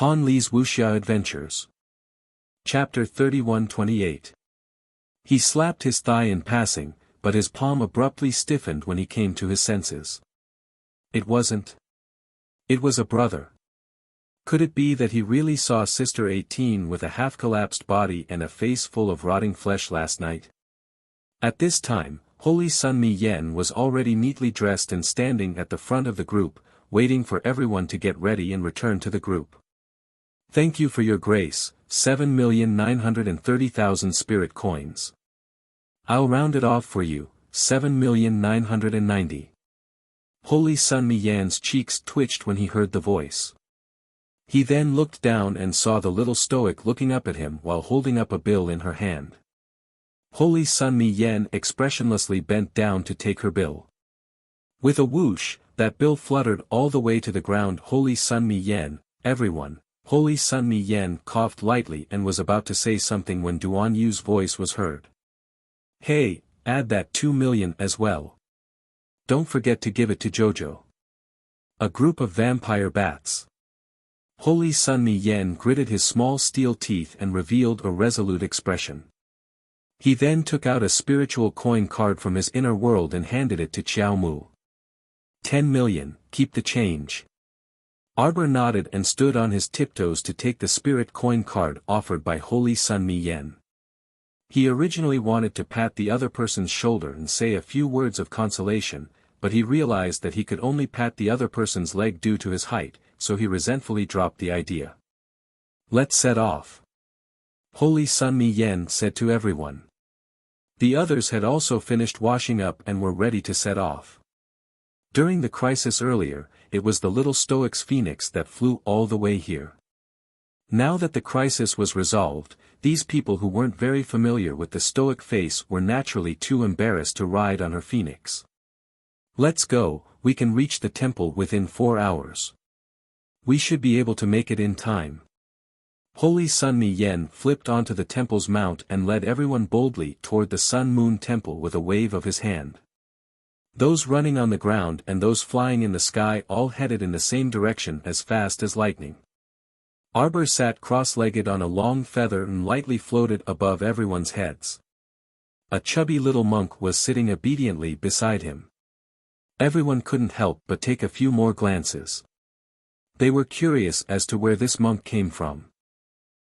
Han Li's Wuxia Adventures. Chapter 31-28. He slapped his thigh in passing, but his palm abruptly stiffened when he came to his senses. It wasn't. It was a brother. Could it be that he really saw Sister 18 with a half-collapsed body and a face full of rotting flesh last night? At this time, Holy Sun Mi Yen was already neatly dressed and standing at the front of the group, waiting for everyone to get ready and return to the group. Thank you for your grace, 7,930,000 spirit coins. I'll round it off for you, 7,990. Holy Sun Mi Yan's cheeks twitched when he heard the voice. He then looked down and saw the little stoic looking up at him while holding up a bill in her hand. Holy Sun Mi Yan expressionlessly bent down to take her bill. With a whoosh, that bill fluttered all the way to the ground. Holy Sun Mi Yan, everyone. Holy Sun Mi Yan coughed lightly and was about to say something when Duan Yu's voice was heard. Hey, add that 2 million as well. Don't forget to give it to Jojo. A group of vampire bats. Holy Sun Mi Yan gritted his small steel teeth and revealed a resolute expression. He then took out a spiritual coin card from his inner world and handed it to Qiao Mu. 10 million, keep the change. Arbor nodded and stood on his tiptoes to take the spirit coin card offered by Holy Sun Mi Yan. He originally wanted to pat the other person's shoulder and say a few words of consolation, but he realized that he could only pat the other person's leg due to his height, so he resentfully dropped the idea. Let's set off. Holy Sun Mi Yan said to everyone. The others had also finished washing up and were ready to set off. During the crisis earlier, it was the little stoic's phoenix that flew all the way here. Now that the crisis was resolved, these people who weren't very familiar with the stoic face were naturally too embarrassed to ride on her phoenix. Let's go, we can reach the temple within 4 hours. We should be able to make it in time. Holy Sun Mi Yan flipped onto the temple's mount and led everyone boldly toward the Sun Moon Temple with a wave of his hand. Those running on the ground and those flying in the sky all headed in the same direction as fast as lightning. Arbor sat cross-legged on a long feather and lightly floated above everyone's heads. A chubby little monk was sitting obediently beside him. Everyone couldn't help but take a few more glances. They were curious as to where this monk came from.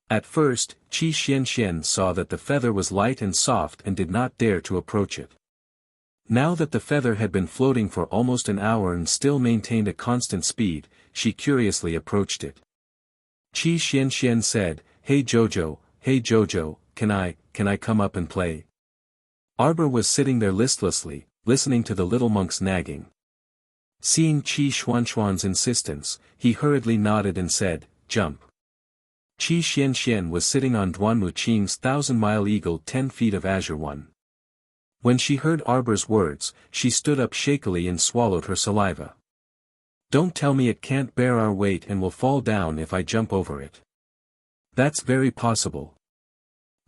At first, Qi Xianxian saw that the feather was light and soft and did not dare to approach it. Now that the feather had been floating for almost an hour and still maintained a constant speed, she curiously approached it. Qi Xianxian said, hey Jojo, can I come up and play? Arbor was sitting there listlessly, listening to the little monk's nagging. Seeing Qi Xuanxuan's insistence, he hurriedly nodded and said, jump. Qi Xianxian was sitting on Duanmu Qing's 1,000-mile eagle 10 feet of azure one. When she heard Arbor's words, she stood up shakily and swallowed her saliva. Don't tell me it can't bear our weight and will fall down if I jump over it. That's very possible.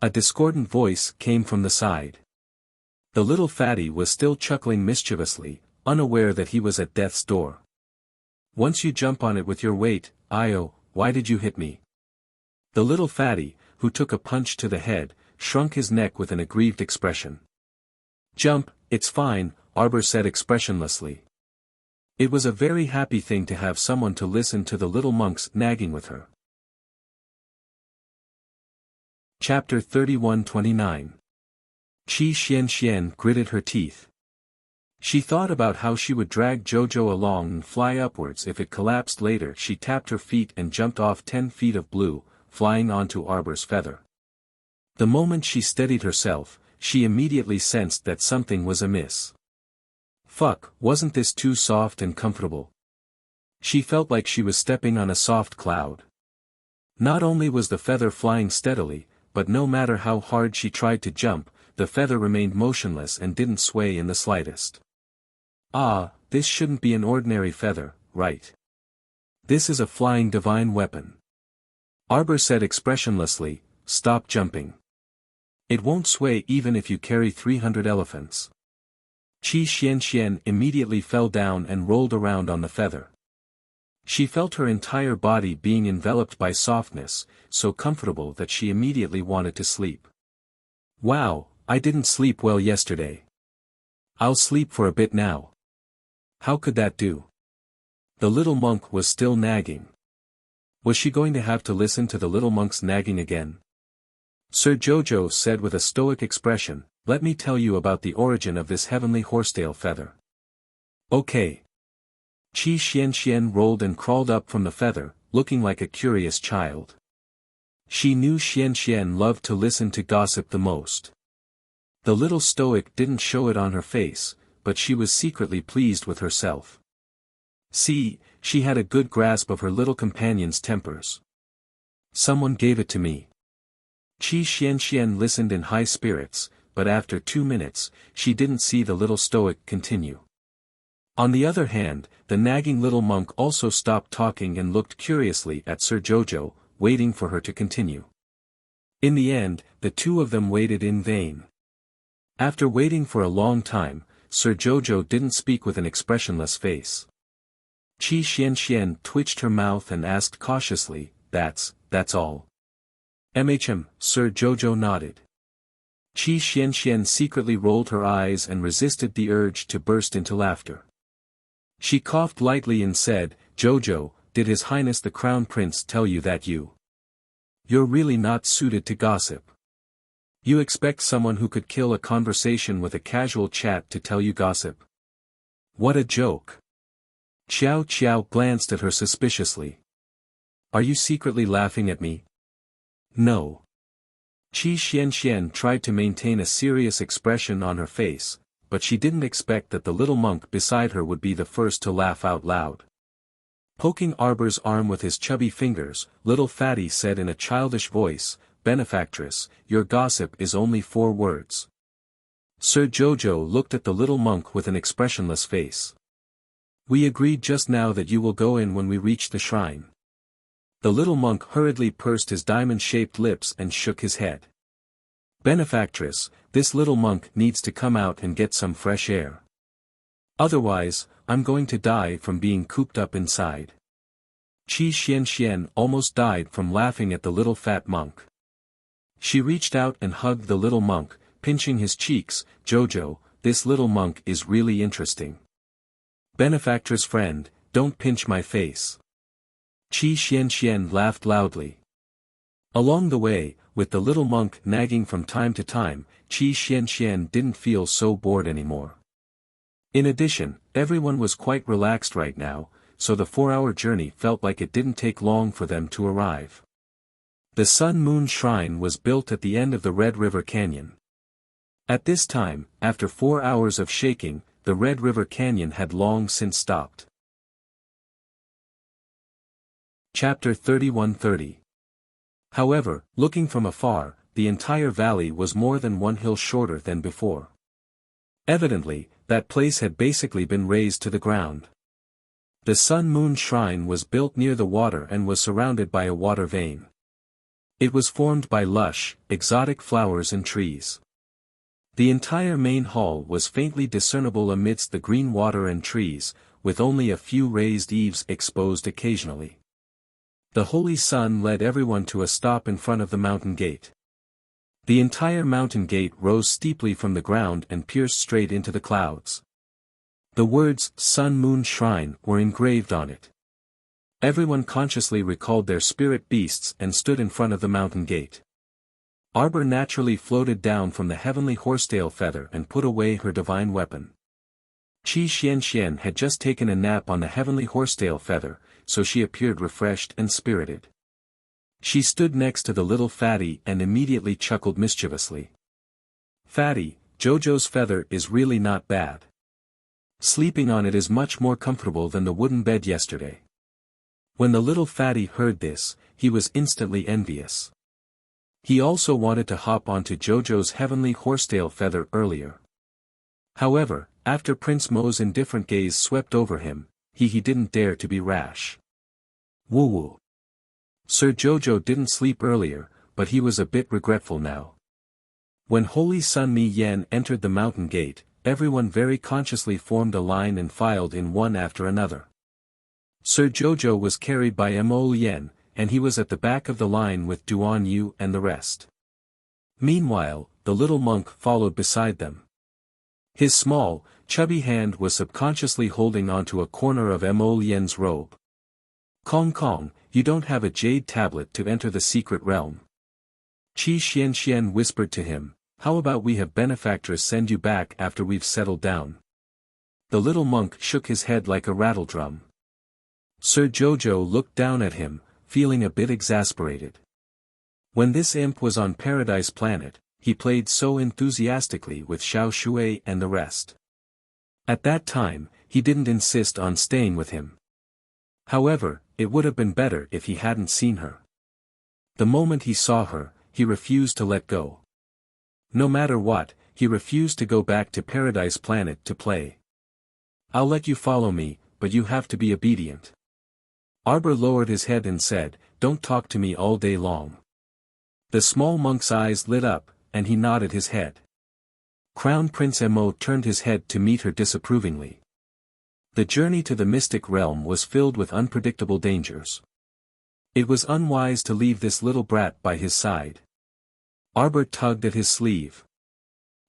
A discordant voice came from the side. The little fatty was still chuckling mischievously, unaware that he was at death's door. Once you jump on it with your weight, Io, why did you hit me? The little fatty, who took a punch to the head, shrunk his neck with an aggrieved expression. Jump, it's fine, Arbor said expressionlessly. It was a very happy thing to have someone to listen to the little monk's nagging with her. Chapter 31-29. Qi Xianxian gritted her teeth. She thought about how she would drag Jojo along and fly upwards if it collapsed later. She tapped her feet and jumped off 10 feet of blue, flying onto Arbor's feather. The moment she steadied herself, she immediately sensed that something was amiss. Fuck, wasn't this too soft and comfortable? She felt like she was stepping on a soft cloud. Not only was the feather flying steadily, but no matter how hard she tried to jump, the feather remained motionless and didn't sway in the slightest. Ah, this shouldn't be an ordinary feather, right? This is a flying divine weapon. Arbor said expressionlessly, stop jumping. It won't sway even if you carry 300 elephants. Qi Xianxian immediately fell down and rolled around on the feather. She felt her entire body being enveloped by softness, so comfortable that she immediately wanted to sleep. Wow, I didn't sleep well yesterday. I'll sleep for a bit now. How could that do? The little monk was still nagging. Was she going to have to listen to the little monk's nagging again? Sir Jojo said with a stoic expression, "Let me tell you about the origin of this heavenly horsetail feather." Okay. Qi Xianxian rolled and crawled up from the feather, looking like a curious child. She knew Xianxian loved to listen to gossip the most. The little stoic didn't show it on her face, but she was secretly pleased with herself. See, she had a good grasp of her little companion's tempers. Someone gave it to me. Qi Xianxian listened in high spirits, but after 2 minutes, she didn't see the little stoic continue. On the other hand, the nagging little monk also stopped talking and looked curiously at Sir Jojo, waiting for her to continue. In the end, the two of them waited in vain. After waiting for a long time, Sir Jojo didn't speak with an expressionless face. Qi Xianxian twitched her mouth and asked cautiously, that's all. Sir Jojo nodded. Qi Xianxian secretly rolled her eyes and resisted the urge to burst into laughter. She coughed lightly and said, "Jojo, did His Highness the Crown Prince tell you that you're really not suited to gossip? You expect someone who could kill a conversation with a casual chat to tell you gossip? What a joke." Xiao Qiao glanced at her suspiciously. "Are you secretly laughing at me?" "No." Qi Xianxian tried to maintain a serious expression on her face, but she didn't expect that the little monk beside her would be the first to laugh out loud. Poking Arbor's arm with his chubby fingers, little Fatty said in a childish voice, "Benefactress, your gossip is only 4 words." Sir Jojo looked at the little monk with an expressionless face. "We agreed just now that you will go in when we reach the shrine." The little monk hurriedly pursed his diamond-shaped lips and shook his head. "Benefactress, this little monk needs to come out and get some fresh air. Otherwise, I'm going to die from being cooped up inside." Qi Xianxian almost died from laughing at the little fat monk. She reached out and hugged the little monk, pinching his cheeks. "Jojo, this little monk is really interesting." "Benefactress friend, don't pinch my face." Qi Xianxian laughed loudly. Along the way, with the little monk nagging from time to time, Qi Xianxian didn't feel so bored anymore. In addition, everyone was quite relaxed right now, so the 4-hour journey felt like it didn't take long for them to arrive. The Sun Moon Shrine was built at the end of the Red River Canyon. At this time, after 4 hours of shaking, the Red River Canyon had long since stopped. Chapter 3130. However, looking from afar, the entire valley was more than 1 hill shorter than before. Evidently, that place had basically been razed to the ground. The Sun Moon Shrine was built near the water and was surrounded by a water vein. It was formed by lush, exotic flowers and trees. The entire main hall was faintly discernible amidst the green water and trees, with only a few raised eaves exposed occasionally. The holy sun led everyone to a stop in front of the mountain gate. The entire mountain gate rose steeply from the ground and pierced straight into the clouds. The words, Sun Moon Shrine, were engraved on it. Everyone consciously recalled their spirit beasts and stood in front of the mountain gate. Arbor naturally floated down from the heavenly horsetail feather and put away her divine weapon. Qi Xianxian had just taken a nap on the heavenly horsetail feather, so she appeared refreshed and spirited. She stood next to the little Fatty and immediately chuckled mischievously. "Fatty, Jojo's feather is really not bad. Sleeping on it is much more comfortable than the wooden bed yesterday." When the little Fatty heard this, he was instantly envious. He also wanted to hop onto Jojo's heavenly horsetail feather earlier. However, after Prince Mo's indifferent gaze swept over him, he didn't dare to be rash. Woo-woo. Sir Jojo didn't sleep earlier, but he was a bit regretful now. When Holy Sun Mi Yan entered the mountain gate, everyone very consciously formed a line and filed in one after another. Sir Jojo was carried by Mo Lien, and he was at the back of the line with Duan Yu and the rest. Meanwhile, the little monk followed beside them. His small, chubby hand was subconsciously holding onto a corner of Mo Lien's robe. "Kong Kong, you don't have a jade tablet to enter the secret realm." Qi Xian whispered to him, "How about we have benefactress send you back after we've settled down?" The little monk shook his head like a rattledrum. Sir Jojo looked down at him, feeling a bit exasperated. When this imp was on Paradise Planet, he played so enthusiastically with Xiao Shui and the rest. At that time, he didn't insist on staying with him. However, it would have been better if he hadn't seen her. The moment he saw her, he refused to let go. No matter what, he refused to go back to Paradise Planet to play. "I'll let you follow me, but you have to be obedient." Arbor lowered his head and said, "Don't talk to me all day long." The small monk's eyes lit up, and he nodded his head. Crown Prince Mo turned his head to meet her disapprovingly. The journey to the mystic realm was filled with unpredictable dangers. It was unwise to leave this little brat by his side. Arbor tugged at his sleeve.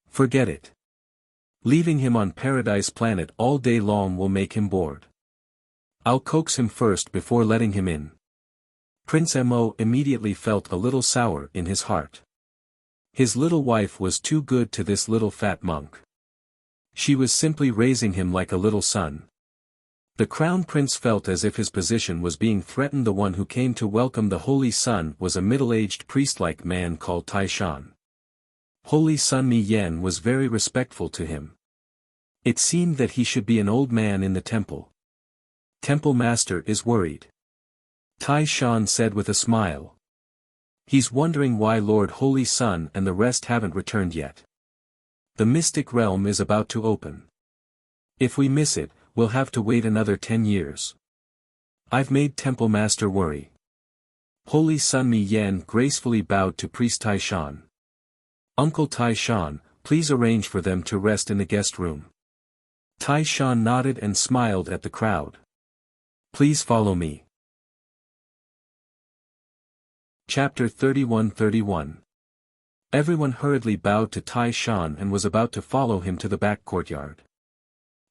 "Forget it. Leaving him on Paradise Planet all day long will make him bored. I'll coax him first before letting him in." Prince Mo immediately felt a little sour in his heart. His little wife was too good to this little fat monk. She was simply raising him like a little son. The crown prince felt as if his position was being threatened. The one who came to welcome the Holy Sun was a middle-aged priest-like man called Tai Shan. Holy Sun Mi Yen was very respectful to him. It seemed that he should be an old man in the temple. "Temple Master is worried," Tai Shan said with a smile. "He's wondering why Lord Holy Sun and the rest haven't returned yet. The mystic realm is about to open. If we miss it, we'll have to wait another 10 years. I've made Temple Master worry." Holy Sun Mi Yen gracefully bowed to Priest Tai Shan. "Uncle Tai Shan, please arrange for them to rest in the guest room." Tai Shan nodded and smiled at the crowd. "Please follow me." Chapter 31-31. Everyone hurriedly bowed to Tai Shan and was about to follow him to the back courtyard.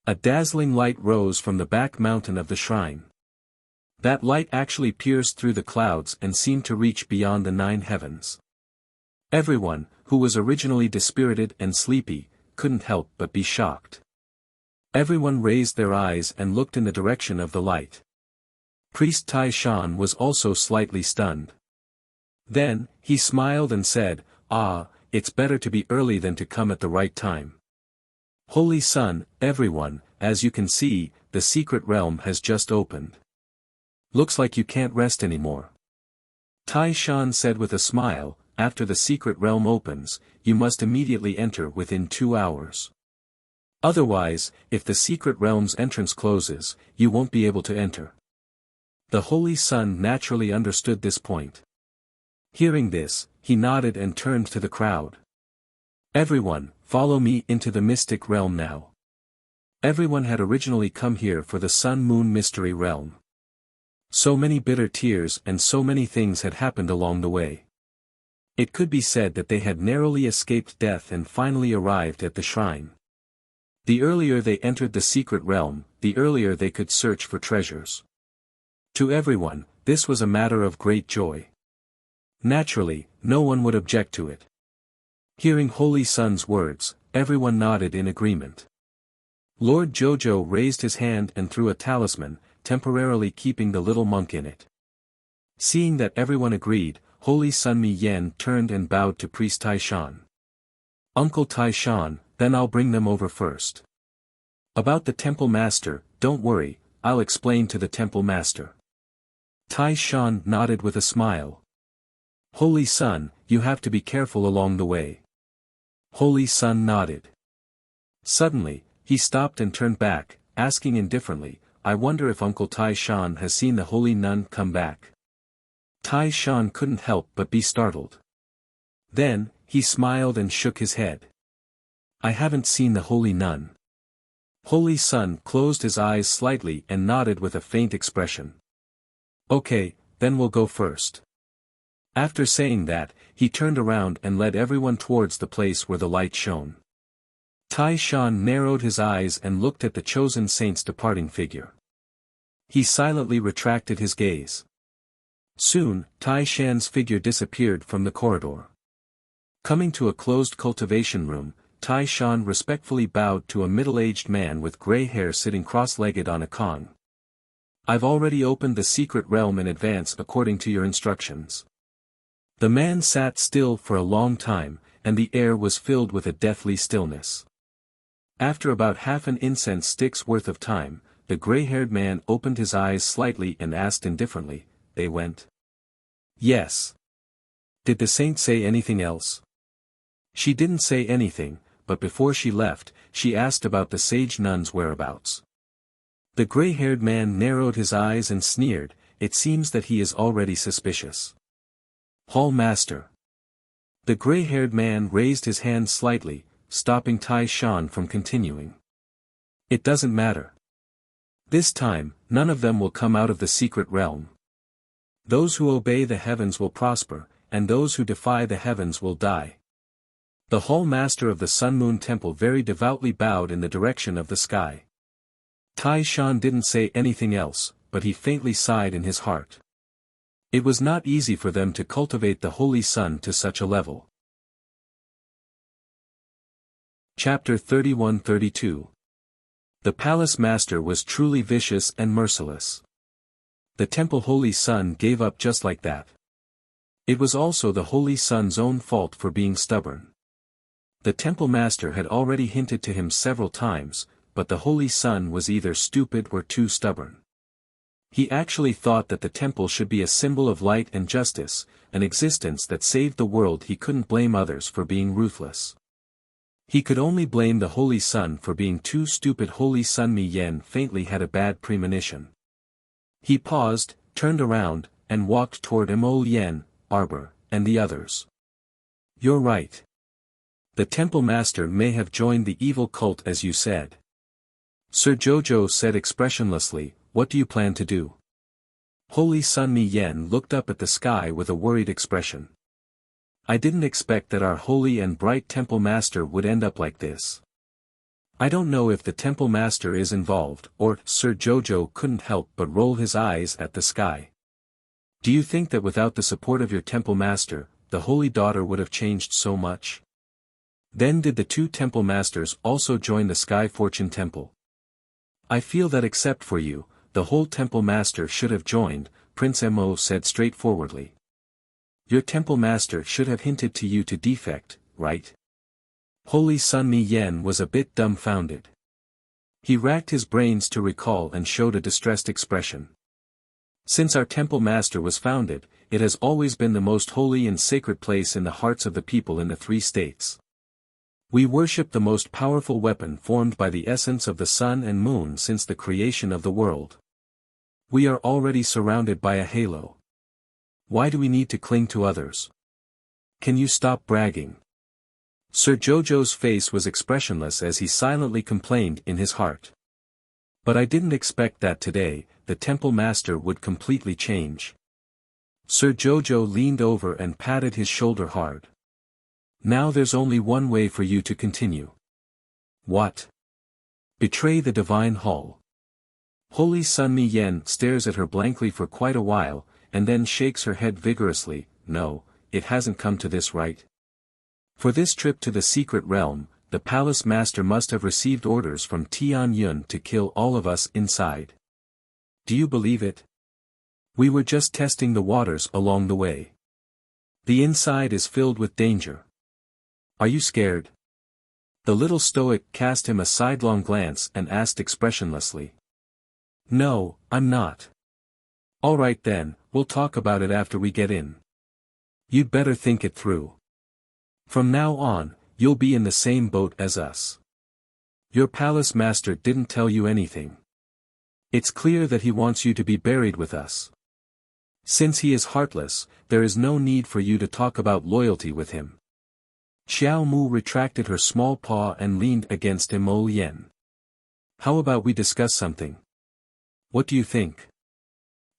A dazzling light rose from the back mountain of the shrine. That light actually pierced through the clouds and seemed to reach beyond the 9 heavens. Everyone, who was originally dispirited and sleepy, couldn't help but be shocked. Everyone raised their eyes and looked in the direction of the light. Priest Tai Shan was also slightly stunned. Then, he smiled and said, "Ah, it's better to be early than to come at the right time. Holy Sun, everyone, as you can see, the secret realm has just opened. Looks like you can't rest anymore." Tai Shan said with a smile, "After the secret realm opens, you must immediately enter within 2 hours. Otherwise, if the secret realm's entrance closes, you won't be able to enter." The Holy Sun naturally understood this point. Hearing this, he nodded and turned to the crowd. "Everyone, follow me into the mystic realm now." Everyone had originally come here for the Sun-Moon Mystery Realm. So many bitter tears and so many things had happened along the way. It could be said that they had narrowly escaped death and finally arrived at the shrine. The earlier they entered the secret realm, the earlier they could search for treasures. To everyone, this was a matter of great joy. Naturally, no one would object to it. Hearing Holy Sun's words, everyone nodded in agreement. Lord Jojo raised his hand and threw a talisman, temporarily keeping the little monk in it. Seeing that everyone agreed, Holy Sun Mi Yen turned and bowed to Priest Tai Shan. "Uncle Tai Shan, then I'll bring them over first. About the Temple Master, don't worry, I'll explain to the Temple Master." Tai Shan nodded with a smile. "Holy Sun, you have to be careful along the way." Holy Sun nodded. Suddenly, he stopped and turned back, asking indifferently, "I wonder if Uncle Tai Shan has seen the holy nun come back." Tai Shan couldn't help but be startled. Then, he smiled and shook his head. "I haven't seen the holy nun." Holy Sun closed his eyes slightly and nodded with a faint expression. Okay, then we'll go first. After saying that, he turned around and led everyone towards the place where the light shone. Tai Shan narrowed his eyes and looked at the chosen saint's departing figure. He silently retracted his gaze. Soon, Tai Shan's figure disappeared from the corridor. Coming to a closed cultivation room, Tai Shan respectfully bowed to a middle-aged man with gray hair sitting cross-legged on a kong. I've already opened the secret realm in advance according to your instructions. The man sat still for a long time, and the air was filled with a deathly stillness. After about half an incense stick's worth of time, the gray-haired man opened his eyes slightly and asked indifferently, "They went?" "Yes." "Did the saint say anything else?" "She didn't say anything, but before she left, she asked about the sage nun's whereabouts." The gray-haired man narrowed his eyes and sneered, "It seems that he is already suspicious." "Hall Master." The gray-haired man raised his hand slightly, stopping Tai Shan from continuing. "It doesn't matter. This time, none of them will come out of the secret realm. Those who obey the heavens will prosper, and those who defy the heavens will die." The Hall Master of the Sun Moon Temple very devoutly bowed in the direction of the sky. Tai Shan didn't say anything else, but he faintly sighed in his heart. It was not easy for them to cultivate the Holy Sun to such a level. Chapter 31-32. The Palace Master was truly vicious and merciless. The Temple Holy Sun gave up just like that. It was also the Holy Sun's own fault for being stubborn. The Temple Master had already hinted to him several times, but the Holy Sun was either stupid or too stubborn. He actually thought that the temple should be a symbol of light and justice, an existence that saved the world. He couldn't blame others for being ruthless. He could only blame the Holy Sun for being too stupid. Holy Sun Mi Yen faintly had a bad premonition. He paused, turned around, and walked toward Mo Yen, Arbor, and the others. "You're right. The Temple Master may have joined the evil cult as you said." Sir Jojo said expressionlessly, "What do you plan to do?" Holy Sun Mi Yen looked up at the sky with a worried expression. "I didn't expect that our holy and bright Temple Master would end up like this. I don't know if the Temple Master is involved, or..." Sir Jojo couldn't help but roll his eyes at the sky. "Do you think that without the support of your Temple Master, the Holy Daughter would have changed so much?" "Then did the two Temple Masters also join the Sky Fortune Temple?" "I feel that except for you, the whole Temple Master should have joined," Prince Mo said straightforwardly. "Your Temple Master should have hinted to you to defect, right?" Holy Sun Mi Yen was a bit dumbfounded. He racked his brains to recall and showed a distressed expression. "Since our Temple Master was founded, it has always been the most holy and sacred place in the hearts of the people in the 3 states. We worship the most powerful weapon formed by the essence of the sun and moon since the creation of the world. We are already surrounded by a halo. Why do we need to cling to others? Can you stop bragging?" Sir Jojo's face was expressionless as he silently complained in his heart. "But I didn't expect that today, the Temple Master would completely change." Sir Jojo leaned over and patted his shoulder hard. "Now there's only one way for you to continue." "What?" "Betray the Divine Hall." Holy Sun Mi Yen stares at her blankly for quite a while, and then shakes her head vigorously. "No, it hasn't come to this, right? For this trip to the secret realm, the Palace Master must have received orders from Tian Yun to kill all of us inside. Do you believe it? We were just testing the waters along the way. The inside is filled with danger. Are you scared?" The little stoic cast him a sidelong glance and asked expressionlessly. "No, I'm not." "All right then, we'll talk about it after we get in. You'd better think it through. From now on, you'll be in the same boat as us. Your Palace Master didn't tell you anything. It's clear that he wants you to be buried with us. Since he is heartless, there is no need for you to talk about loyalty with him." Xiao Mu retracted her small paw and leaned against Mo Yen. How about we discuss something? What do you think?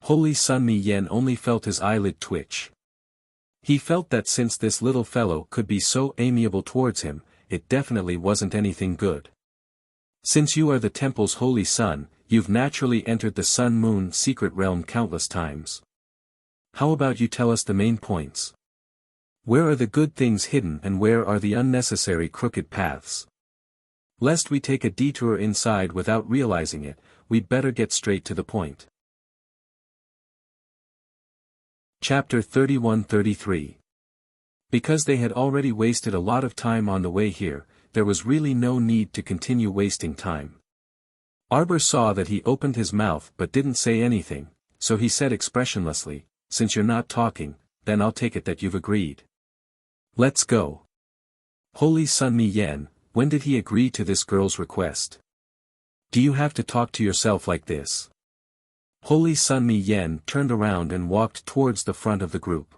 Holy Sun Mi Yen only felt his eyelid twitch. He felt that since this little fellow could be so amiable towards him, it definitely wasn't anything good. Since you are the temple's holy son, you've naturally entered the Sun-Moon secret realm countless times. How about you tell us the main points? Where are the good things hidden and where are the unnecessary crooked paths? Lest we take a detour inside without realizing it, we'd better get straight to the point. Chapter 31-33. Because they had already wasted a lot of time on the way here, there was really no need to continue wasting time. Arbor saw that he opened his mouth but didn't say anything, so he said expressionlessly, "Since you're not talking, then I'll take it that you've agreed. Let's go." Holy Sun Mi Yen, when did he agree to this girl's request? Do you have to talk to yourself like this? Holy Sun Mi Yen turned around and walked towards the front of the group.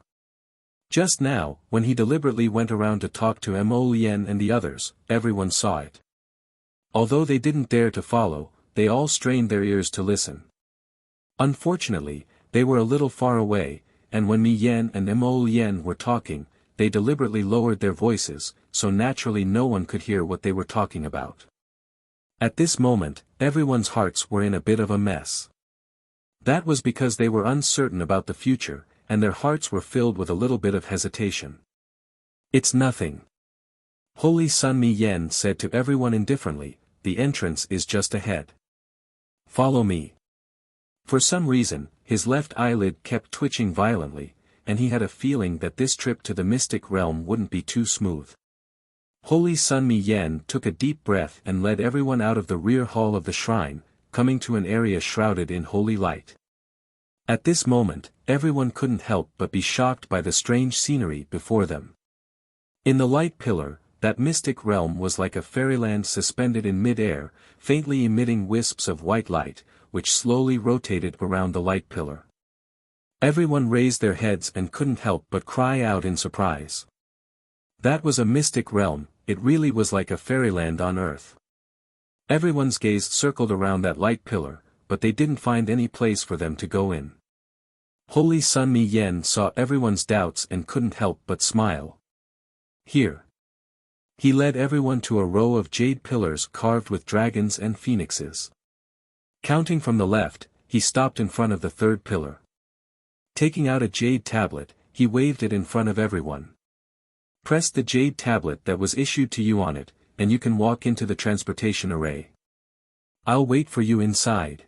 Just now, when he deliberately went around to talk to Mo Lien and the others, everyone saw it. Although they didn't dare to follow, they all strained their ears to listen. Unfortunately, they were a little far away, and when Mi Yen and Mo Lien were talking, they deliberately lowered their voices, so naturally no one could hear what they were talking about. At this moment, everyone's hearts were in a bit of a mess. That was because they were uncertain about the future, and their hearts were filled with a little bit of hesitation. "It's nothing." Holy Sun Mi Yen said to everyone indifferently, "The entrance is just ahead. Follow me." For some reason, his left eyelid kept twitching violently, and he had a feeling that this trip to the mystic realm wouldn't be too smooth. Holy Sun Mi Yen took a deep breath and led everyone out of the rear hall of the shrine, coming to an area shrouded in holy light. At this moment, everyone couldn't help but be shocked by the strange scenery before them. In the light pillar, that mystic realm was like a fairyland suspended in mid-air, faintly emitting wisps of white light, which slowly rotated around the light pillar. Everyone raised their heads and couldn't help but cry out in surprise. That was a mystic realm, it really was like a fairyland on earth. Everyone's gaze circled around that light pillar, but they didn't find any place for them to go in. Holy Sun Mi Yen saw everyone's doubts and couldn't help but smile. "Here." He led everyone to a row of jade pillars carved with dragons and phoenixes. Counting from the left, he stopped in front of the third pillar. Taking out a jade tablet, he waved it in front of everyone. "Press the jade tablet that was issued to you on it, and you can walk into the transportation array. I'll wait for you inside."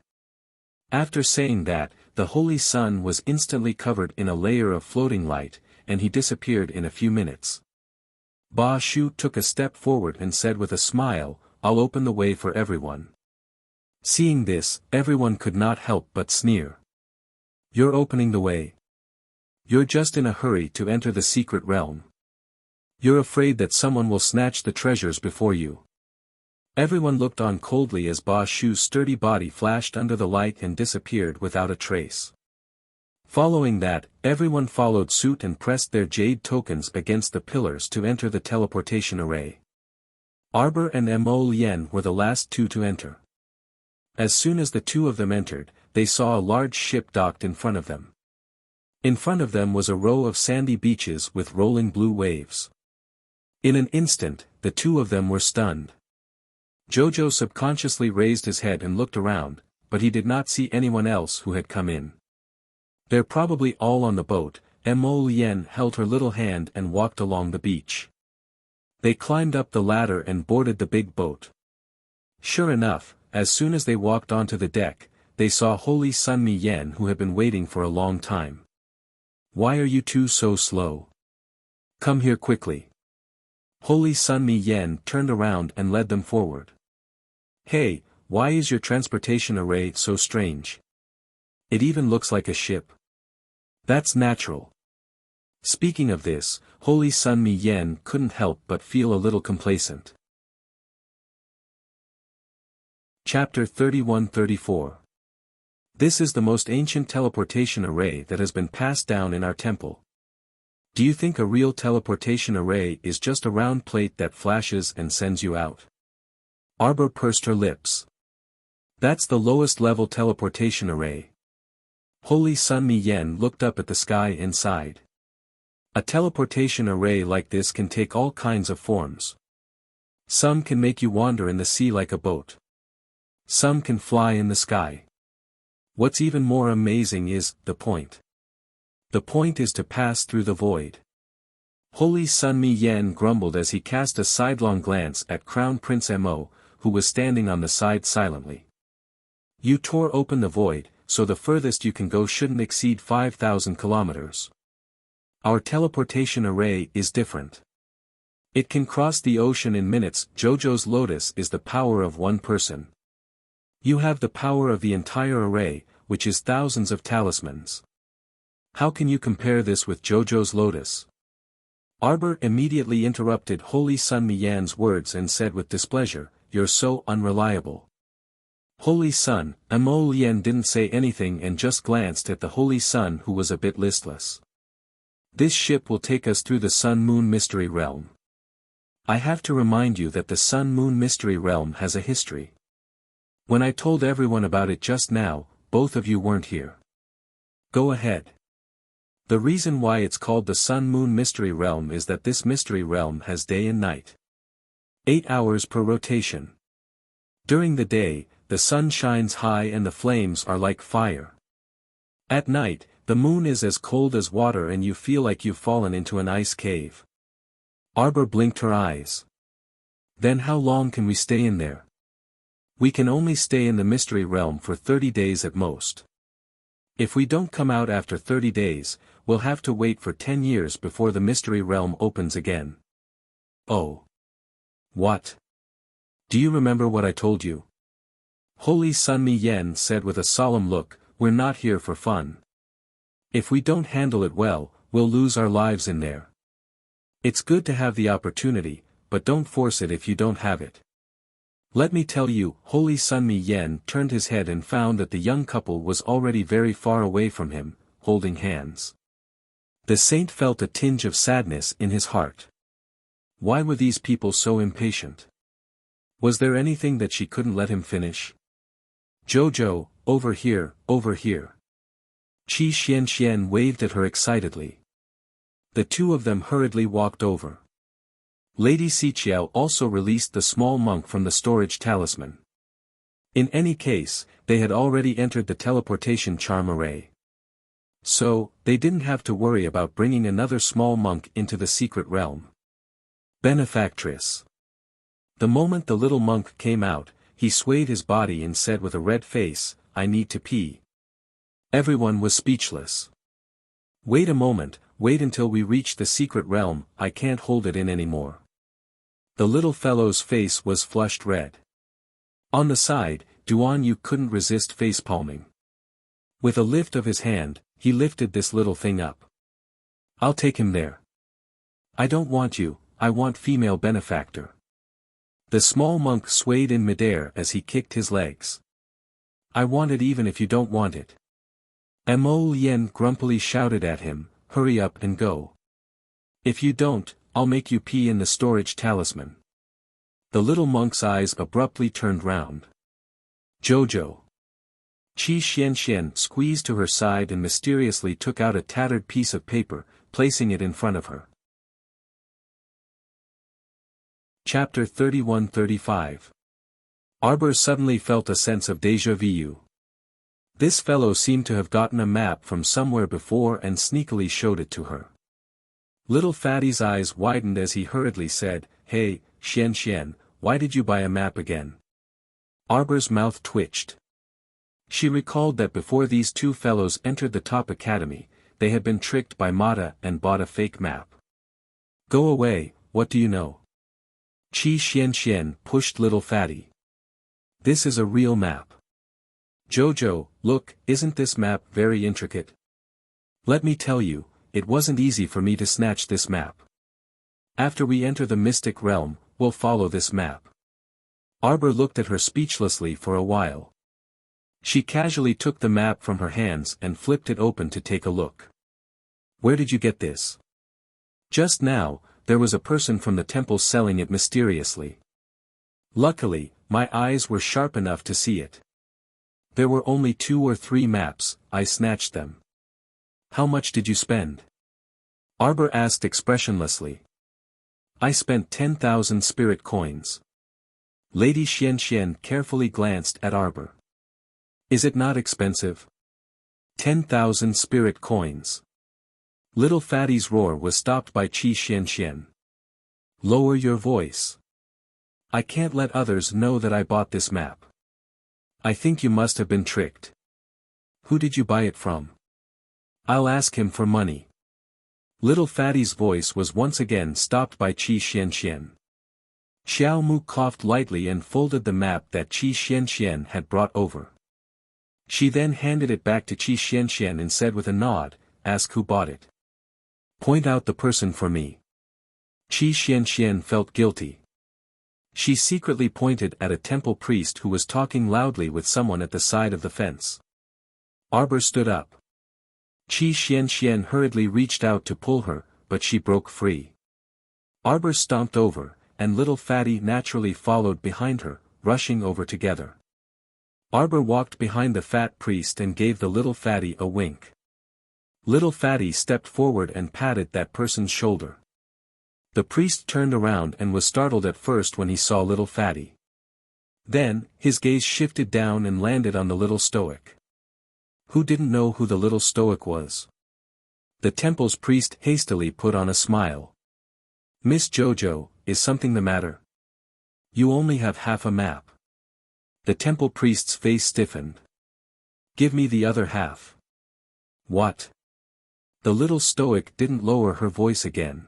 After saying that, the holy sun was instantly covered in a layer of floating light, and he disappeared in a few minutes. Ba Shu took a step forward and said with a smile, "I'll open the way for everyone." Seeing this, everyone could not help but sneer. "You're opening the way? You're just in a hurry to enter the secret realm. You're afraid that someone will snatch the treasures before you." Everyone looked on coldly as Ba Shu's sturdy body flashed under the light and disappeared without a trace. Following that, everyone followed suit and pressed their jade tokens against the pillars to enter the teleportation array. Arbor and Mo Lien were the last two to enter. As soon as the two of them entered, they saw a large ship docked in front of them. In front of them was a row of sandy beaches with rolling blue waves. In an instant, the two of them were stunned. Jojo subconsciously raised his head and looked around, but he did not see anyone else who had come in. "They're probably all on the boat." Mo Lien held her little hand and walked along the beach. They climbed up the ladder and boarded the big boat. Sure enough, as soon as they walked onto the deck, they saw Holy Sun Mi Yen who had been waiting for a long time. "Why are you two so slow? Come here quickly." Holy Sun Mi Yen turned around and led them forward. "Hey, why is your transportation array so strange? It even looks like a ship." "That's natural." Speaking of this, Holy Sun Mi Yen couldn't help but feel a little complacent. Chapter 31-34. This is the most ancient teleportation array that has been passed down in our temple. Do you think a real teleportation array is just a round plate that flashes and sends you out? Arbor pursed her lips. That's the lowest level teleportation array. Holy Sun Mi Yen looked up at the sky inside. A teleportation array like this can take all kinds of forms. Some can make you wander in the sea like a boat. Some can fly in the sky. What's even more amazing is the point. The point is to pass through the void. Holy Sun Mi Yen grumbled as he cast a sidelong glance at Crown Prince Mo, who was standing on the side silently. You tore open the void, so the furthest you can go shouldn't exceed 5,000 kilometers. Our teleportation array is different. It can cross the ocean in minutes. Jojo's lotus is the power of one person. You have the power of the entire array, which is thousands of talismans. How can you compare this with Jojo's lotus? Arbor immediately interrupted Holy Sun Mi Yan's words and said with displeasure, "You're so unreliable." Holy Sun, Mo Lien didn't say anything and just glanced at the Holy Sun, who was a bit listless. This ship will take us through the Sun-Moon Mystery Realm. I have to remind you that the Sun-Moon Mystery Realm has a history. When I told everyone about it just now, both of you weren't here. Go ahead. The reason why it's called the Sun-Moon Mystery Realm is that this mystery realm has day and night. 8 hours per rotation. During the day, the sun shines high and the flames are like fire. At night, the moon is as cold as water and you feel like you've fallen into an ice cave. Arbor blinked her eyes. Then how long can we stay in there? We can only stay in the mystery realm for 30 days at most. If we don't come out after 30 days, we'll have to wait for 10 years before the mystery realm opens again. Oh. What? Do you remember what I told you? Holy Sun Mi Yen said with a solemn look, "We're not here for fun. If we don't handle it well, we'll lose our lives in there. It's good to have the opportunity, but don't force it if you don't have it." Let me tell you, Holy Sun Mi Yen turned his head and found that the young couple was already very far away from him, holding hands. The saint felt a tinge of sadness in his heart. Why were these people so impatient? Was there anything that she couldn't let him finish? "Jojo, over here, over here." Qi Xianxian waved at her excitedly. The two of them hurriedly walked over. Lady Xiqiao also released the small monk from the storage talisman. In any case, they had already entered the teleportation charm array. So, they didn't have to worry about bringing another small monk into the secret realm. Benefactress. The moment the little monk came out, he swayed his body and said with a red face, "I need to pee." Everyone was speechless. "Wait a moment, wait until we reach the secret realm, I can't hold it in anymore." The little fellow's face was flushed red. On the side, Duan Yu couldn't resist face-palming. With a lift of his hand, he lifted this little thing up. "I'll take him there." "I don't want you, I want female benefactor." The small monk swayed in midair as he kicked his legs. "I want it even if you don't want it." Mo Lien grumpily shouted at him, "Hurry up and go. If you don't, I'll make you pee in the storage talisman." The little monk's eyes abruptly turned round. "Jojo." Qi Xianxian squeezed to her side and mysteriously took out a tattered piece of paper, placing it in front of her. Chapter 31-35. Arbor suddenly felt a sense of déjà vu. This fellow seemed to have gotten a map from somewhere before and sneakily showed it to her. Little Fatty's eyes widened as he hurriedly said, "Hey, Xianxian, why did you buy a map again?" Arbor's mouth twitched. She recalled that before these two fellows entered the top academy, they had been tricked by Mata and bought a fake map. "Go away, what do you know?" Qi Xianxian pushed little Fatty. "This is a real map. Jojo, look, isn't this map very intricate? Let me tell you, it wasn't easy for me to snatch this map. After we enter the mystic realm, we'll follow this map." Arbor looked at her speechlessly for a while. She casually took the map from her hands and flipped it open to take a look. "Where did you get this?" "Just now, there was a person from the temple selling it mysteriously. Luckily, my eyes were sharp enough to see it. There were only 2 or 3 maps, I snatched them. How much did you spend? Arbor asked expressionlessly. I spent 10,000 spirit coins. Lady Xianxian carefully glanced at Arbor. Is it not expensive? 10,000 spirit coins. Little Fatty's roar was stopped by Qi Xianxian. Lower your voice. I can't let others know that I bought this map. I think you must have been tricked. Who did you buy it from? I'll ask him for money. Little Fatty's voice was once again stopped by Qi Xianxian. Xiao Mu coughed lightly and folded the map that Qi Xianxian had brought over. She then handed it back to Qi Xianxian and said with a nod, ask who bought it. Point out the person for me. Qi Xianxian felt guilty. She secretly pointed at a temple priest who was talking loudly with someone at the side of the fence. Arbor stood up. Qi Xianxian hurriedly reached out to pull her, but she broke free. Arbor stomped over, and Little Fatty naturally followed behind her, rushing over together. Arbor walked behind the fat priest and gave the Little Fatty a wink. Little Fatty stepped forward and patted that person's shoulder. The priest turned around and was startled at first when he saw Little Fatty. Then, his gaze shifted down and landed on the little stoic. Who didn't know who the little stoic was? The temple's priest hastily put on a smile. Miss Jojo, is something the matter? You only have half a map. The temple priest's face stiffened. Give me the other half. What? The little stoic didn't lower her voice again.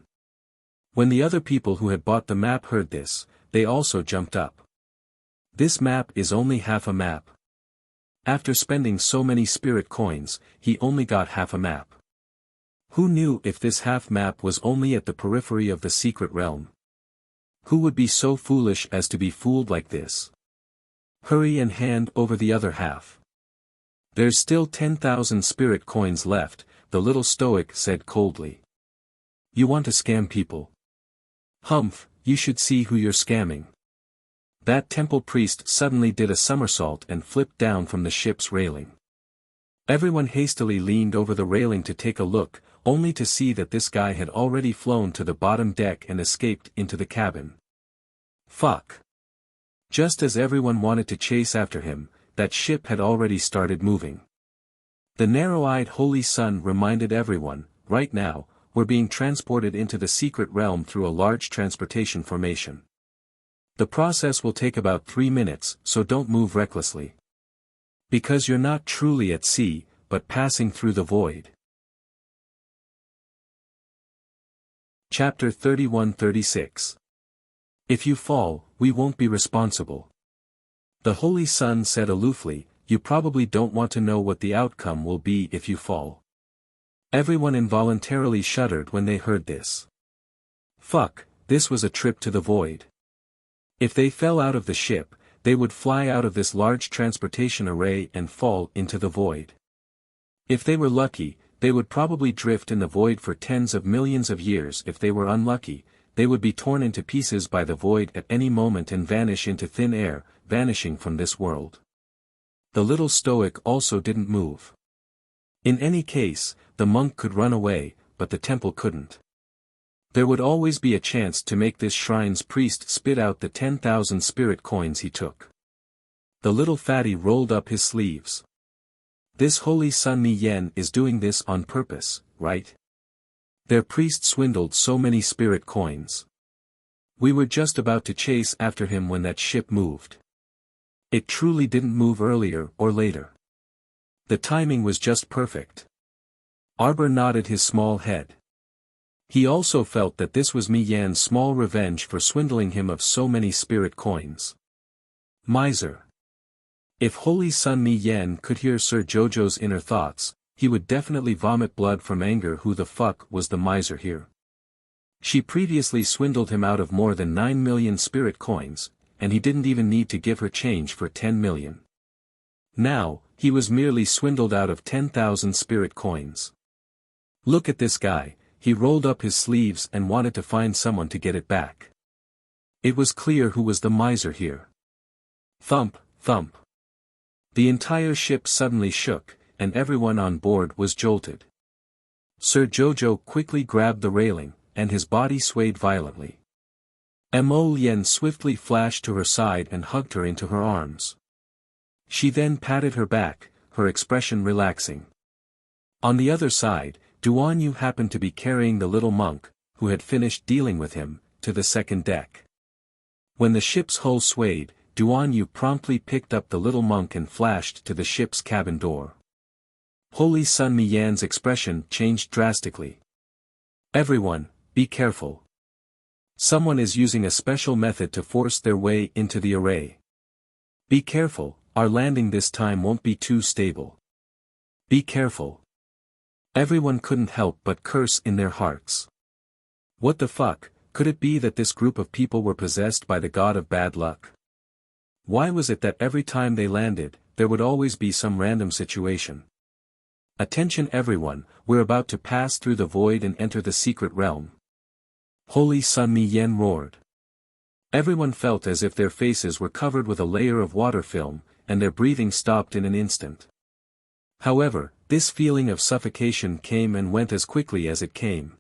When the other people who had bought the map heard this, they also jumped up. This map is only half a map. After spending so many spirit coins, he only got half a map. Who knew if this half map was only at the periphery of the secret realm? Who would be so foolish as to be fooled like this? Hurry and hand over the other half. There's still 10,000 spirit coins left, the little stoic said coldly. You want to scam people? Humph, you should see who you're scamming. That temple priest suddenly did a somersault and flipped down from the ship's railing. Everyone hastily leaned over the railing to take a look, only to see that this guy had already flown to the bottom deck and escaped into the cabin. Fuck. Just as everyone wanted to chase after him, that ship had already started moving. The narrow-eyed Holy Sun reminded everyone, right now, we're being transported into the secret realm through a large transportation formation. The process will take about 3 minutes, so don't move recklessly. Because you're not truly at sea, but passing through the void. Chapter 31-36. If you fall, we won't be responsible. The Holy Sun said aloofly, you probably don't want to know what the outcome will be if you fall. Everyone involuntarily shuddered when they heard this. Fuck, this was a trip to the void. If they fell out of the ship, they would fly out of this large transportation array and fall into the void. If they were lucky, they would probably drift in the void for tens of millions of years. If they were unlucky, they would be torn into pieces by the void at any moment and vanish into thin air, vanishing from this world. The little stoic also didn't move. In any case, the monk could run away, but the temple couldn't. There would always be a chance to make this shrine's priest spit out the 10,000 spirit coins he took. The little fatty rolled up his sleeves. This Holy Sun Mi Yen is doing this on purpose, right? Their priest swindled so many spirit coins. We were just about to chase after him when that ship moved. It truly didn't move earlier or later. The timing was just perfect. Arbor nodded his small head. He also felt that this was Mi Yan's small revenge for swindling him of so many spirit coins. Miser. If Holy Sun Mi Yan could hear Sir Jojo's inner thoughts, he would definitely vomit blood from anger. Who the fuck was the miser here? She previously swindled him out of more than 9 million spirit coins, and he didn't even need to give her change for 10 million. Now, he was merely swindled out of 10,000 spirit coins. Look at this guy. He rolled up his sleeves and wanted to find someone to get it back. It was clear who was the miser here. Thump, thump. The entire ship suddenly shook, and everyone on board was jolted. Sir Jojo quickly grabbed the railing, and his body swayed violently. Mo Lien swiftly flashed to her side and hugged her into her arms. She then patted her back, her expression relaxing. On the other side, Duan Yu happened to be carrying the little monk, who had finished dealing with him, to the second deck. When the ship's hull swayed, Duan Yu promptly picked up the little monk and flashed to the ship's cabin door. Holy Sun Miyan's expression changed drastically. Everyone, be careful. Someone is using a special method to force their way into the array. Be careful, our landing this time won't be too stable. Be careful. Everyone couldn't help but curse in their hearts. What the fuck, could it be that this group of people were possessed by the god of bad luck? Why was it that every time they landed, there would always be some random situation? Attention everyone, we're about to pass through the void and enter the secret realm. Holy Sun Miyan roared. Everyone felt as if their faces were covered with a layer of water film, and their breathing stopped in an instant. However, this feeling of suffocation came and went as quickly as it came.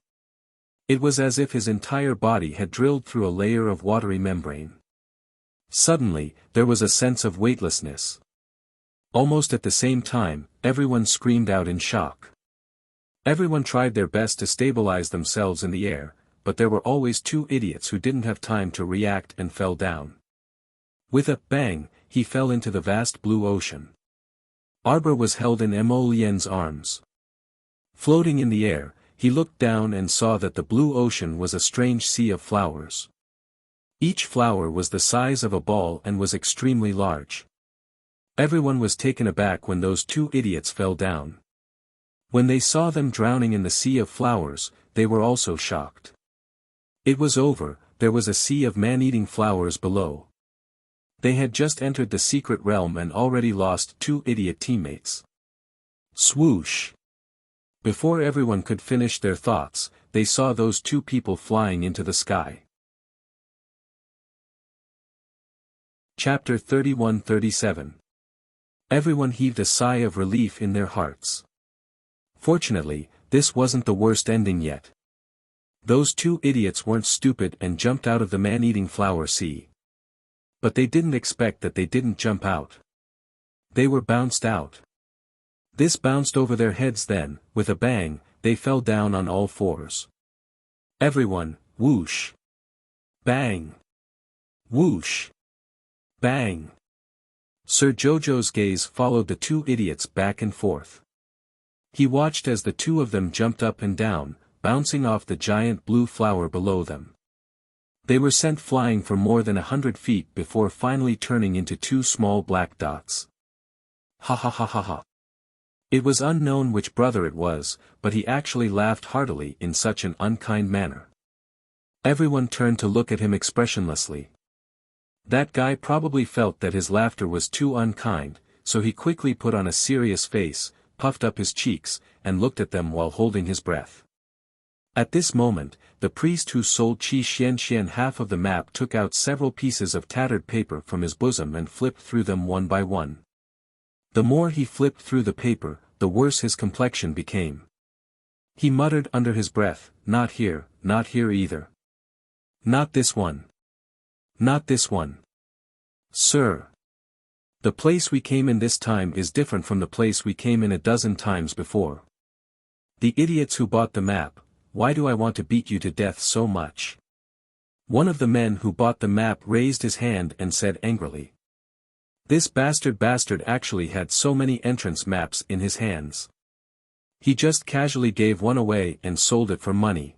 It was as if his entire body had drilled through a layer of watery membrane. Suddenly, there was a sense of weightlessness. Almost at the same time, everyone screamed out in shock. Everyone tried their best to stabilize themselves in the air, but there were always two idiots who didn't have time to react and fell down. With a bang, he fell into the vast blue ocean. Arbor was held in Mo Lien's arms. Floating in the air, he looked down and saw that the blue ocean was a strange sea of flowers. Each flower was the size of a ball and was extremely large. Everyone was taken aback when those two idiots fell down. When they saw them drowning in the sea of flowers, they were also shocked. It was over, there was a sea of man-eating flowers below. They had just entered the secret realm and already lost two idiot teammates. Swoosh! Before everyone could finish their thoughts, they saw those two people flying into the sky. Chapter 31-37. Everyone heaved a sigh of relief in their hearts. Fortunately, this wasn't the worst ending yet. Those two idiots weren't stupid and jumped out of the man-eating flower sea. But they didn't expect that they didn't jump out. They were bounced out. This bounced over their heads then, with a bang, they fell down on all fours. Everyone, whoosh! Bang! Whoosh! Bang! Sir Jojo's gaze followed the two idiots back and forth. He watched as the two of them jumped up and down, bouncing off the giant blue flower below them. They were sent flying for more than 100 feet before finally turning into two small black dots. Ha ha ha ha ha. It was unknown which brother it was, but he actually laughed heartily in such an unkind manner. Everyone turned to look at him expressionlessly. That guy probably felt that his laughter was too unkind, so he quickly put on a serious face, puffed up his cheeks, and looked at them while holding his breath. At this moment, the priest who sold Qi Xian half of the map took out several pieces of tattered paper from his bosom and flipped through them one by one. The more he flipped through the paper, the worse his complexion became. He muttered under his breath, not here either. Not this one. Not this one. Sir. The place we came in this time is different from the place we came in a dozen times before. The idiots who bought the map, why do I want to beat you to death so much? One of the men who bought the map raised his hand and said angrily. This bastard actually had so many entrance maps in his hands. He just casually gave one away and sold it for money.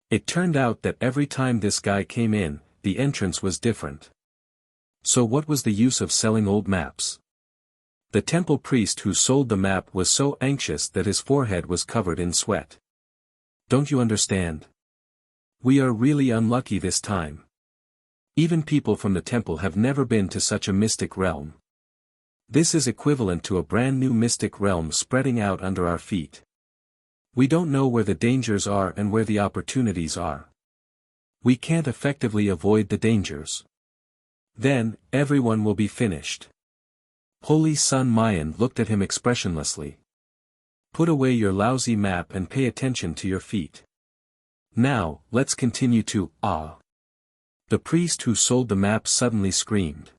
It turned out that every time this guy came in, the entrance was different. So what was the use of selling old maps? The temple priest who sold the map was so anxious that his forehead was covered in sweat. Don't you understand? We are really unlucky this time. Even people from the temple have never been to such a mystic realm. This is equivalent to a brand new mystic realm spreading out under our feet. We don't know where the dangers are and where the opportunities are. We can't effectively avoid the dangers. Then, everyone will be finished. Holy Sun Mayan looked at him expressionlessly. Put away your lousy map and pay attention to your feet. Now, let's continue to, ah. The priest who sold the map suddenly screamed.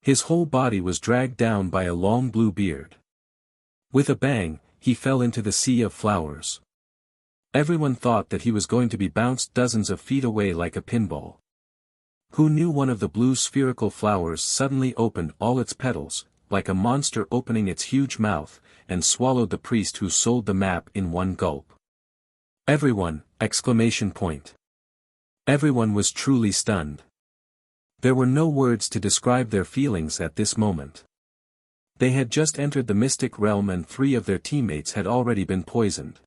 His whole body was dragged down by a long blue beard. With a bang, he fell into the sea of flowers. Everyone thought that he was going to be bounced dozens of feet away like a pinball. Who knew one of the blue spherical flowers suddenly opened all its petals, like a monster opening its huge mouth, and swallowed the priest who sold the map in one gulp. Everyone! Exclamation point. Everyone was truly stunned. There were no words to describe their feelings at this moment. They had just entered the mystic realm and 3 of their teammates had already been poisoned.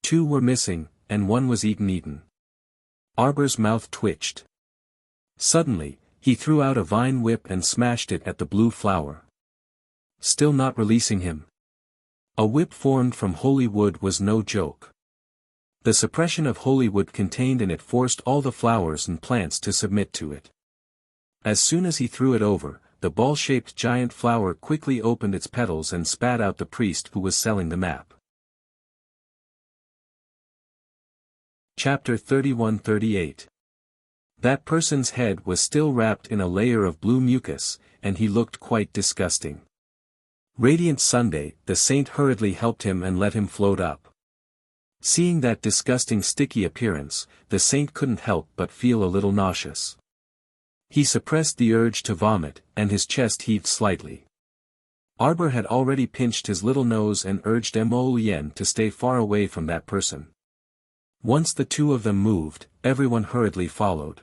2 were missing, and 1 was eaten. Arbor's mouth twitched. Suddenly, he threw out a vine whip and smashed it at the blue flower. Still not releasing him. A whip formed from holy wood was no joke. The suppression of holy wood contained in it forced all the flowers and plants to submit to it. As soon as he threw it over, the ball-shaped giant flower quickly opened its petals and spat out the priest who was selling the map. Chapter 31-38. That person's head was still wrapped in a layer of blue mucus, and he looked quite disgusting. Radiant Sunday, the saint hurriedly helped him and let him float up. Seeing that disgusting sticky appearance, the saint couldn't help but feel a little nauseous. He suppressed the urge to vomit, and his chest heaved slightly. Arbor had already pinched his little nose and urged Mo Yen to stay far away from that person. Once the 2 of them moved, everyone hurriedly followed.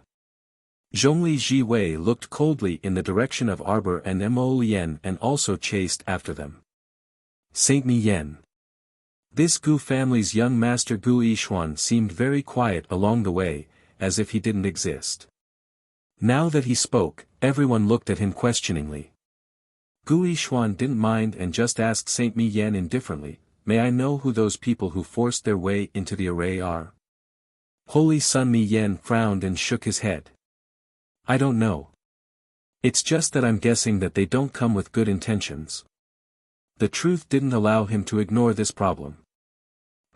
Zhongli Jiwei looked coldly in the direction of Arbor and Mo Yen and also chased after them. Saint Mi Yen. This Gu family's young master Gu Yishuan seemed very quiet along the way, as if he didn't exist. Now that he spoke, everyone looked at him questioningly. Gu Yishuan didn't mind and just asked Saint Mi Yen indifferently, "May I know who those people who forced their way into the array are?" Holy Sun Mi Yen frowned and shook his head. "I don't know. It's just that I'm guessing that they don't come with good intentions." The truth didn't allow him to ignore this problem.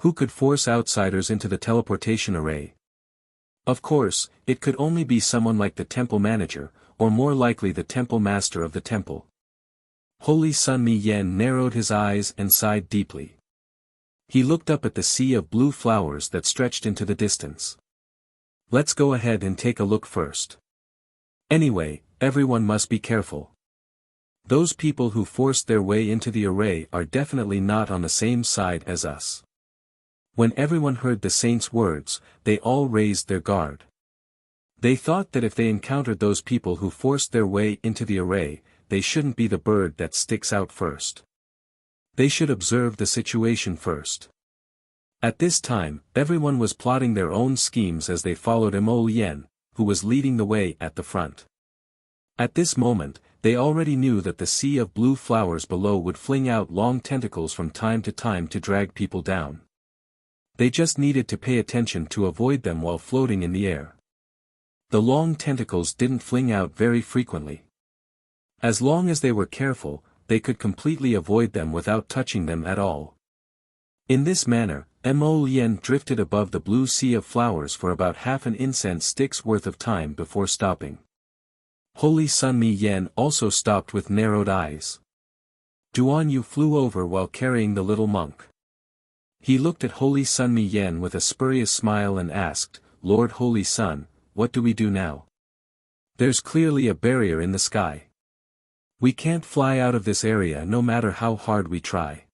Who could force outsiders into the teleportation array? Of course, it could only be someone like the temple manager, or more likely the temple master of the temple. Holy Sun Mi Yen narrowed his eyes and sighed deeply. He looked up at the sea of blue flowers that stretched into the distance. Let's go ahead and take a look first. Anyway, everyone must be careful. Those people who forced their way into the array are definitely not on the same side as us. When everyone heard the saint's words, they all raised their guard. They thought that if they encountered those people who forced their way into the array, they shouldn't be the bird that sticks out first. They should observe the situation first. At this time, everyone was plotting their own schemes as they followed Mo Yen, who was leading the way at the front. At this moment, they already knew that the sea of blue flowers below would fling out long tentacles from time to time to drag people down. They just needed to pay attention to avoid them while floating in the air. The long tentacles didn't fling out very frequently. As long as they were careful, they could completely avoid them without touching them at all. In this manner, Mo Yen drifted above the blue sea of flowers for about half an incense stick's worth of time before stopping. Holy Sun Mi Yen also stopped with narrowed eyes. Duan Yu flew over while carrying the little monk. He looked at Holy Sun Mi Yen with a spurious smile and asked, "Lord Holy Sun, what do we do now? There's clearly a barrier in the sky. We can't fly out of this area no matter how hard we try."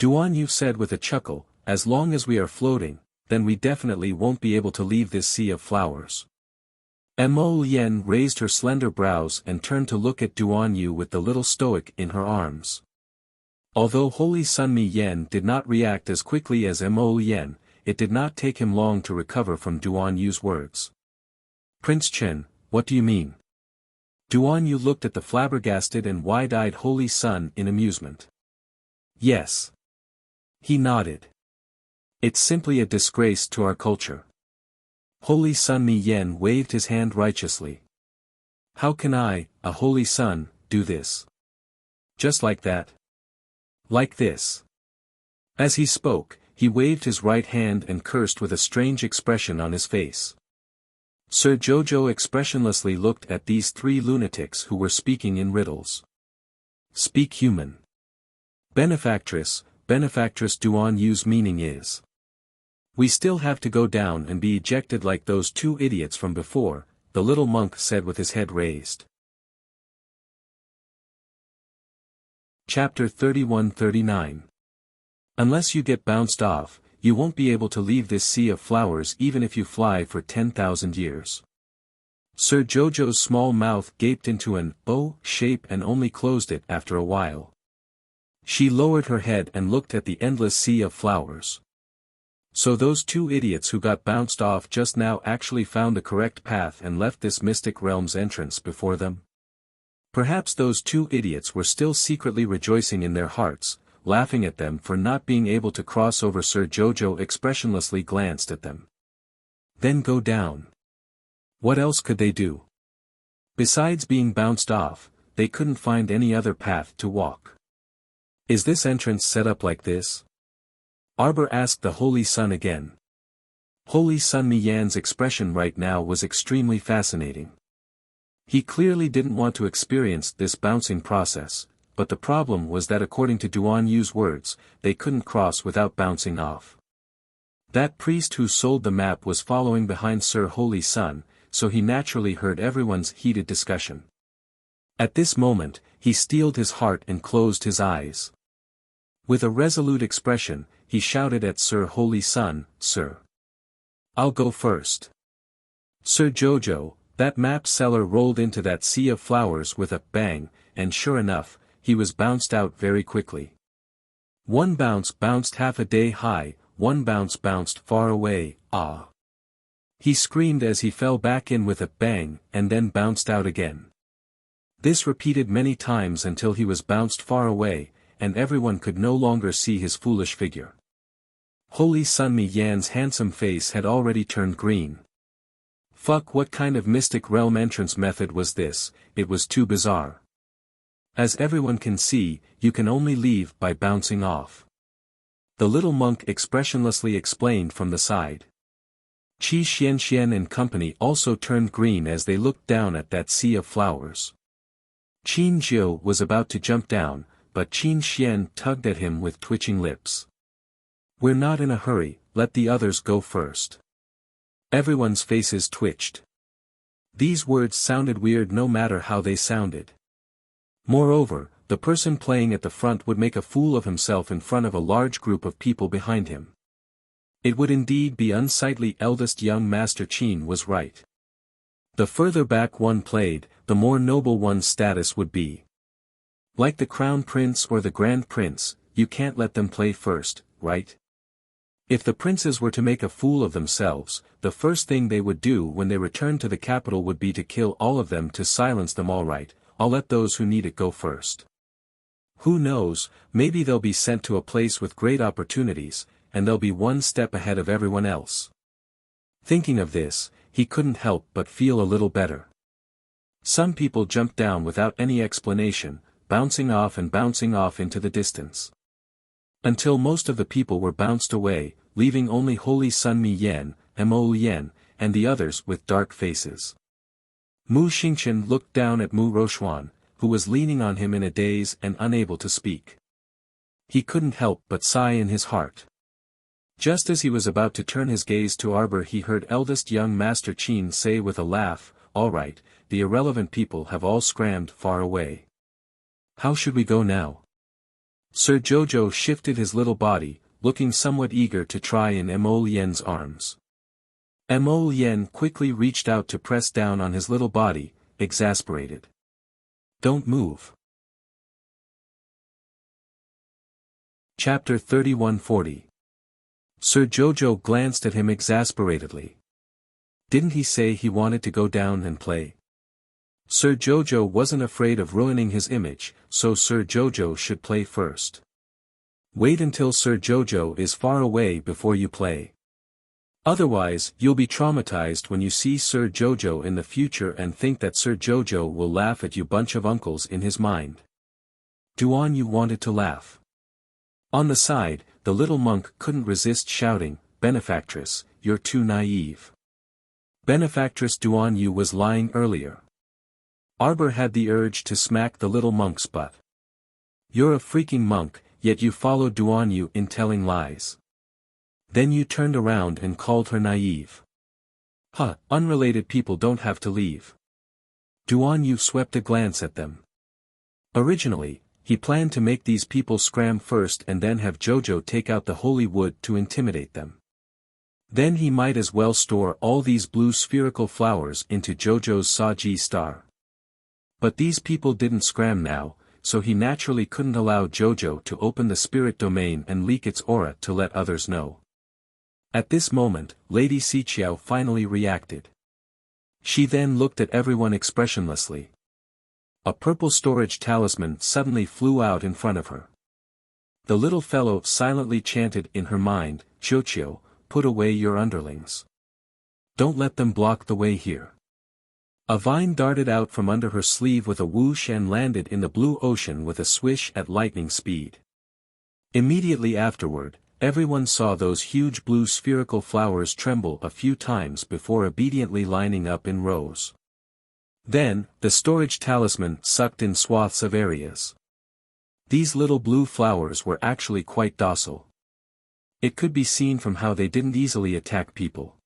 Duan Yu said with a chuckle, "As long as we are floating, then we definitely won't be able to leave this sea of flowers." Mo Yen raised her slender brows and turned to look at Duan Yu with the little stoic in her arms. Although Holy Sun Mi Yen did not react as quickly as Mo Yen, it did not take him long to recover from Duan Yu's words. "Prince Chen, what do you mean?" Duan Yu looked at the flabbergasted and wide-eyed Holy Sun in amusement. "Yes." He nodded. "It's simply a disgrace to our culture." Holy Sun Mi Yen waved his hand righteously. "How can I, a holy sun, do this? Just like that. Like this. As he spoke, he waved his right hand and cursed with a strange expression on his face. Sir Jojo expressionlessly looked at these three lunatics who were speaking in riddles. Speak human. Benefactress Duan Yu's meaning is. We still have to go down and be ejected like those two idiots from before, the little monk said with his head raised. Chapter 31-39. Unless you get bounced off, you won't be able to leave this sea of flowers even if you fly for 10,000 years. Sir Jojo's small mouth gaped into an O shape and only closed it after a while. She lowered her head and looked at the endless sea of flowers. So those two idiots who got bounced off just now actually found the correct path and left this mystic realm's entrance before them? Perhaps those two idiots were still secretly rejoicing in their hearts, laughing at them for not being able to cross over. Sir Jojo expressionlessly glanced at them. Then go down. What else could they do? Besides being bounced off, they couldn't find any other path to walk. Is this entrance set up like this? Arbor asked the Holy Sun again. Holy Sun Miyan's expression right now was extremely fascinating. He clearly didn't want to experience this bouncing process, but the problem was that according to Duan Yu's words, they couldn't cross without bouncing off. That priest who sold the map was following behind Sir Holy Sun, so he naturally heard everyone's heated discussion. At this moment, he steeled his heart and closed his eyes. With a resolute expression, he shouted at Sir Holy Sun, "Sir, I'll go first." Sir Jojo, that map seller, rolled into that sea of flowers with a bang, and sure enough, he was bounced out very quickly. One bounce bounced half a day high, one bounce bounced far away, ah! He screamed as he fell back in with a bang, and then bounced out again. This repeated many times until he was bounced far away, and everyone could no longer see his foolish figure. Holy Sun Miyan's handsome face had already turned green. Fuck, what kind of mystic realm entrance method was this? It was too bizarre. As everyone can see, you can only leave by bouncing off. The little monk expressionlessly explained from the side. Qi Xianxian and company also turned green as they looked down at that sea of flowers. Qin Jiu was about to jump down, but Qin Xian tugged at him with twitching lips. "We're not in a hurry, let the others go first." Everyone's faces twitched. These words sounded weird no matter how they sounded. Moreover, the person playing at the front would make a fool of himself in front of a large group of people behind him. It would indeed be unsightly. Eldest young Master Qin was right. The further back one played, the more noble one's status would be. Like the Crown Prince or the Grand Prince, you can't let them play first, right? If the princes were to make a fool of themselves, the first thing they would do when they returned to the capital would be to kill all of them to silence them. All right, I'll let those who need it go first. Who knows, maybe they'll be sent to a place with great opportunities, and they'll be one step ahead of everyone else. Thinking of this, he couldn't help but feel a little better. Some people jumped down without any explanation, bouncing off into the distance. Until most of the people were bounced away, leaving only Holy Sun Miyan, Mo Yen, and the others with dark faces. Mu Xingqian looked down at Mu Rochuan, who was leaning on him in a daze and unable to speak. He couldn't help but sigh in his heart. Just as he was about to turn his gaze to Arbor, he heard eldest young Master Qin say with a laugh, "All right, the irrelevant people have all scrammed far away. How should we go now?" Sir Jojo shifted his little body, looking somewhat eager to try in Mo Lien's arms. Mo Lien quickly reached out to press down on his little body, exasperated. "Don't move." Chapter 31-40. Sir Jojo glanced at him exasperatedly. Didn't he say he wanted to go down and play? Sir Jojo wasn't afraid of ruining his image, so Sir Jojo should play first. Wait until Sir Jojo is far away before you play. Otherwise, you'll be traumatized when you see Sir Jojo in the future and think that Sir Jojo will laugh at you bunch of uncles in his mind. Duan Yu wanted to laugh. On the side, the little monk couldn't resist shouting, "Benefactress, you're too naive." Benefactress Duan Yu was lying earlier. Arbor had the urge to smack the little monk's butt. You're a freaking monk, yet you followed Duan Yu in telling lies. Then you turned around and called her naive. Huh, unrelated people don't have to leave. Duan Yu swept a glance at them. Originally, he planned to make these people scram first and then have Jojo take out the holy wood to intimidate them. Then he might as well store all these blue spherical flowers into Jojo's Sa-Ji star. But these people didn't scram now, so he naturally couldn't allow Jojo to open the spirit domain and leak its aura to let others know. At this moment, Lady Xiqiao finally reacted. She then looked at everyone expressionlessly. A purple storage talisman suddenly flew out in front of her. The little fellow silently chanted in her mind, "Qiuqiu, put away your underlings. Don't let them block the way here." A vine darted out from under her sleeve with a whoosh and landed in the blue ocean with a swish at lightning speed. Immediately afterward, everyone saw those huge blue spherical flowers tremble a few times before obediently lining up in rows. Then, the storage talisman sucked in swaths of areas. These little blue flowers were actually quite docile. It could be seen from how they didn't easily attack people.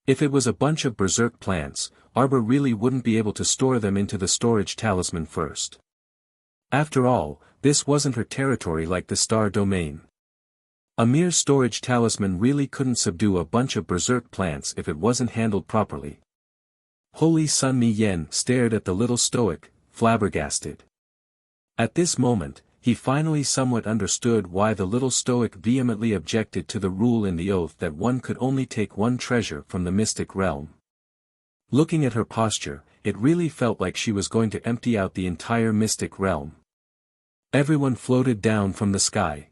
If it was a bunch of berserk plants, Arbor really wouldn't be able to store them into the storage talisman first. After all, this wasn't her territory like the star domain. A mere storage talisman really couldn't subdue a bunch of berserk plants if it wasn't handled properly. Holy Sun Mi Yen stared at the little stoic, flabbergasted. At this moment, he finally somewhat understood why the little stoic vehemently objected to the rule in the oath that one could only take one treasure from the mystic realm. Looking at her posture, it really felt like she was going to empty out the entire mystic realm. Everyone floated down from the sky.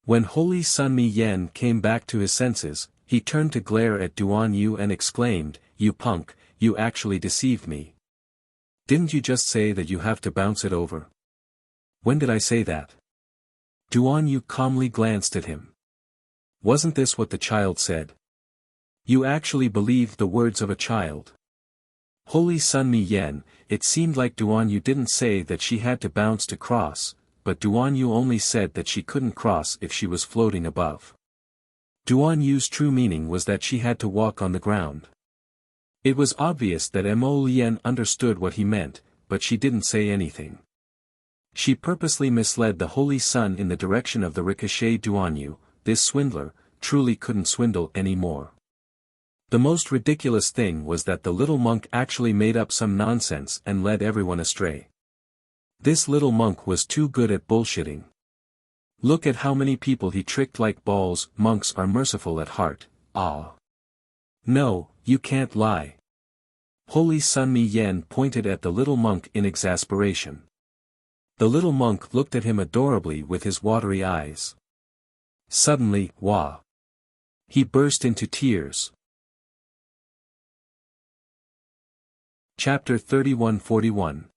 When Holy Sun Mi Yen came back to his senses, he turned to glare at Duan Yu and exclaimed, "You punk, you actually deceived me. Didn't you just say that you have to bounce it over?" "When did I say that?" Duan Yu calmly glanced at him. "Wasn't this what the child said? You actually believed the words of a child." Holy Sun Mi Yen, it seemed like Duan Yu didn't say that she had to bounce to cross, but Duan Yu only said that she couldn't cross if she was floating above. Duan Yu's true meaning was that she had to walk on the ground. It was obvious that Mo Lien understood what he meant, but she didn't say anything. She purposely misled the Holy Sun in the direction of the ricochet. Duan Yu, this swindler, truly couldn't swindle anymore. The most ridiculous thing was that the little monk actually made up some nonsense and led everyone astray. This little monk was too good at bullshitting. Look at how many people he tricked like balls. Monks are merciful at heart, ah. No, you can't lie. Holy Sun Mi Yen pointed at the little monk in exasperation. The little monk looked at him adorably with his watery eyes. Suddenly, wah! He burst into tears. Chapter 3141.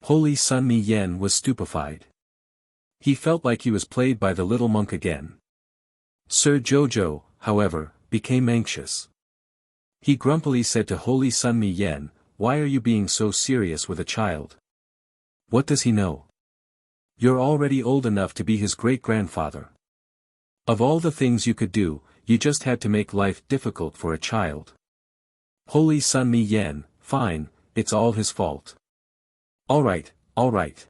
Holy Sun Mi Yen was stupefied. He felt like he was played by the little monk again. Sir Jojo, however, became anxious. He grumpily said to Holy Sun Mi Yen, "Why are you being so serious with a child? What does he know? You're already old enough to be his great-grandfather. Of all the things you could do, you just had to make life difficult for a child." Holy Sun Mi Yen, "Fine, it's all his fault." All right.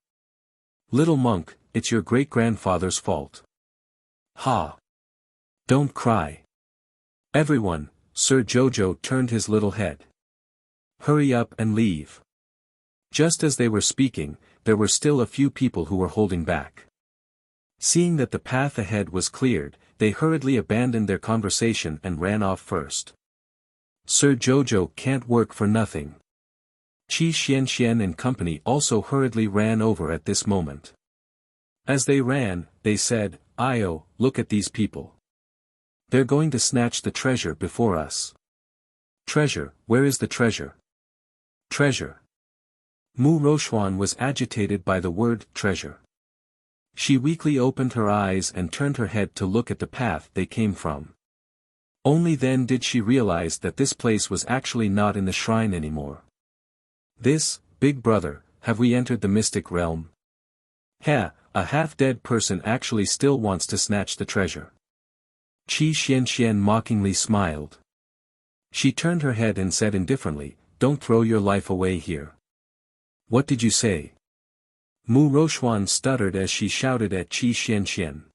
Little monk, it's your great-grandfather's fault. Ha! Don't cry. Everyone, Sir Jojo turned his little head. Hurry up and leave. Just as they were speaking, there were still a few people who were holding back. Seeing that the path ahead was cleared, they hurriedly abandoned their conversation and ran off first. Sir Jojo can't work for nothing. Qi Xianxian and company also hurriedly ran over at this moment. As they ran, they said, "Io, look at these people. They're going to snatch the treasure before us." "Treasure, where is the treasure?" "Treasure. Mu Rochuan was agitated by the word treasure. She weakly opened her eyes and turned her head to look at the path they came from. Only then did she realize that this place was actually not in the shrine anymore. This, big brother, have we entered the mystic realm? Ha, a half-dead person actually still wants to snatch the treasure. Qi Xianxian mockingly smiled. She turned her head and said indifferently, "Don't throw your life away here." "What did you say?" Mu Rochuan stuttered as she shouted at Qi Xianxian.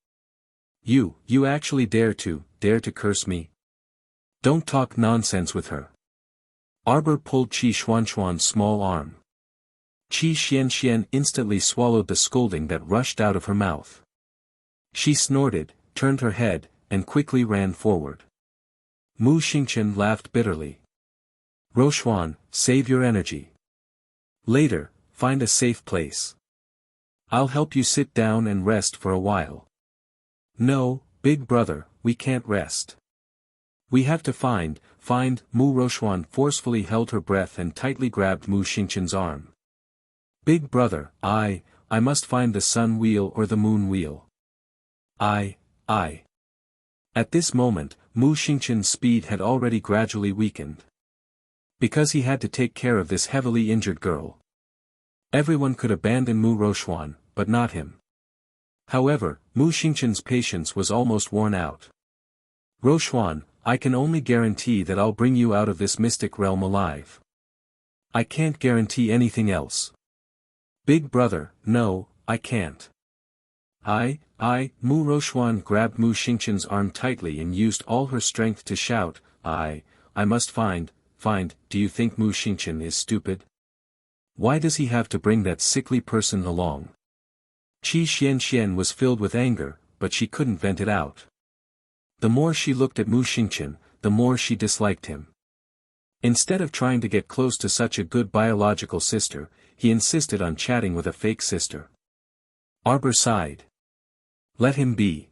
You actually dare to curse me? Don't talk nonsense with her." Arbor pulled Qi Xuanxuan's small arm. Qi Xianxian instantly swallowed the scolding that rushed out of her mouth. She snorted, turned her head, and quickly ran forward. Mu Xingqian laughed bitterly. "Rochuan, save your energy. Later, find a safe place. I'll help you sit down and rest for a while." "No, big brother, we can't rest. We have to find. Mu Rochuan forcefully held her breath and tightly grabbed Mu Xingqian's arm. "Big brother, I must find the sun wheel or the moon wheel. I. At this moment, Mu Xingqian's speed had already gradually weakened. Because he had to take care of this heavily injured girl. Everyone could abandon Mu Rochuan, but not him. However, Mu Xingqian's patience was almost worn out. "Rochuan, I can only guarantee that I'll bring you out of this mystic realm alive. I can't guarantee anything else. Big brother, no, I can't." Mu Rochuan grabbed Mu Xingqian's arm tightly and used all her strength to shout, I must find, do you think Mu Xingqian is stupid? Why does he have to bring that sickly person along? Qi Xianxian was filled with anger, but she couldn't vent it out. The more she looked at Mu Xingqian, the more she disliked him. Instead of trying to get close to such a good biological sister, he insisted on chatting with a fake sister. Arbor sighed. Let him be.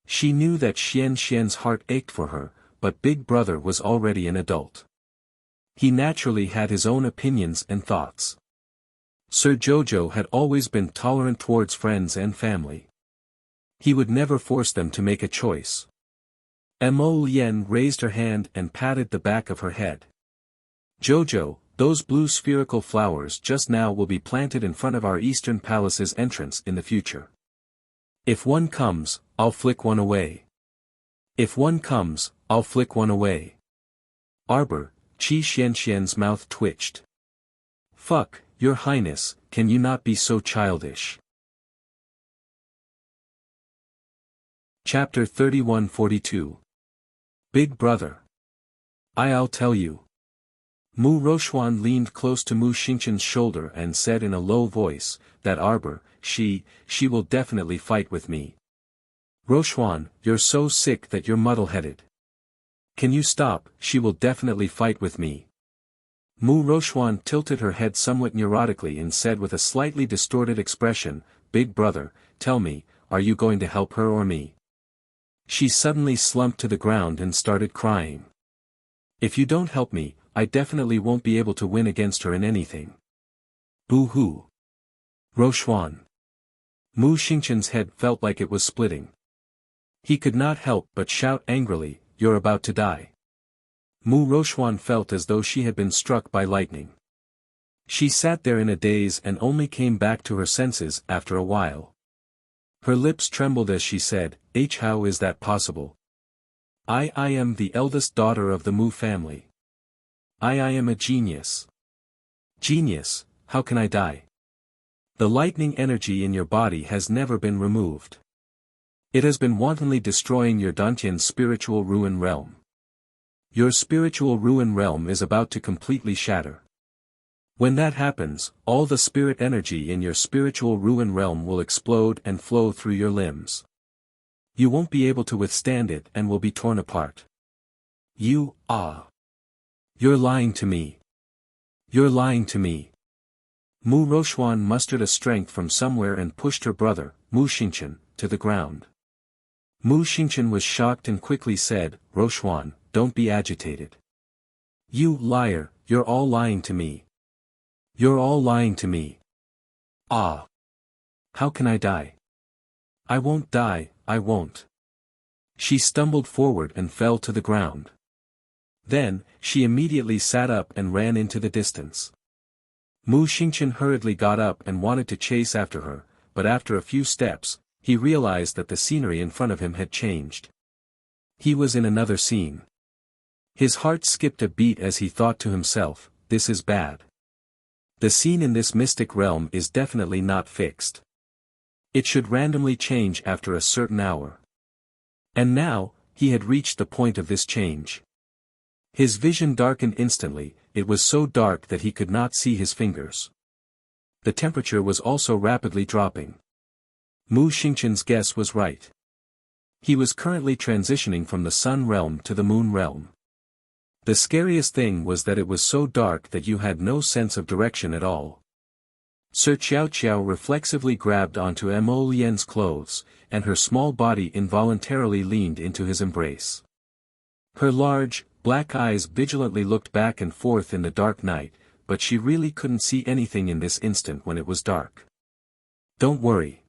She knew that Xianxian's heart ached for her, but Big Brother was already an adult. He naturally had his own opinions and thoughts. Sir Jojo had always been tolerant towards friends and family. He would never force them to make a choice. Mo Lien raised her hand and patted the back of her head. "Jojo, those blue spherical flowers just now will be planted in front of our Eastern Palace's entrance in the future. If one comes, I'll flick one away. If one comes, I'll flick one away." Arbor, Qi Xianxian's mouth twitched. "Fuck, Your Highness, can you not be so childish?" Chapter 3142. Big Brother. I'll tell you. Mu Rochuan leaned close to Mu Xingqian's shoulder and said in a low voice, "That Arbor, she will definitely fight with me. Rochuan, you're so sick that you're muddle-headed. Can you stop? She will definitely fight with me." Mu Rochuan tilted her head somewhat neurotically and said with a slightly distorted expression, "Big brother, tell me, are you going to help her or me?" She suddenly slumped to the ground and started crying. "If you don't help me, I definitely won't be able to win against her in anything. Boo-hoo. Rochuan." Mu Xingqian's head felt like it was splitting. He could not help but shout angrily, "You're about to die." Mu Rochuan felt as though she had been struck by lightning. She sat there in a daze and only came back to her senses after a while. Her lips trembled as she said, How is that possible? I am the eldest daughter of the Mu family. I am a genius. Genius, how can I die? The lightning energy in your body has never been removed. It has been wantonly destroying your Dantian's spiritual ruin realm. Your spiritual ruin realm is about to completely shatter. When that happens, all the spirit energy in your spiritual ruin realm will explode and flow through your limbs. You won't be able to withstand it and will be torn apart. You're lying to me. You're lying to me. Mu Rochuan mustered a strength from somewhere and pushed her brother, Mu Xingqian, to the ground. Mu Xingqian was shocked and quickly said, "Rochuan, don't be agitated. You liar, you're all lying to me. You're all lying to me. Ah. How can I die? I won't die, I won't. She stumbled forward and fell to the ground. Then, she immediately sat up and ran into the distance. Mu Xingqian hurriedly got up and wanted to chase after her, but after a few steps, he realized that the scenery in front of him had changed. He was in another scene. His heart skipped a beat as he thought to himself, this is bad. The scene in this mystic realm is definitely not fixed. It should randomly change after a certain hour. And now, he had reached the point of this change. His vision darkened instantly, it was so dark that he could not see his fingers. The temperature was also rapidly dropping. Mu Xingqian's guess was right. He was currently transitioning from the sun realm to the moon realm. The scariest thing was that it was so dark that you had no sense of direction at all. Sir Qiao Qiao reflexively grabbed onto Mo Lian's clothes, and her small body involuntarily leaned into his embrace. Her large, black eyes vigilantly looked back and forth in the dark night, but she really couldn't see anything in this instant when it was dark. Don't worry.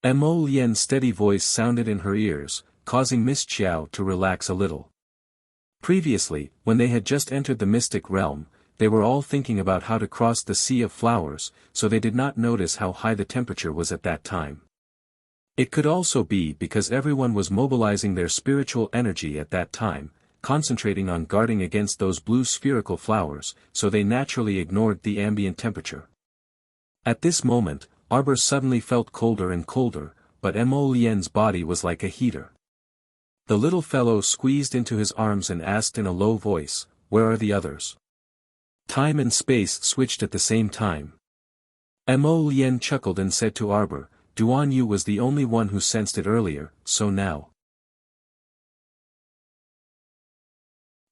Mo Lian's steady voice sounded in her ears, causing Miss Qiao to relax a little. Previously, when they had just entered the mystic realm, they were all thinking about how to cross the Sea of Flowers, so they did not notice how high the temperature was at that time. It could also be because everyone was mobilizing their spiritual energy at that time, concentrating on guarding against those blue spherical flowers, so they naturally ignored the ambient temperature. At this moment, Arbor suddenly felt colder and colder, but Mo Lian's body was like a heater. The little fellow squeezed into his arms and asked in a low voice, "Where are the others?" Time and space switched at the same time. Mo Lian chuckled and said to Arbor, "Duan Yu was the only one who sensed it earlier, so now."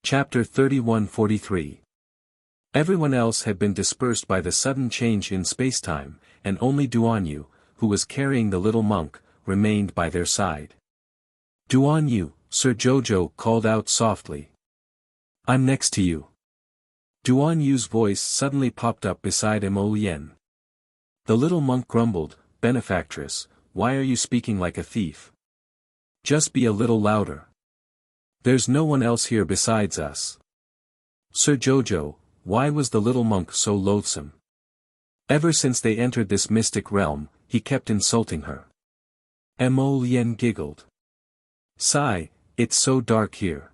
Chapter 31-43. Everyone else had been dispersed by the sudden change in spacetime, and only Duan Yu, who was carrying the little monk, remained by their side. "Duan Yu," Sir Jojo called out softly. "I'm next to you." Duan Yu's voice suddenly popped up beside Mo Lian. The little monk grumbled, "Benefactress, why are you speaking like a thief? Just be a little louder. There's no one else here besides us." "Sir Jojo, why was the little monk so loathsome? Ever since they entered this mystic realm, he kept insulting her." Mo Lian giggled. "Sigh, it's so dark here.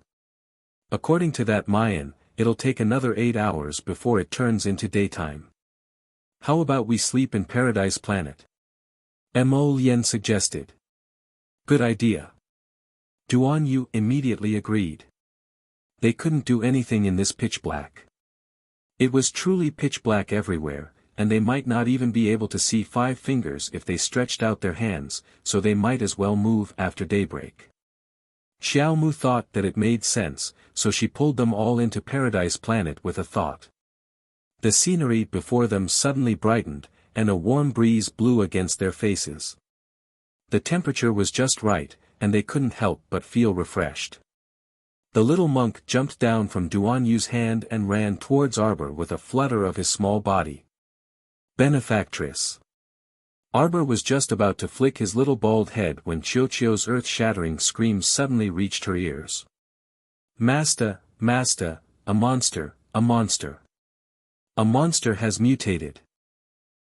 According to that Mayan, it'll take another 8 hours before it turns into daytime. How about we sleep in Paradise Planet?" Mo Lian suggested. "Good idea." Duan Yu immediately agreed. They couldn't do anything in this pitch black. It was truly pitch black everywhere, and they might not even be able to see 5 fingers if they stretched out their hands, so they might as well move after daybreak. Xiao Mu thought that it made sense, so she pulled them all into Paradise Planet with a thought. The scenery before them suddenly brightened, and a warm breeze blew against their faces. The temperature was just right, and they couldn't help but feel refreshed. The little monk jumped down from Duan Yu's hand and ran towards Arbor with a flutter of his small body. "Benefactress." Arbor was just about to flick his little bald head when Qiuqiu's earth-shattering screams suddenly reached her ears. "Master, Master, a monster, a monster. A monster has mutated."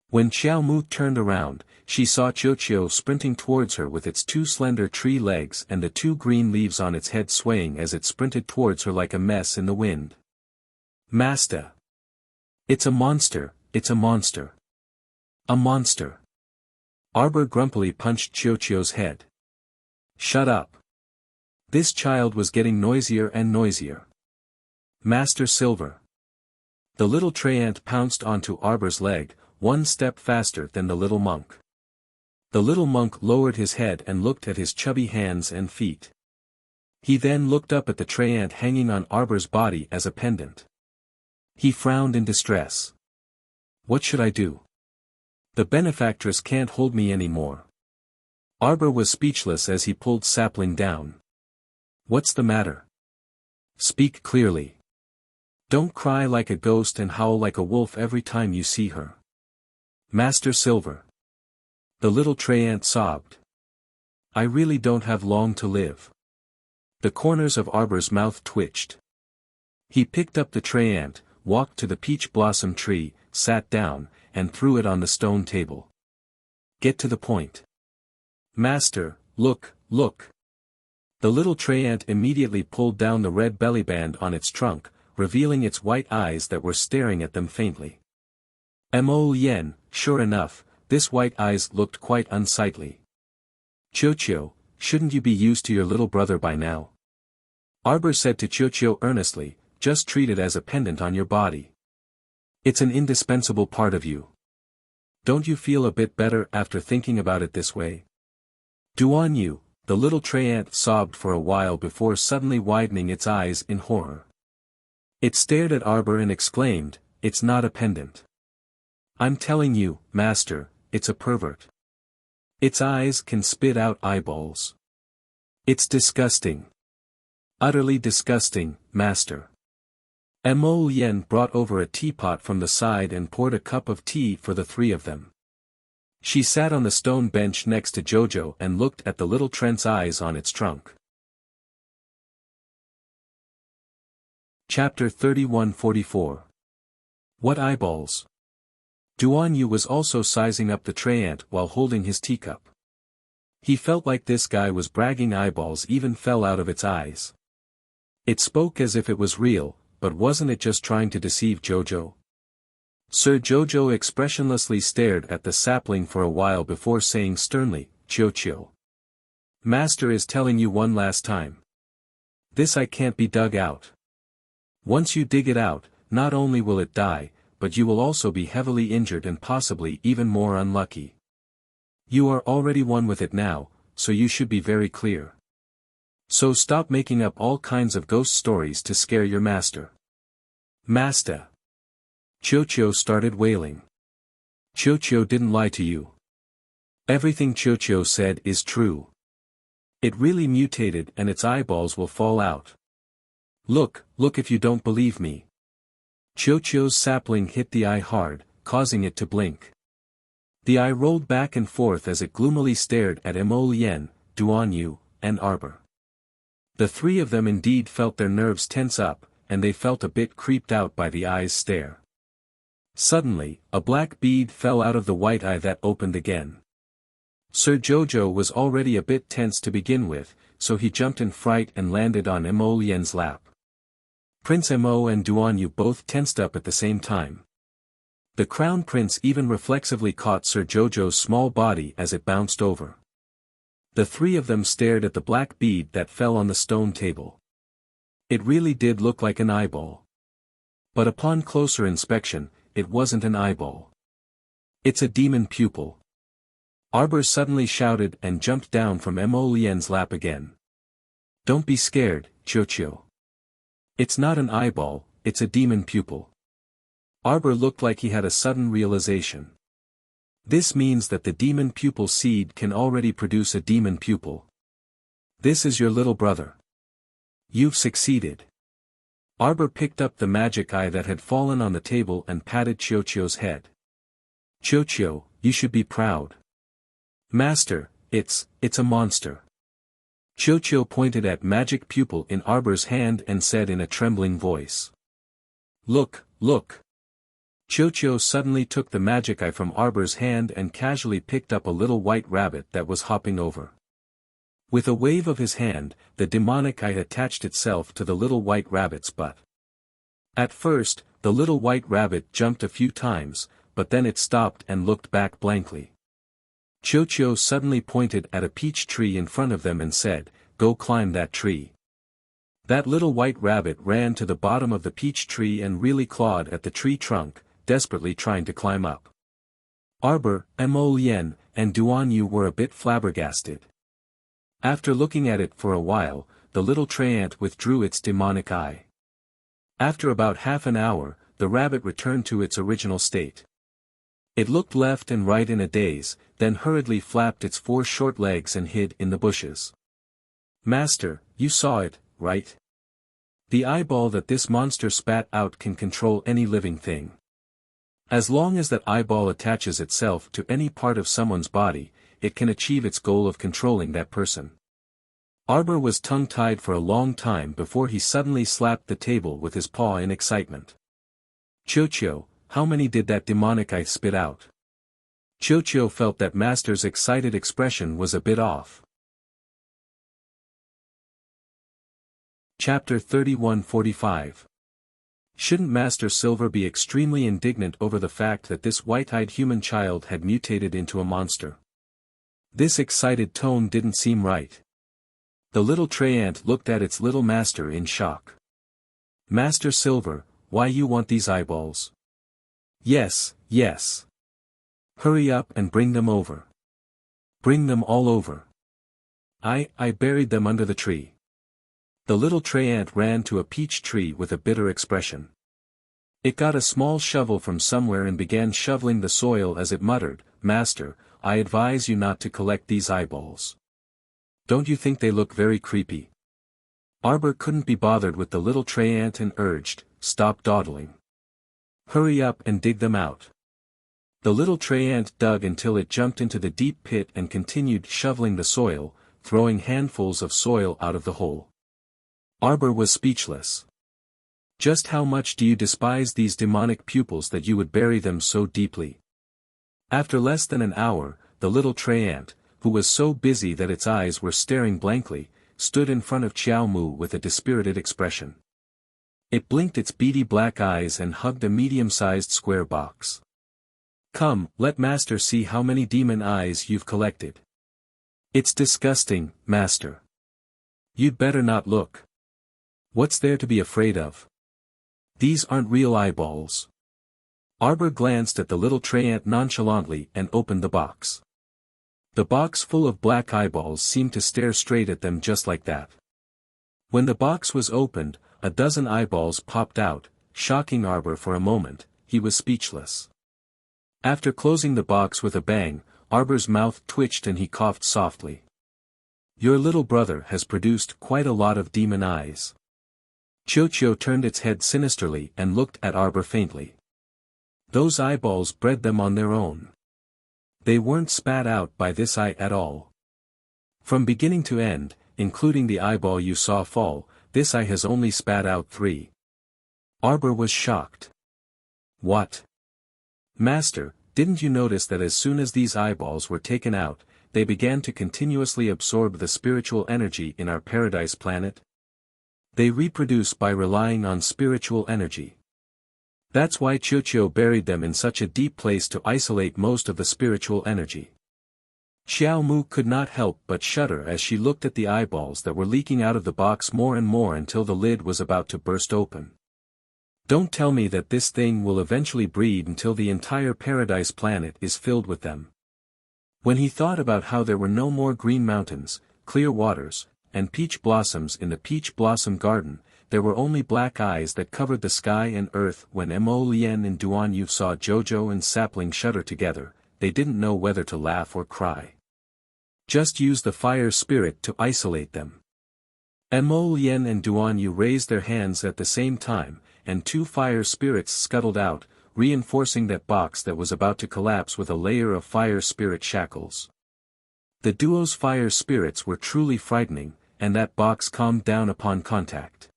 When Xiao Mu turned around, she saw Qiuqiu sprinting towards her with its 2 slender tree legs and the 2 green leaves on its head swaying as it sprinted towards her like a mess in the wind. "Master! It's a monster, it's a monster. A monster." Arbor grumpily punched Qiuqiu's head. "Shut up." This child was getting noisier and noisier. "Master Silver." The little Treant pounced onto Arbor's leg, 1 step faster than the little monk. The little monk lowered his head and looked at his chubby hands and feet. He then looked up at the Treant hanging on Arbor's body as a pendant. He frowned in distress. "What should I do? The benefactress can't hold me anymore." Arbor was speechless as he pulled Sapling down. "What's the matter? Speak clearly." Don't cry like a ghost and howl like a wolf every time you see her. Master Silver. The little tree ant sobbed. I really don't have long to live. The corners of Arbor's mouth twitched. He picked up the tray ant, walked to the peach blossom tree, sat down, and threw it on the stone table. Get to the point. Master, look, look. The little tray ant immediately pulled down the red bellyband on its trunk, revealing its white eyes that were staring at them faintly. Yen, sure enough, this white eyes looked quite unsightly. Chocho, shouldn't you be used to your little brother by now? Arbor said to Chocho earnestly, just treat it as a pendant on your body. It's an indispensable part of you. Don't you feel a bit better after thinking about it this way? Duan, the little tray ant sobbed for a while before suddenly widening its eyes in horror. It stared at Arbor and exclaimed, it's not a pendant. I'm telling you, Master, it's a pervert. Its eyes can spit out eyeballs. It's disgusting. Utterly disgusting, Master. Yen brought over a teapot from the side and poured a cup of tea for the three of them. She sat on the stone bench next to Jojo and looked at the little Trent's eyes on its trunk. Chapter 3144. What eyeballs? Duan was also sizing up the tray ant while holding his teacup. He felt like this guy was bragging. Eyeballs even fell out of its eyes. It spoke as if it was real, but wasn't it just trying to deceive Jojo? Sir Jojo expressionlessly stared at the sapling for a while before saying sternly, Chocho. Master is telling you one last time. This eye can't be dug out. Once you dig it out, not only will it die, but you will also be heavily injured and possibly even more unlucky. You are already one with it now, so you should be very clear. So stop making up all kinds of ghost stories to scare your master. Master. Chocho started wailing. Chocho didn't lie to you. Everything Chocho said is true. It really mutated and its eyeballs will fall out. Look, look if you don't believe me. Chocho's sapling hit the eye hard, causing it to blink. The eye rolled back and forth as it gloomily stared at Yen, Duan, and Arbor. The three of them indeed felt their nerves tense up, and they felt a bit creeped out by the eye's stare. Suddenly, a black bead fell out of the white eye that opened again. Sir Jojo was already a bit tense to begin with, so he jumped in fright and landed on Yen's lap. Prince Mo and Duan both tensed up at the same time. The Crown Prince even reflexively caught Sir Jojo's small body as it bounced over. The three of them stared at the black bead that fell on the stone table. It really did look like an eyeball. But upon closer inspection, it wasn't an eyeball. It's a demon pupil. Arbor suddenly shouted and jumped down from Yen's lap again. Don't be scared, Chocho. It's not an eyeball, it's a demon pupil. Arbor looked like he had a sudden realization. This means that the demon pupil seed can already produce a demon pupil. This is your little brother. You've succeeded. Arbor picked up the magic eye that had fallen on the table and patted Chocho's head. Chocho, you should be proud. Master, it's a monster. Chocho pointed at magic pupil in Arbor's hand and said in a trembling voice. Look, look. Chocho suddenly took the magic eye from Arbor's hand and casually picked up a little white rabbit that was hopping over. With a wave of his hand, the demonic eye attached itself to the little white rabbit's butt. At first, the little white rabbit jumped a few times, but then it stopped and looked back blankly. Chocho suddenly pointed at a peach tree in front of them and said, "Go climb that tree." That little white rabbit ran to the bottom of the peach tree and really clawed at the tree trunk, desperately trying to climb up. Arbor, Yen, and Duan were a bit flabbergasted. After looking at it for a while, the little tray ant withdrew its demonic eye. After about half an hour, the rabbit returned to its original state. It looked left and right in a daze, then hurriedly flapped its 4 short legs and hid in the bushes. Master, you saw it, right? The eyeball that this monster spat out can control any living thing. As long as that eyeball attaches itself to any part of someone's body, it can achieve its goal of controlling that person. Arbor was tongue-tied for a long time before he suddenly slapped the table with his paw in excitement. Chocho, how many did that demonic eye spit out? Chocho felt that Master's excited expression was a bit off. Chapter 31:45. Shouldn't Master Silver be extremely indignant over the fact that this white-eyed human child had mutated into a monster? This excited tone didn't seem right. The little tray ant looked at its little master in shock. Master Silver, why you want these eyeballs? Yes, yes. Hurry up and bring them over. Bring them all over. I buried them under the tree. The little tray ant ran to a peach tree with a bitter expression. It got a small shovel from somewhere and began shoveling the soil as it muttered, Master, I advise you not to collect these eyeballs. Don't you think they look very creepy? Arbor couldn't be bothered with the little tray ant and urged, Stop dawdling. Hurry up and dig them out. The little tray ant dug until it jumped into the deep pit and continued shoveling the soil, throwing handfuls of soil out of the hole. Arbor was speechless. Just how much do you despise these demonic pupils that you would bury them so deeply? After less than an hour, the little tray ant, who was so busy that its eyes were staring blankly, stood in front of Xiao Mu with a dispirited expression. It blinked its beady black eyes and hugged a medium-sized square box. Come, let Master see how many demon eyes you've collected. It's disgusting, Master. You'd better not look. What's there to be afraid of? These aren't real eyeballs. Arbor glanced at the little tray ant nonchalantly and opened the box. The box full of black eyeballs seemed to stare straight at them just like that. When the box was opened, a dozen eyeballs popped out, shocking Arbor for a moment. He was speechless. After closing the box with a bang, Arbor's mouth twitched and he coughed softly. Your little brother has produced quite a lot of demon eyes. Chocho turned its head sinisterly and looked at Arbor faintly. Those eyeballs bred them on their own. They weren't spat out by this eye at all. From beginning to end, including the eyeball you saw fall, this eye has only spat out 3. Arbor was shocked. What? Master, didn't you notice that as soon as these eyeballs were taken out, they began to continuously absorb the spiritual energy in our paradise planet? They reproduce by relying on spiritual energy. That's why Chocho buried them in such a deep place to isolate most of the spiritual energy. Xiao Mu could not help but shudder as she looked at the eyeballs that were leaking out of the box more and more until the lid was about to burst open. Don't tell me that this thing will eventually breed until the entire paradise planet is filled with them. When he thought about how there were no more green mountains, clear waters, and peach blossoms in the peach blossom garden, there were only black eyes that covered the sky and earth. When Mo Lien and Duan Yu saw Jojo and Sapling shudder together, they didn't know whether to laugh or cry. Just use the fire spirit to isolate them. Mo Lien and Duan Yu raised their hands at the same time, and 2 fire spirits scuttled out, reinforcing that box that was about to collapse with a layer of fire spirit shackles. The duo's fire spirits were truly frightening, and that box calmed down upon contact.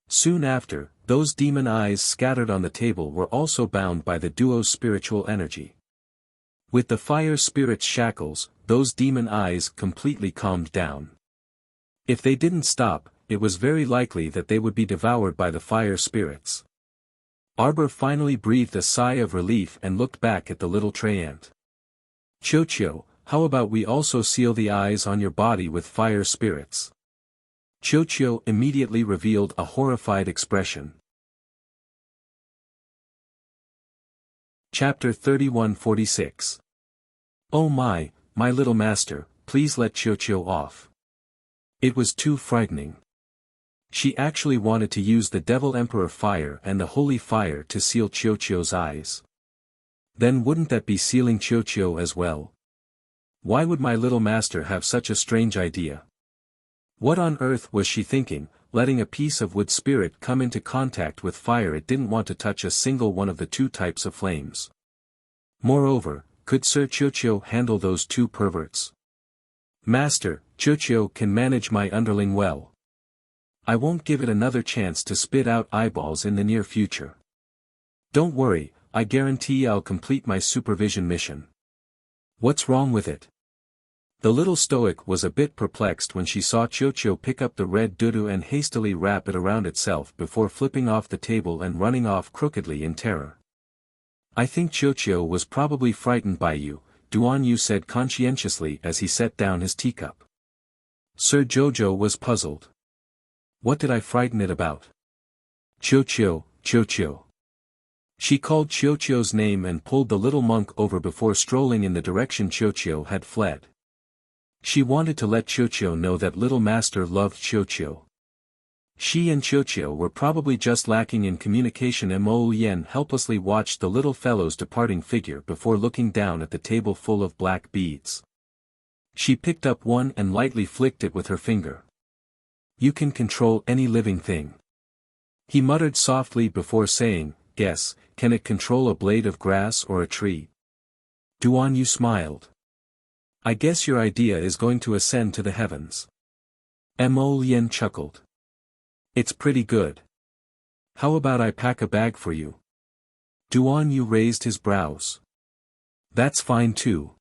Soon after, those demon eyes scattered on the table were also bound by the duo's spiritual energy. With the fire spirit's shackles, those demon eyes completely calmed down. If they didn't stop, it was very likely that they would be devoured by the fire spirits. Arbor finally breathed a sigh of relief and looked back at the little tray ant. Chocho, how about we also seal the eyes on your body with fire spirits? Chocho immediately revealed a horrified expression. Chapter 31:46. Oh my little master, please let Chocho off. It was too frightening. She actually wanted to use the Devil Emperor Fire and the Holy Fire to seal Chocho's eyes. Then wouldn't that be sealing Chocho as well? Why would my little master have such a strange idea? What on earth was she thinking? letting a piece of wood spirit come into contact with fire. It didn't want to touch a single one of the two types of flames. Moreover, could Sir Chocho handle those two perverts? Master, Chocho can manage my underling well. I won't give it another chance to spit out eyeballs in the near future. Don't worry, I guarantee I'll complete my supervision mission. What's wrong with it? The little stoic was a bit perplexed when she saw Chocho pick up the red doodoo and hastily wrap it around itself before flipping off the table and running off crookedly in terror. I think Chocho was probably frightened by you, Duan Yu said conscientiously as he set down his teacup. Sir Jojo was puzzled. What did I frighten it about? Chocho, Chocho. She called Chocho's name and pulled the little monk over before strolling in the direction Chocho had fled. She wanted to let Chocho know that little master loved Chocho. She and Chocho were probably just lacking in communication. Mo Yen helplessly watched the little fellow's departing figure before looking down at the table full of black beads. She picked up one and lightly flicked it with her finger. You can control any living thing. He muttered softly before saying, guess, can it control a blade of grass or a tree? Duan Yu smiled. I guess your idea is going to ascend to the heavens. Mo Yen chuckled. It's pretty good. How about I pack a bag for you? Duan Yu raised his brows. That's fine too.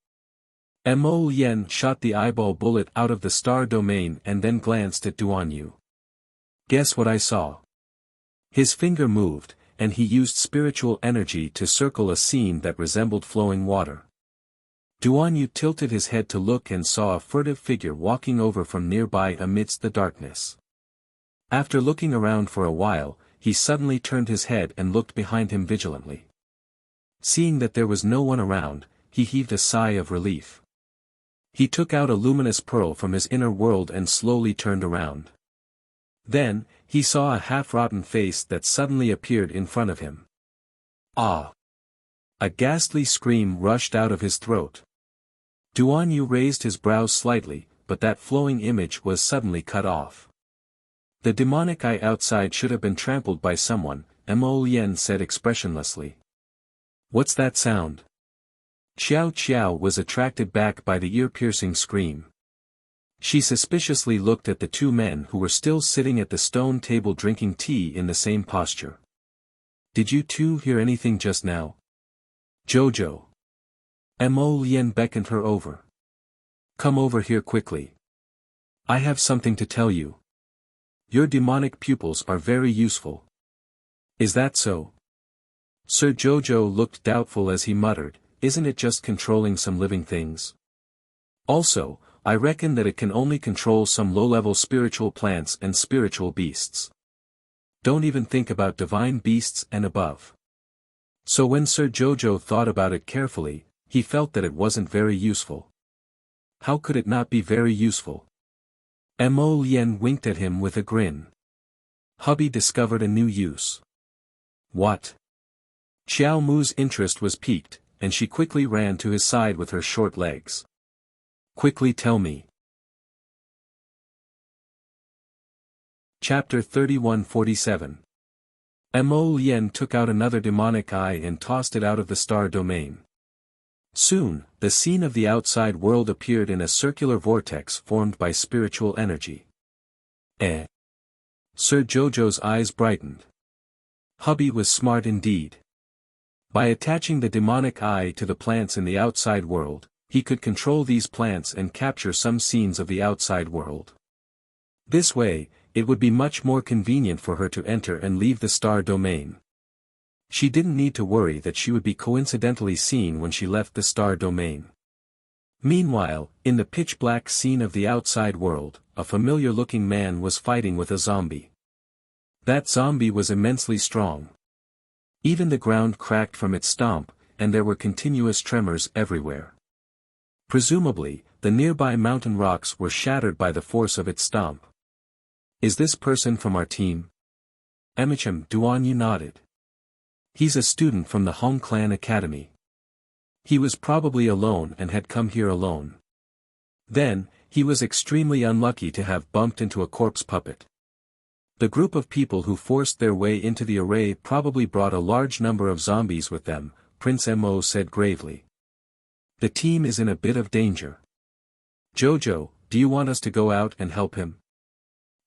Mo Yen shot the eyeball bullet out of the star domain and then glanced at Duan Yu. Guess what I saw? His finger moved, and he used spiritual energy to circle a scene that resembled flowing water. Duan Yu tilted his head to look and saw a furtive figure walking over from nearby amidst the darkness. After looking around for a while, he suddenly turned his head and looked behind him vigilantly. Seeing that there was no one around, he heaved a sigh of relief. He took out a luminous pearl from his inner world and slowly turned around. Then, he saw a half-rotten face that suddenly appeared in front of him. Ah! A ghastly scream rushed out of his throat. Duan Yu raised his brows slightly, but that flowing image was suddenly cut off. The demonic eye outside should have been trampled by someone, Mo Yen said expressionlessly. What's that sound? Xiao Qiao was attracted back by the ear-piercing scream. She suspiciously looked at the two men who were still sitting at the stone table drinking tea in the same posture. Did you two hear anything just now? Jojo. Mo Yen beckoned her over. Come over here quickly. I have something to tell you. Your demonic pupils are very useful. Is that so? Sir Jojo looked doubtful as he muttered, isn't it just controlling some living things? Also, I reckon that it can only control some low-level spiritual plants and spiritual beasts. Don't even think about divine beasts and above. So when Sir Jojo thought about it carefully, he felt that it wasn't very useful. How could it not be very useful? Mo Yen winked at him with a grin. Hubby discovered a new use. What? Xiao Mu's interest was piqued, and she quickly ran to his side with her short legs. Quickly tell me. Chapter 3147. Mo Yen took out another demonic eye and tossed it out of the star domain. Soon, the scene of the outside world appeared in a circular vortex formed by spiritual energy. Sir Jojo's eyes brightened. Hubby was smart indeed. By attaching the demonic eye to the plants in the outside world, he could control these plants and capture some scenes of the outside world. This way, it would be much more convenient for her to enter and leave the star domain. She didn't need to worry that she would be coincidentally seen when she left the star domain. Meanwhile, in the pitch-black scene of the outside world, a familiar-looking man was fighting with a zombie. That zombie was immensely strong. Even the ground cracked from its stomp, and there were continuous tremors everywhere. Presumably, the nearby mountain rocks were shattered by the force of its stomp. Is this person from our team? Duan Yu nodded. He's a student from the Hong Clan Academy. He was probably alone and had come here alone. Then, he was extremely unlucky to have bumped into a corpse puppet. The group of people who forced their way into the array probably brought a large number of zombies with them, Prince Mo said gravely. The team is in a bit of danger. Jojo, do you want us to go out and help him?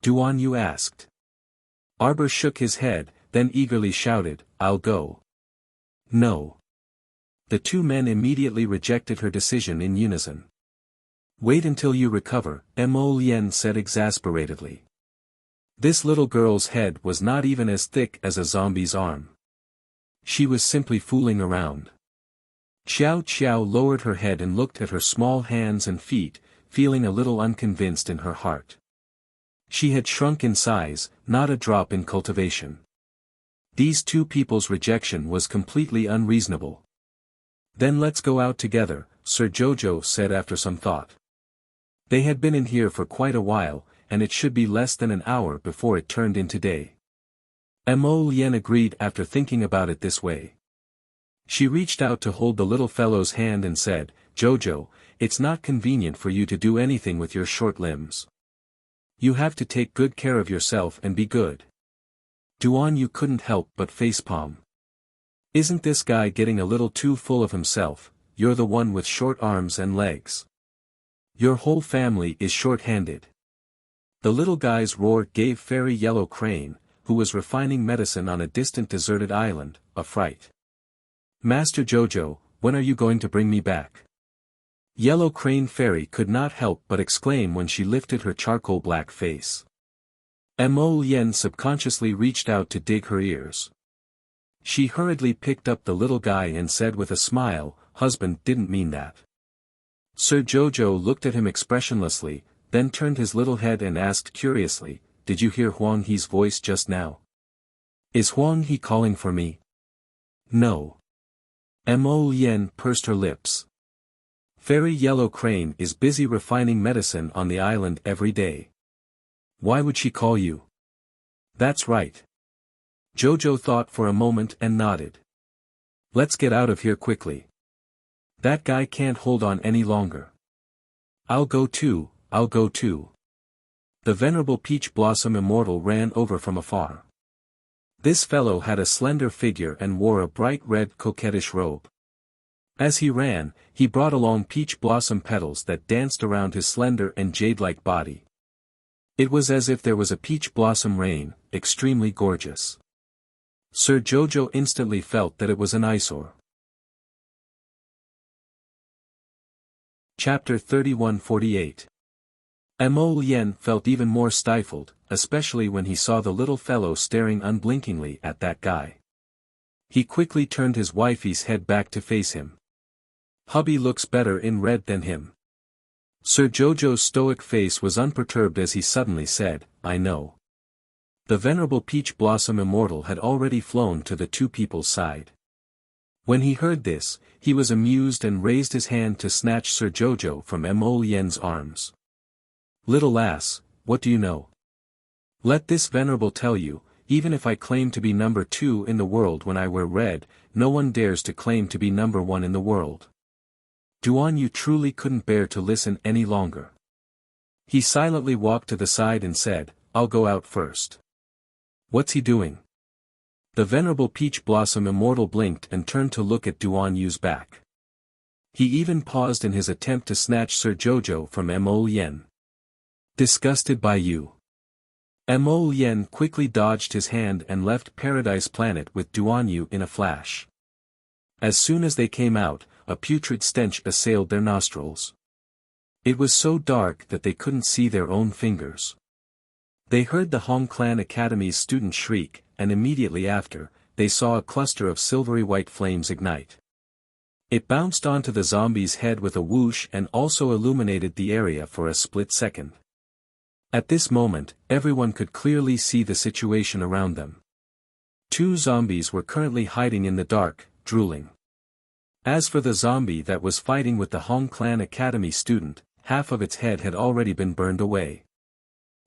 Duan Yu asked. Arbor shook his head, then eagerly shouted, I'll go. No. The two men immediately rejected her decision in unison. Wait until you recover, Mo Lien said exasperatedly. This little girl's head was not even as thick as a zombie's arm. She was simply fooling around. Xiao Qiao lowered her head and looked at her small hands and feet, feeling a little unconvinced in her heart. She had shrunk in size, not a drop in cultivation. These two people's rejection was completely unreasonable. Then let's go out together, Sir Jojo said after some thought. They had been in here for quite a while, and it should be less than an hour before it turned into day. Mo Lien agreed after thinking about it this way. She reached out to hold the little fellow's hand and said, Jojo, it's not convenient for you to do anything with your short limbs. You have to take good care of yourself and be good. Duan Yu couldn't help but facepalm. Isn't this guy getting a little too full of himself? You're the one with short arms and legs. Your whole family is short-handed. The little guy's roar gave Fairy Yellow Crane, who was refining medicine on a distant deserted island, a fright. Master Jojo, when are you going to bring me back? Yellow Crane Fairy could not help but exclaim when she lifted her charcoal black face. Mo Lien subconsciously reached out to dig her ears. She hurriedly picked up the little guy and said with a smile, Husband didn't mean that. Sir Jojo looked at him expressionlessly, then turned his little head and asked curiously, Did you hear Huang He's voice just now? Is Huang He calling for me? No. Mo Lien pursed her lips. Fairy Yellow Crane is busy refining medicine on the island every day. Why would she call you? That's right. Jojo thought for a moment and nodded. Let's get out of here quickly. That guy can't hold on any longer. I'll go too. The venerable Peach Blossom Immortal ran over from afar. This fellow had a slender figure and wore a bright red coquettish robe. As he ran, he brought along peach blossom petals that danced around his slender and jade-like body. It was as if there was a peach blossom rain, extremely gorgeous. Sir Jojo instantly felt that it was an eyesore. Chapter 3148. Mo Lien felt even more stifled, especially when he saw the little fellow staring unblinkingly at that guy. He quickly turned his wifey's head back to face him. Hubby looks better in red than him. Sir Jojo's stoic face was unperturbed as he suddenly said, I know. The venerable Peach Blossom Immortal had already flown to the two people's side. When he heard this, he was amused and raised his hand to snatch Sir Jojo from Mo Lien's arms. Little lass, what do you know? Let this venerable tell you, even if I claim to be number 2 in the world when I wear red, no one dares to claim to be number 1 in the world. Duan Yu truly couldn't bear to listen any longer. He silently walked to the side and said, I'll go out first. What's he doing? The venerable Peach Blossom Immortal blinked and turned to look at Duan Yu's back. He even paused in his attempt to snatch Sir Jojo from Mo Lien. Disgusted by you. Mo Lien quickly dodged his hand and left Paradise Planet with Duan Yu in a flash. As soon as they came out, a putrid stench assailed their nostrils. It was so dark that they couldn't see their own fingers. They heard the Hong Clan Academy's student shriek, and immediately after, they saw a cluster of silvery white flames ignite. It bounced onto the zombie's head with a whoosh and also illuminated the area for a split second. At this moment, everyone could clearly see the situation around them. 2 zombies were currently hiding in the dark, drooling. As for the zombie that was fighting with the Hong Clan Academy student, half of its head had already been burned away.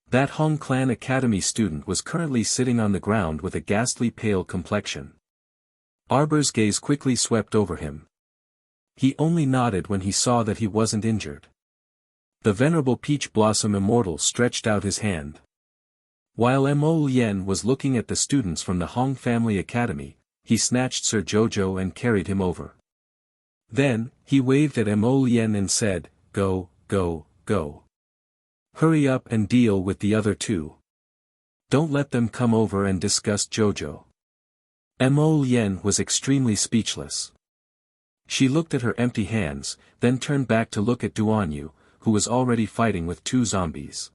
That Hong Clan Academy student was currently sitting on the ground with a ghastly pale complexion. Arbor's gaze quickly swept over him. He only nodded when he saw that he wasn't injured. The venerable Peach Blossom Immortal stretched out his hand. While Mo Lien was looking at the students from the Hong Family Academy, he snatched Sir Jojo and carried him over. Then, he waved at Mo Lien and said, "Go, go, go. Hurry up and deal with the other two. Don't let them come over and discuss Jojo." Mo Lien was extremely speechless. She looked at her empty hands, then turned back to look at Duan Yu, who was already fighting with two zombies.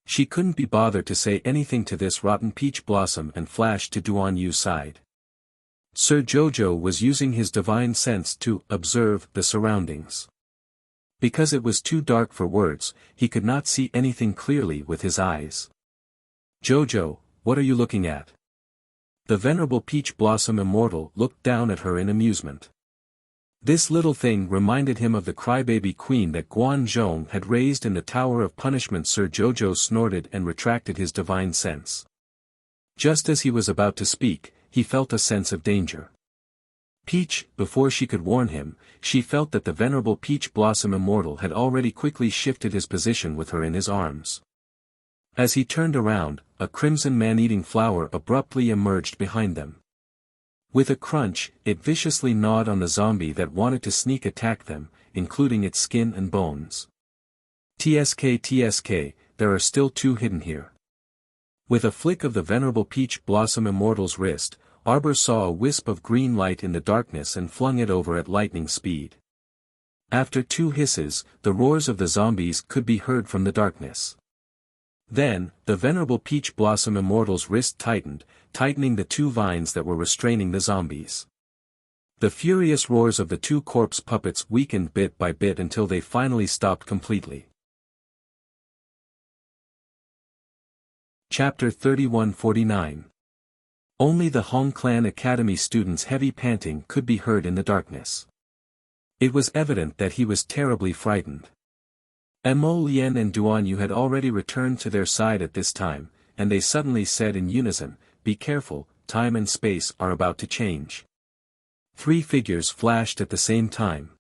She couldn't be bothered to say anything to this rotten peach blossom and flashed to Duan Yu's side. Sir Jojo was using his divine sense to observe the surroundings. Because it was too dark for words, he could not see anything clearly with his eyes. "Jojo, what are you looking at?" The venerable peach blossom immortal looked down at her in amusement. This little thing reminded him of the crybaby queen that Guan Zhong had raised in the Tower of Punishment. Sir Jojo snorted and retracted his divine sense. Just as he was about to speak, he felt a sense of danger. Peach, before she could warn him, she felt that the venerable peach blossom immortal had already quickly shifted his position with her in his arms. As he turned around, a crimson man-eating flower abruptly emerged behind them. With a crunch, it viciously gnawed on the zombie that wanted to sneak attack them, including its skin and bones. TSK, there are still two hidden here. With a flick of the venerable peach blossom immortal's wrist, Arbor saw a wisp of green light in the darkness and flung it over at lightning speed. After two hisses, the roars of the zombies could be heard from the darkness. Then, the venerable peach blossom immortal's wrist tightened, tightening the two vines that were restraining the zombies. The furious roars of the two corpse puppets weakened bit by bit until they finally stopped completely. Chapter 3149. Only the Hong Clan Academy student's heavy panting could be heard in the darkness. It was evident that he was terribly frightened. Mo Lien and Duan Yu had already returned to their side at this time, and they suddenly said in unison, "Be careful, time and space are about to change." Three figures flashed at the same time.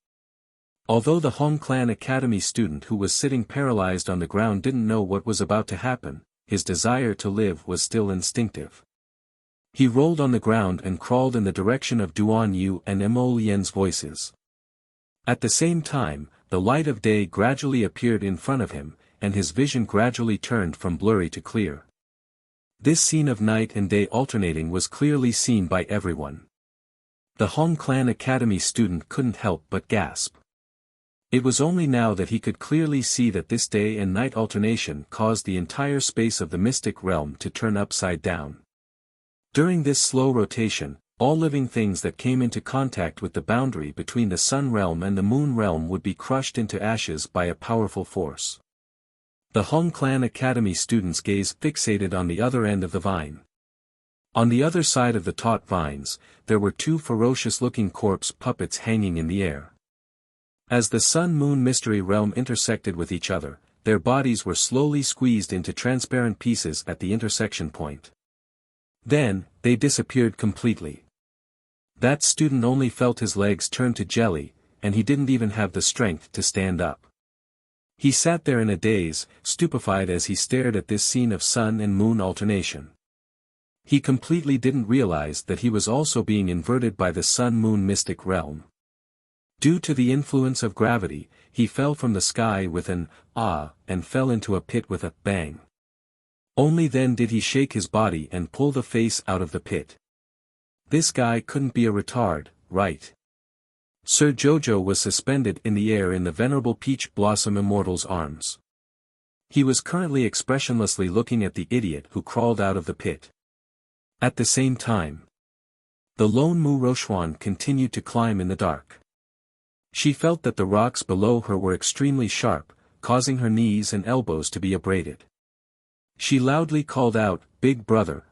Although the Hong Clan Academy student who was sitting paralyzed on the ground didn't know what was about to happen, his desire to live was still instinctive. He rolled on the ground and crawled in the direction of Duan Yu and Mo Lien's voices. At the same time, the light of day gradually appeared in front of him, and his vision gradually turned from blurry to clear. This scene of night and day alternating was clearly seen by everyone. The Hong Clan Academy student couldn't help but gasp. It was only now that he could clearly see that this day and night alternation caused the entire space of the mystic realm to turn upside down. During this slow rotation, all living things that came into contact with the boundary between the Sun realm and the Moon realm would be crushed into ashes by a powerful force. The Hong Clan Academy student's gaze fixated on the other end of the vine. On the other side of the taut vines, there were two ferocious-looking corpse puppets hanging in the air. As the Sun-Moon mystery realm intersected with each other, their bodies were slowly squeezed into transparent pieces at the intersection point. Then, they disappeared completely. That student only felt his legs turn to jelly, and he didn't even have the strength to stand up. He sat there in a daze, stupefied as he stared at this scene of sun and moon alternation. He completely didn't realize that he was also being inverted by the sun-moon mystic realm. Due to the influence of gravity, he fell from the sky with an "ah" and fell into a pit with a bang. Only then did he shake his body and pull the face out of the pit. This guy couldn't be a retard, right? Sir Jojo was suspended in the air in the venerable peach blossom immortal's arms. He was currently expressionlessly looking at the idiot who crawled out of the pit. At the same time, the lone Mu Rochuan continued to climb in the dark. She felt that the rocks below her were extremely sharp, causing her knees and elbows to be abraded. She loudly called out, big brother,"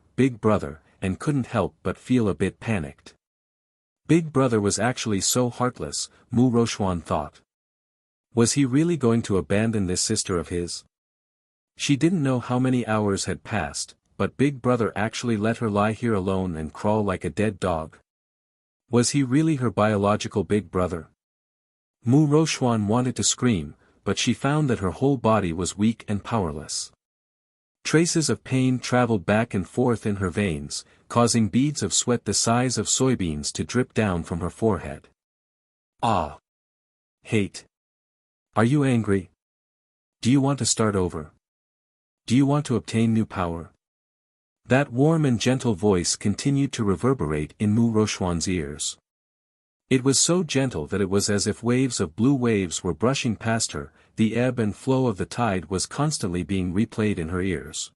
and couldn't help but feel a bit panicked. Big Brother was actually so heartless, Mu Rochuan thought. Was he really going to abandon this sister of his? She didn't know how many hours had passed, but Big Brother actually let her lie here alone and crawl like a dead dog. Was he really her biological big brother? Mu Rochuan wanted to scream, but she found that her whole body was weak and powerless. Traces of pain traveled back and forth in her veins, causing beads of sweat the size of soybeans to drip down from her forehead. Ah! Hate. Are you angry? Do you want to start over? Do you want to obtain new power? That warm and gentle voice continued to reverberate in Mu Rochuan's ears. It was so gentle that it was as if waves of blue waves were brushing past her, the ebb and flow of the tide was constantly being replayed in her ears.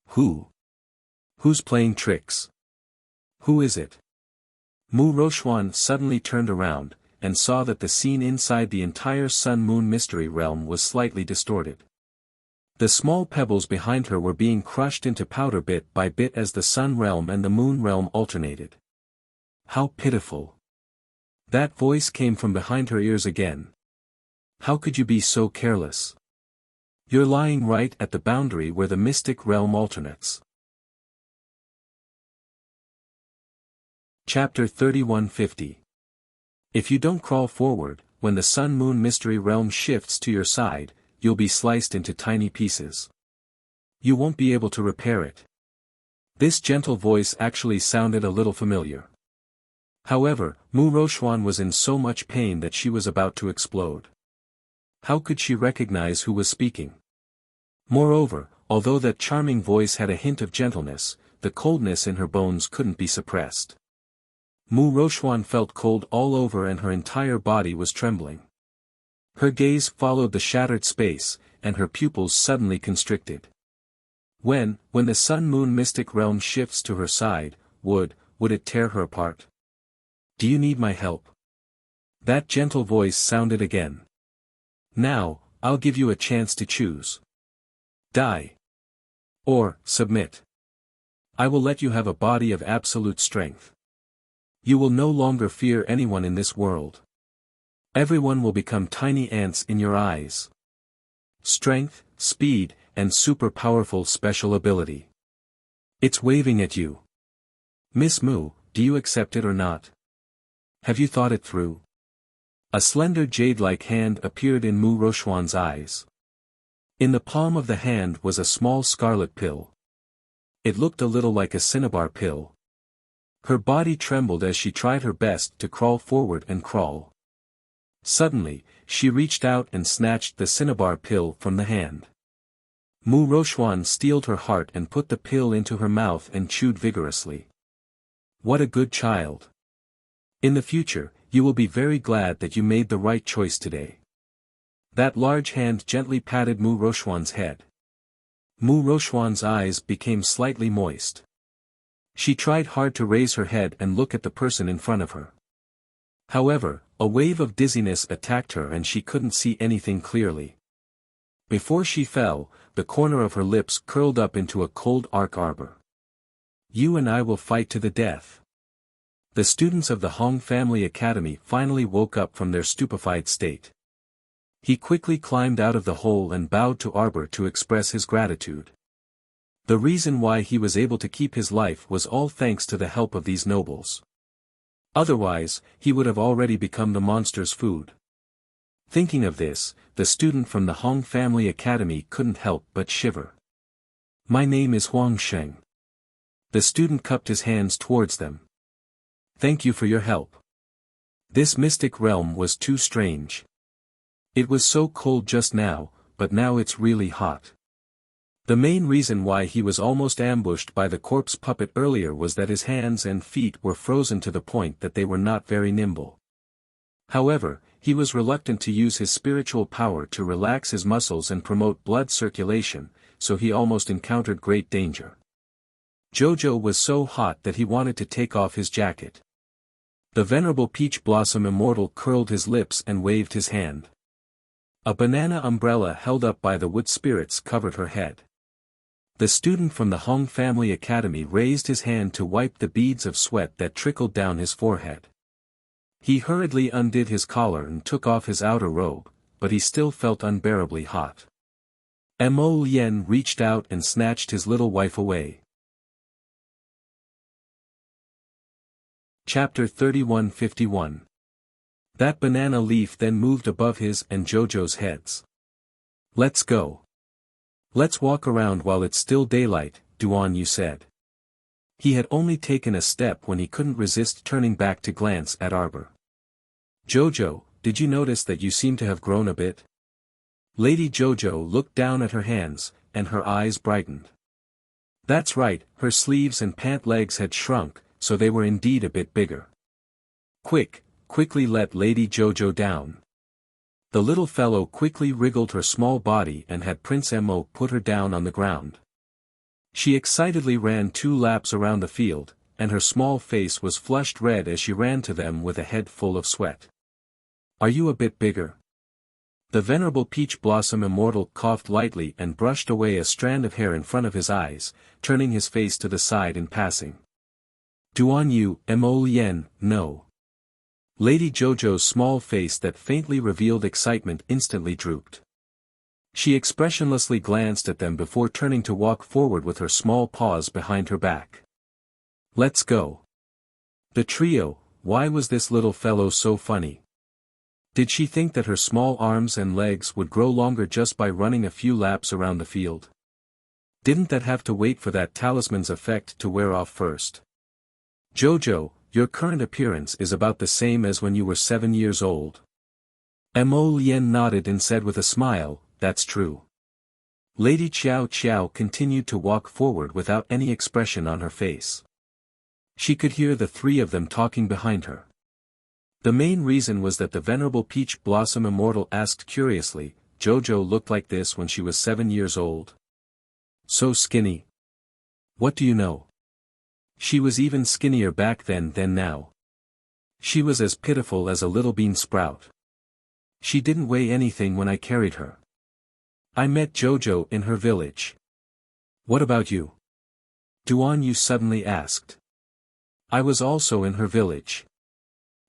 Who's playing tricks? Who is it? Mu Rochuan suddenly turned around, and saw that the scene inside the entire Sun-Moon Mystery Realm was slightly distorted. The small pebbles behind her were being crushed into powder bit by bit as the Sun Realm and the Moon Realm alternated. How pitiful! That voice came from behind her ears again. How could you be so careless? You're lying right at the boundary where the mystic realm alternates. Chapter 3150. If you don't crawl forward, when the Sun-Moon Mystery Realm shifts to your side, you'll be sliced into tiny pieces. You won't be able to repair it. This gentle voice actually sounded a little familiar. However, Mu Rochuan was in so much pain that she was about to explode. How could she recognize who was speaking? Moreover, although that charming voice had a hint of gentleness, the coldness in her bones couldn't be suppressed. Mu Rochuan felt cold all over and her entire body was trembling. Her gaze followed the shattered space, and her pupils suddenly constricted. When the Sun-Moon Mystic Realm shifts to her side, would it tear her apart? Do you need my help? That gentle voice sounded again. Now, I'll give you a chance to choose. Die. Or, submit. I will let you have a body of absolute strength. You will no longer fear anyone in this world. Everyone will become tiny ants in your eyes. Strength, speed, and super powerful special ability. It's waving at you. Miss Mu, do you accept it or not? Have you thought it through? A slender jade-like hand appeared in Mu Rochuan's eyes. In the palm of the hand was a small scarlet pill. It looked a little like a cinnabar pill. Her body trembled as she tried her best to crawl forward and crawl. Suddenly, she reached out and snatched the cinnabar pill from the hand. Mu Rochuan steeled her heart and put the pill into her mouth and chewed vigorously. What a good child. In the future, you will be very glad that you made the right choice today. That large hand gently patted Mu Rochuan's head. Mu Rochuan's eyes became slightly moist. She tried hard to raise her head and look at the person in front of her. However, a wave of dizziness attacked her and she couldn't see anything clearly. Before she fell, the corner of her lips curled up into a cold arc arbor. You and I will fight to the death. The students of the Hong Family Academy finally woke up from their stupefied state. He quickly climbed out of the hole and bowed to Arbor to express his gratitude. The reason why he was able to keep his life was all thanks to the help of these nobles. Otherwise, he would have already become the monster's food. Thinking of this, the student from the Hong Family Academy couldn't help but shiver. My name is Huang Sheng. The student cupped his hands towards them. Thank you for your help. This mystic realm was too strange. It was so cold just now, but now it's really hot. The main reason why he was almost ambushed by the corpse puppet earlier was that his hands and feet were frozen to the point that they were not very nimble. However, he was reluctant to use his spiritual power to relax his muscles and promote blood circulation, so he almost encountered great danger. Jojo was so hot that he wanted to take off his jacket. The venerable Peach Blossom Immortal curled his lips and waved his hand. A banana umbrella held up by the wood spirits covered her head. The student from the Hong Family Academy raised his hand to wipe the beads of sweat that trickled down his forehead. He hurriedly undid his collar and took off his outer robe, but he still felt unbearably hot. Mo Lien reached out and snatched his little wife away. Chapter 3151. That banana leaf then moved above his and Jojo's heads. Let's go. Let's walk around while it's still daylight, Duan Yu said. He had only taken a step when he couldn't resist turning back to glance at Arbor. Jojo, did you notice that you seem to have grown a bit? Lady Jojo looked down at her hands, and her eyes brightened. That's right, her sleeves and pant legs had shrunk, so they were indeed a bit bigger. Quickly let Lady Jojo down. The little fellow quickly wriggled her small body and had Prince Mo put her down on the ground. She excitedly ran 2 laps around the field, and her small face was flushed red as she ran to them with a head full of sweat. Are you a bit bigger? The venerable Peach Blossom Immortal coughed lightly and brushed away a strand of hair in front of his eyes, turning his face to the side in passing. Duan Yu, Mo Lien, no. Lady Jojo's small face that faintly revealed excitement instantly drooped. She expressionlessly glanced at them before turning to walk forward with her small paws behind her back. Let's go. The trio, why was this little fellow so funny? Did she think that her small arms and legs would grow longer just by running a few laps around the field? Didn't that have to wait for that talisman's effect to wear off first? Jojo, your current appearance is about the same as when you were 7 years old. Mo Lien nodded and said with a smile, that's true. Lady Qiao Qiao continued to walk forward without any expression on her face. She could hear the 3 of them talking behind her. The main reason was that the venerable Peach Blossom Immortal asked curiously, Jojo looked like this when she was 7 years old. So skinny. What do you know? She was even skinnier back then than now. She was as pitiful as a little bean sprout. She didn't weigh anything when I carried her. I met Jojo in her village. What about you? Duan Yu suddenly asked. I was also in her village.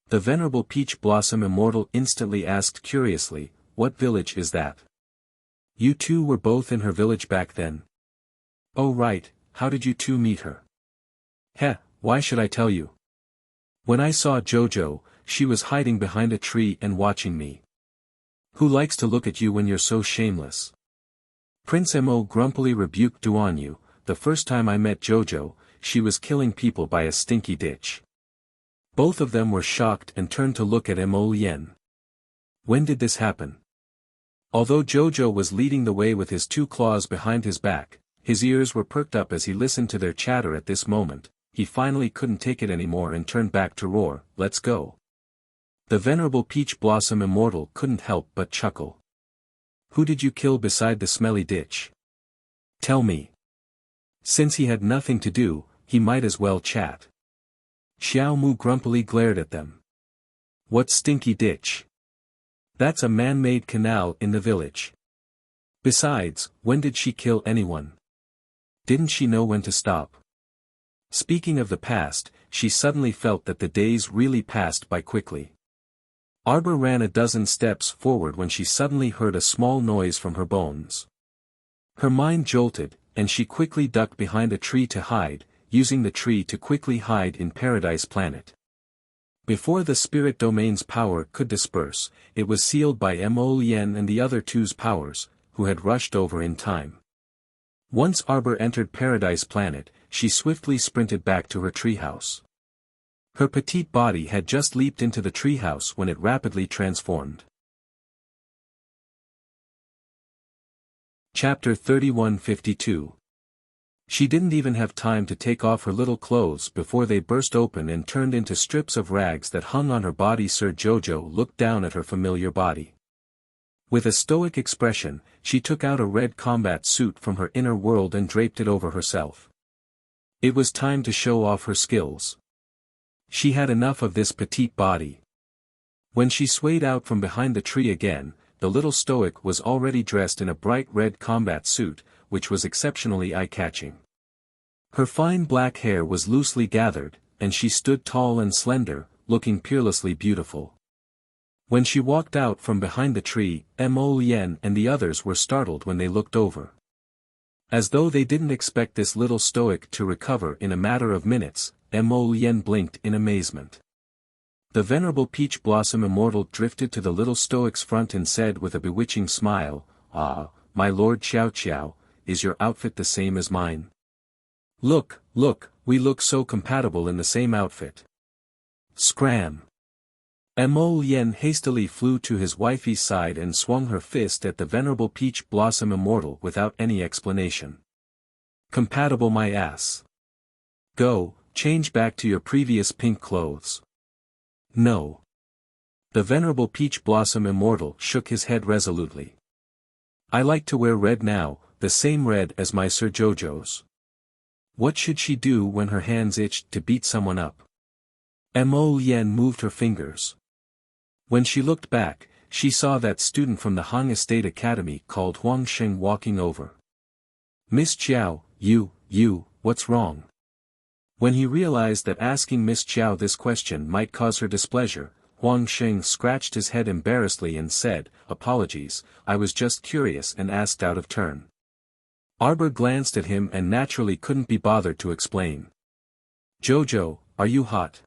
The venerable Peach Blossom Immortal instantly asked curiously, what village is that? You two were both in her village back then. Oh right, how did you two meet her? Heh, why should I tell you? When I saw Jojo, she was hiding behind a tree and watching me. Who likes to look at you when you're so shameless? Prince Mo grumpily rebuked Duan Yu. The first time I met Jojo, she was killing people by a stinky ditch. Both of them were shocked and turned to look at Mo Lien. When did this happen? Although Jojo was leading the way with his 2 claws behind his back, his ears were perked up as he listened to their chatter at this moment. He finally couldn't take it anymore and turned back to roar, let's go. The venerable Peach Blossom Immortal couldn't help but chuckle. Who did you kill beside the smelly ditch? Tell me. Since he had nothing to do, he might as well chat. Xiao Mu grumpily glared at them. What stinky ditch? That's a man-made canal in the village. Besides, when did she kill anyone? Didn't she know when to stop? Speaking of the past, she suddenly felt that the days really passed by quickly. Arbor ran a dozen steps forward when she suddenly heard a small noise from her bones. Her mind jolted, and she quickly ducked behind a tree to hide, using the tree to quickly hide in Paradise Planet. Before the spirit domain's power could disperse, it was sealed by Mo Lien and the other 2's powers, who had rushed over in time. Once Arbor entered Paradise Planet, she swiftly sprinted back to her treehouse. Her petite body had just leaped into the treehouse when it rapidly transformed. Chapter 3152. She didn't even have time to take off her little clothes before they burst open and turned into strips of rags that hung on her body. Sir Jojo looked down at her familiar body. With a stoic expression, she took out a red combat suit from her inner world and draped it over herself. It was time to show off her skills. She had enough of this petite body. When she swayed out from behind the tree again, the little stoic was already dressed in a bright red combat suit, which was exceptionally eye-catching. Her fine black hair was loosely gathered, and she stood tall and slender, looking peerlessly beautiful. When she walked out from behind the tree, Mo Lien and the others were startled when they looked over. As though they didn't expect this little stoic to recover in a matter of minutes, Mo Lien blinked in amazement. The venerable Peach Blossom Immortal drifted to the little stoic's front and said with a bewitching smile, "Ah, my lord Xiao Xiao, is your outfit the same as mine? Look, look, we look so compatible in the same outfit. Scram! Mo Lien hastily flew to his wifey's side and swung her fist at the venerable Peach Blossom Immortal without any explanation. Compatible my ass. Go, change back to your previous pink clothes. No. The venerable Peach Blossom Immortal shook his head resolutely. I like to wear red now, the same red as my Sir Jojo's. What should she do when her hands itched to beat someone up? Mo Lien moved her fingers. When she looked back, she saw that student from the Hong Estate Academy called Huang Sheng walking over. Miss Chiao, what's wrong? When he realized that asking Miss Chiao this question might cause her displeasure, Huang Sheng scratched his head embarrassedly and said, apologies, I was just curious and asked out of turn. Arbor glanced at him and naturally couldn't be bothered to explain. Jojo, are you hot?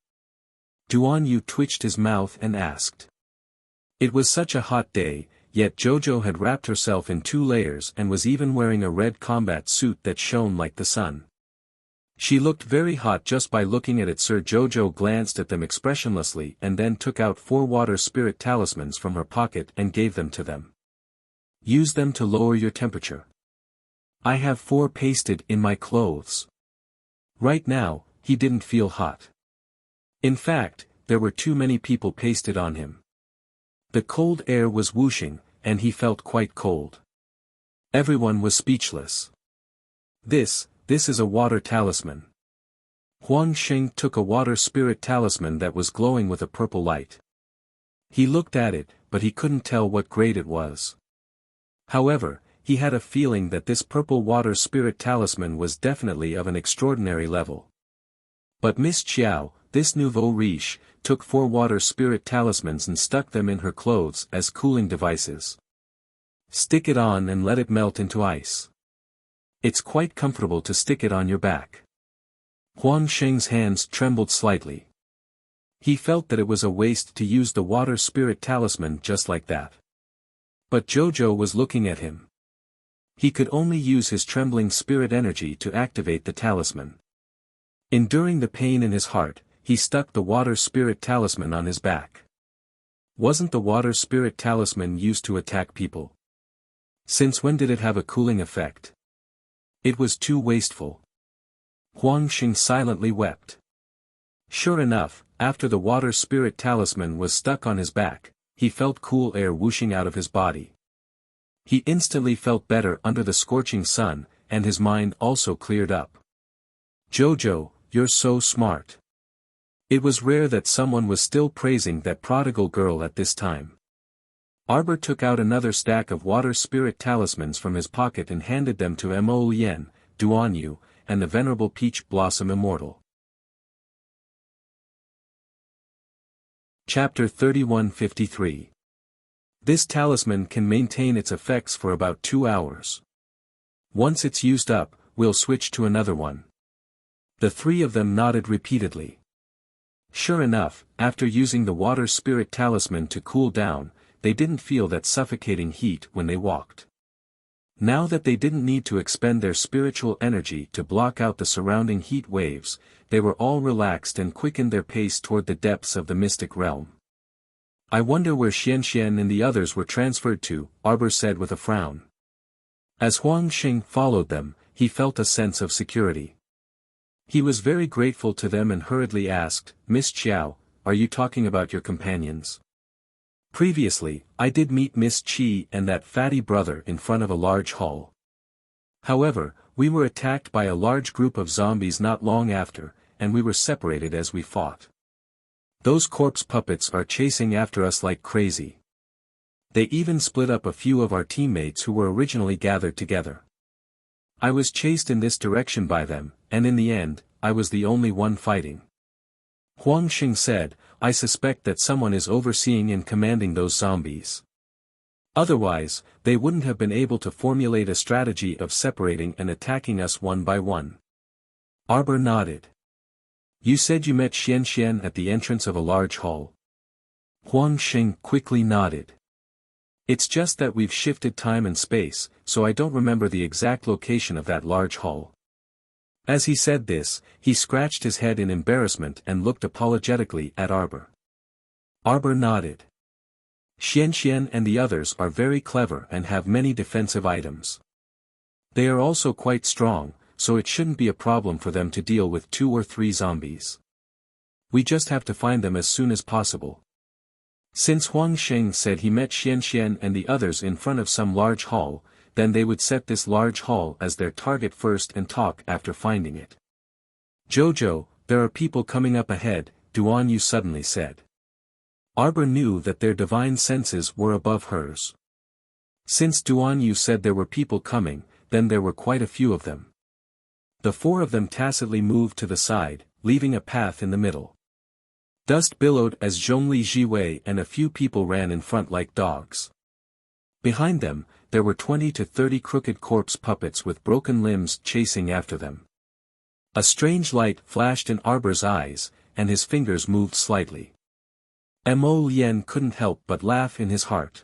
Duan Yu twitched his mouth and asked. It was such a hot day, yet Jojo had wrapped herself in 2 layers and was even wearing a red combat suit that shone like the sun. She looked very hot just by looking at it. Sir Jojo glanced at them expressionlessly and then took out 4 water spirit talismans from her pocket and gave them to them. Use them to lower your temperature. I have 4 pasted in my clothes. Right now, he didn't feel hot. In fact, there were too many people pasted on him. The cold air was whooshing, and he felt quite cold. Everyone was speechless. This is a water talisman. Huang Sheng took a water spirit talisman that was glowing with a purple light. He looked at it, but he couldn't tell what grade it was. However, he had a feeling that this purple water spirit talisman was definitely of an extraordinary level. But Miss Chiao, this nouveau riche, took 4 water spirit talismans and stuck them in her clothes as cooling devices. Stick it on and let it melt into ice. It's quite comfortable to stick it on your back. Huang Sheng's hands trembled slightly. He felt that it was a waste to use the water spirit talisman just like that. But Jojo was looking at him. He could only use his trembling spirit energy to activate the talisman. Enduring the pain in his heart, he stuck the water spirit talisman on his back. Wasn't the water spirit talisman used to attack people? Since when did it have a cooling effect? It was too wasteful. Huang Sheng silently wept. Sure enough, after the water spirit talisman was stuck on his back, he felt cool air whooshing out of his body. He instantly felt better under the scorching sun, and his mind also cleared up. Jojo, you're so smart. It was rare that someone was still praising that prodigal girl at this time. Arbor took out another stack of water spirit talismans from his pocket and handed them to Mo Lien, Duan Yu, and the venerable Peach Blossom Immortal. Chapter 3153. This talisman can maintain its effects for about 2 hours. Once it's used up, we'll switch to another one. The 3 of them nodded repeatedly. Sure enough, after using the water spirit talisman to cool down, they didn't feel that suffocating heat when they walked. Now that they didn't need to expend their spiritual energy to block out the surrounding heat waves, they were all relaxed and quickened their pace toward the depths of the mystic realm. I wonder where Xian and the others were transferred to, Arbor said with a frown. As Huang Sheng followed them, he felt a sense of security. He was very grateful to them and hurriedly asked, Miss Chiao, are you talking about your companions? Previously, I did meet Miss Chi and that fatty brother in front of a large hall. However, we were attacked by a large group of zombies not long after, and we were separated as we fought. Those corpse puppets are chasing after us like crazy. They even split up a few of our teammates who were originally gathered together. I was chased in this direction by them, and in the end, I was the only one fighting. Huang Sheng said, I suspect that someone is overseeing and commanding those zombies. Otherwise, they wouldn't have been able to formulate a strategy of separating and attacking us one by one. Arbor nodded. You said you met Xian at the entrance of a large hall. Huang Sheng quickly nodded. It's just that we've shifted time and space, so I don't remember the exact location of that large hall. As he said this, he scratched his head in embarrassment and looked apologetically at Arbor. Arbor nodded. Xian and the others are very clever and have many defensive items. They are also quite strong, so it shouldn't be a problem for them to deal with 2 or 3 zombies. We just have to find them as soon as possible. Since Huang Sheng said he met Xian and the others in front of some large hall, then they would set this large hall as their target first and talk after finding it. Jojo, there are people coming up ahead, Duan Yu suddenly said. Arbor knew that their divine senses were above hers. Since Duan Yu said there were people coming, then there were quite a few of them. The 4 of them tacitly moved to the side, leaving a path in the middle. Dust billowed as Zhongli Jiwei and a few people ran in front like dogs. Behind them, there were 20 to 30 crooked corpse puppets with broken limbs chasing after them. A strange light flashed in Arbor's eyes, and his fingers moved slightly. Mo Lien couldn't help but laugh in his heart.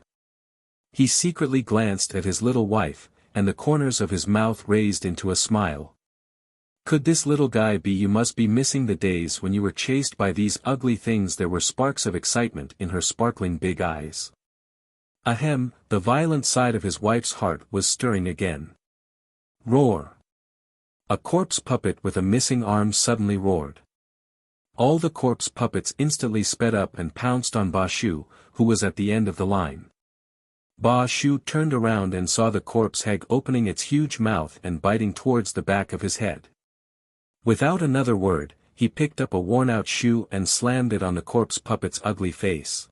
He secretly glanced at his little wife, and the corners of his mouth raised into a smile. Could this little guy be? You must be missing the days when you were chased by these ugly things. There were sparks of excitement in her sparkling big eyes. Ahem, the violent side of his wife's heart was stirring again. Roar! A corpse puppet with a missing arm suddenly roared. All the corpse puppets instantly sped up and pounced on Ba Shu, who was at the end of the line. Ba Shu turned around and saw the corpse hag opening its huge mouth and biting towards the back of his head. Without another word, he picked up a worn-out shoe and slammed it on the corpse puppet's ugly face.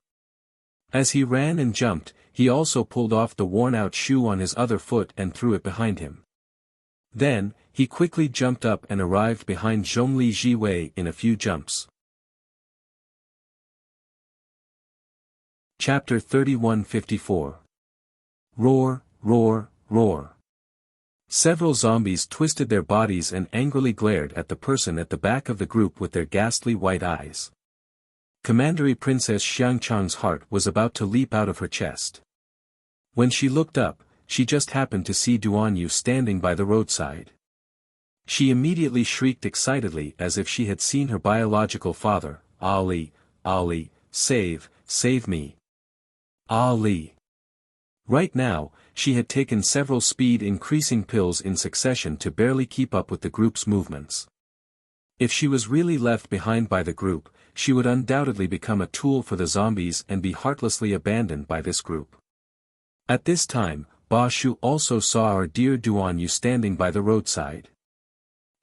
As he ran and jumped, he also pulled off the worn-out shoe on his other foot and threw it behind him. Then, he quickly jumped up and arrived behind Zhongli Jiwei in a few jumps. Chapter 3154. Roar, roar, roar. Several zombies twisted their bodies and angrily glared at the person at the back of the group with their ghastly white eyes. Commandery Princess Xiangchang's heart was about to leap out of her chest. When she looked up, she just happened to see Duan Yu standing by the roadside. She immediately shrieked excitedly as if she had seen her biological father. Ali, Ali, save me. Ali. Right now, she had taken several speed-increasing pills in succession to barely keep up with the group's movements. If she was really left behind by the group, she would undoubtedly become a tool for the zombies and be heartlessly abandoned by this group. At this time, Ba Shu also saw our dear Duan Yu standing by the roadside.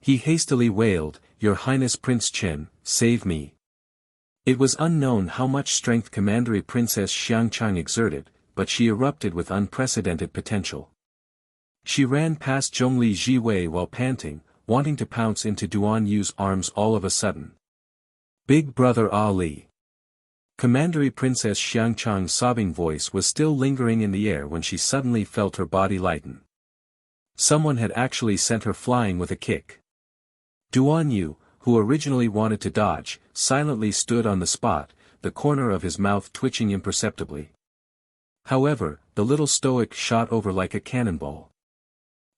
He hastily wailed, "Your Highness Prince Chen, save me." It was unknown how much strength Commandery Princess Xiangchang exerted, but she erupted with unprecedented potential. She ran past Zhongli Jiwei while panting, wanting to pounce into Duan Yu's arms all of a sudden. Big Brother Ali. Commandery Princess Xiangchang's sobbing voice was still lingering in the air when she suddenly felt her body lighten. Someone had actually sent her flying with a kick. Duan Yu, who originally wanted to dodge, silently stood on the spot, the corner of his mouth twitching imperceptibly. However, the little stoic shot over like a cannonball.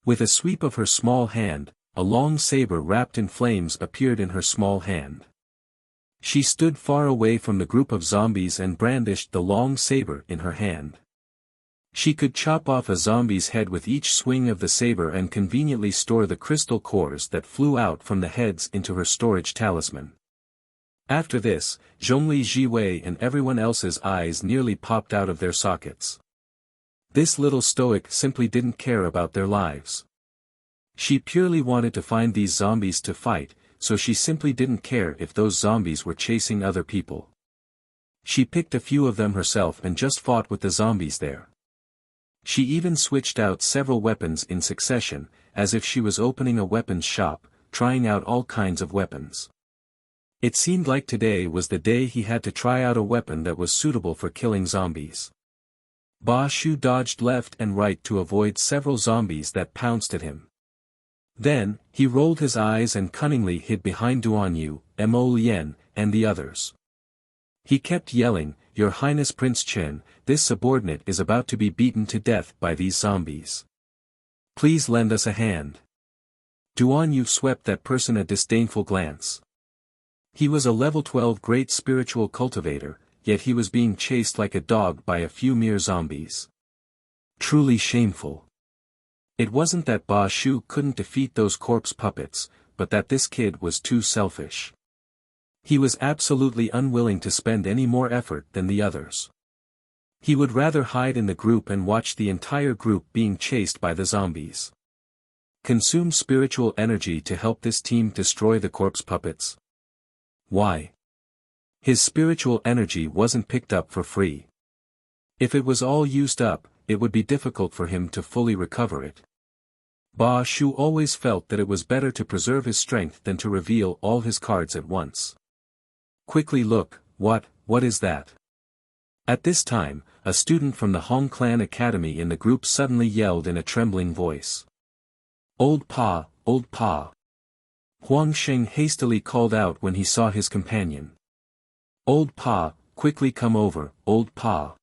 With a sweep of her small hand, a long saber wrapped in flames appeared in her small hand. She stood far away from the group of zombies and brandished the long saber in her hand. She could chop off a zombie's head with each swing of the saber and conveniently store the crystal cores that flew out from the heads into her storage talisman. After this, Zhongli Jiwei and everyone else's eyes nearly popped out of their sockets. This little stoic simply didn't care about their lives. She purely wanted to find these zombies to fight, so she simply didn't care if those zombies were chasing other people. She picked a few of them herself and just fought with the zombies there. She even switched out several weapons in succession, as if she was opening a weapons shop, trying out all kinds of weapons. It seemed like today was the day he had to try out a weapon that was suitable for killing zombies. Ba Shu dodged left and right to avoid several zombies that pounced at him. Then, he rolled his eyes and cunningly hid behind Duan Yu, Mo Lien, and the others. He kept yelling, "Your Highness Prince Chen, this subordinate is about to be beaten to death by these zombies. Please lend us a hand. Duan swept that person a disdainful glance. He was a level 12 great spiritual cultivator, yet he was being chased like a dog by a few mere zombies. Truly shameful. It wasn't that Ba Shu couldn't defeat those corpse puppets, but that this kid was too selfish. He was absolutely unwilling to spend any more effort than the others. He would rather hide in the group and watch the entire group being chased by the zombies. Consume spiritual energy to help this team destroy the corpse puppets. Why? His spiritual energy wasn't picked up for free. If it was all used up, it would be difficult for him to fully recover it. Ba Shu always felt that it was better to preserve his strength than to reveal all his cards at once. Quickly look, what is that? At this time, a student from the Hong Clan Academy in the group suddenly yelled in a trembling voice. Old Pa, old Pa. Huang Sheng hastily called out when he saw his companion. Old Pa, quickly come over, old Pa.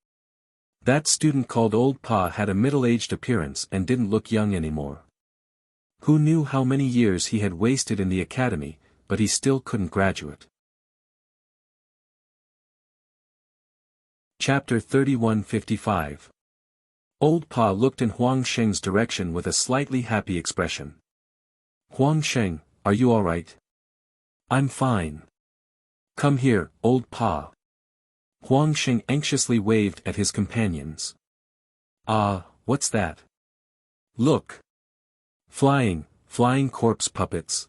That student called Old Pa had a middle-aged appearance and didn't look young anymore. Who knew how many years he had wasted in the academy, but he still couldn't graduate. Chapter 3155. Old Pa looked in Huang Sheng's direction with a slightly happy expression. Huang Sheng, are you alright? I'm fine. Come here, Old Pa. Huang Sheng anxiously waved at his companions. Ah, what's that? Look. Flying corpse puppets.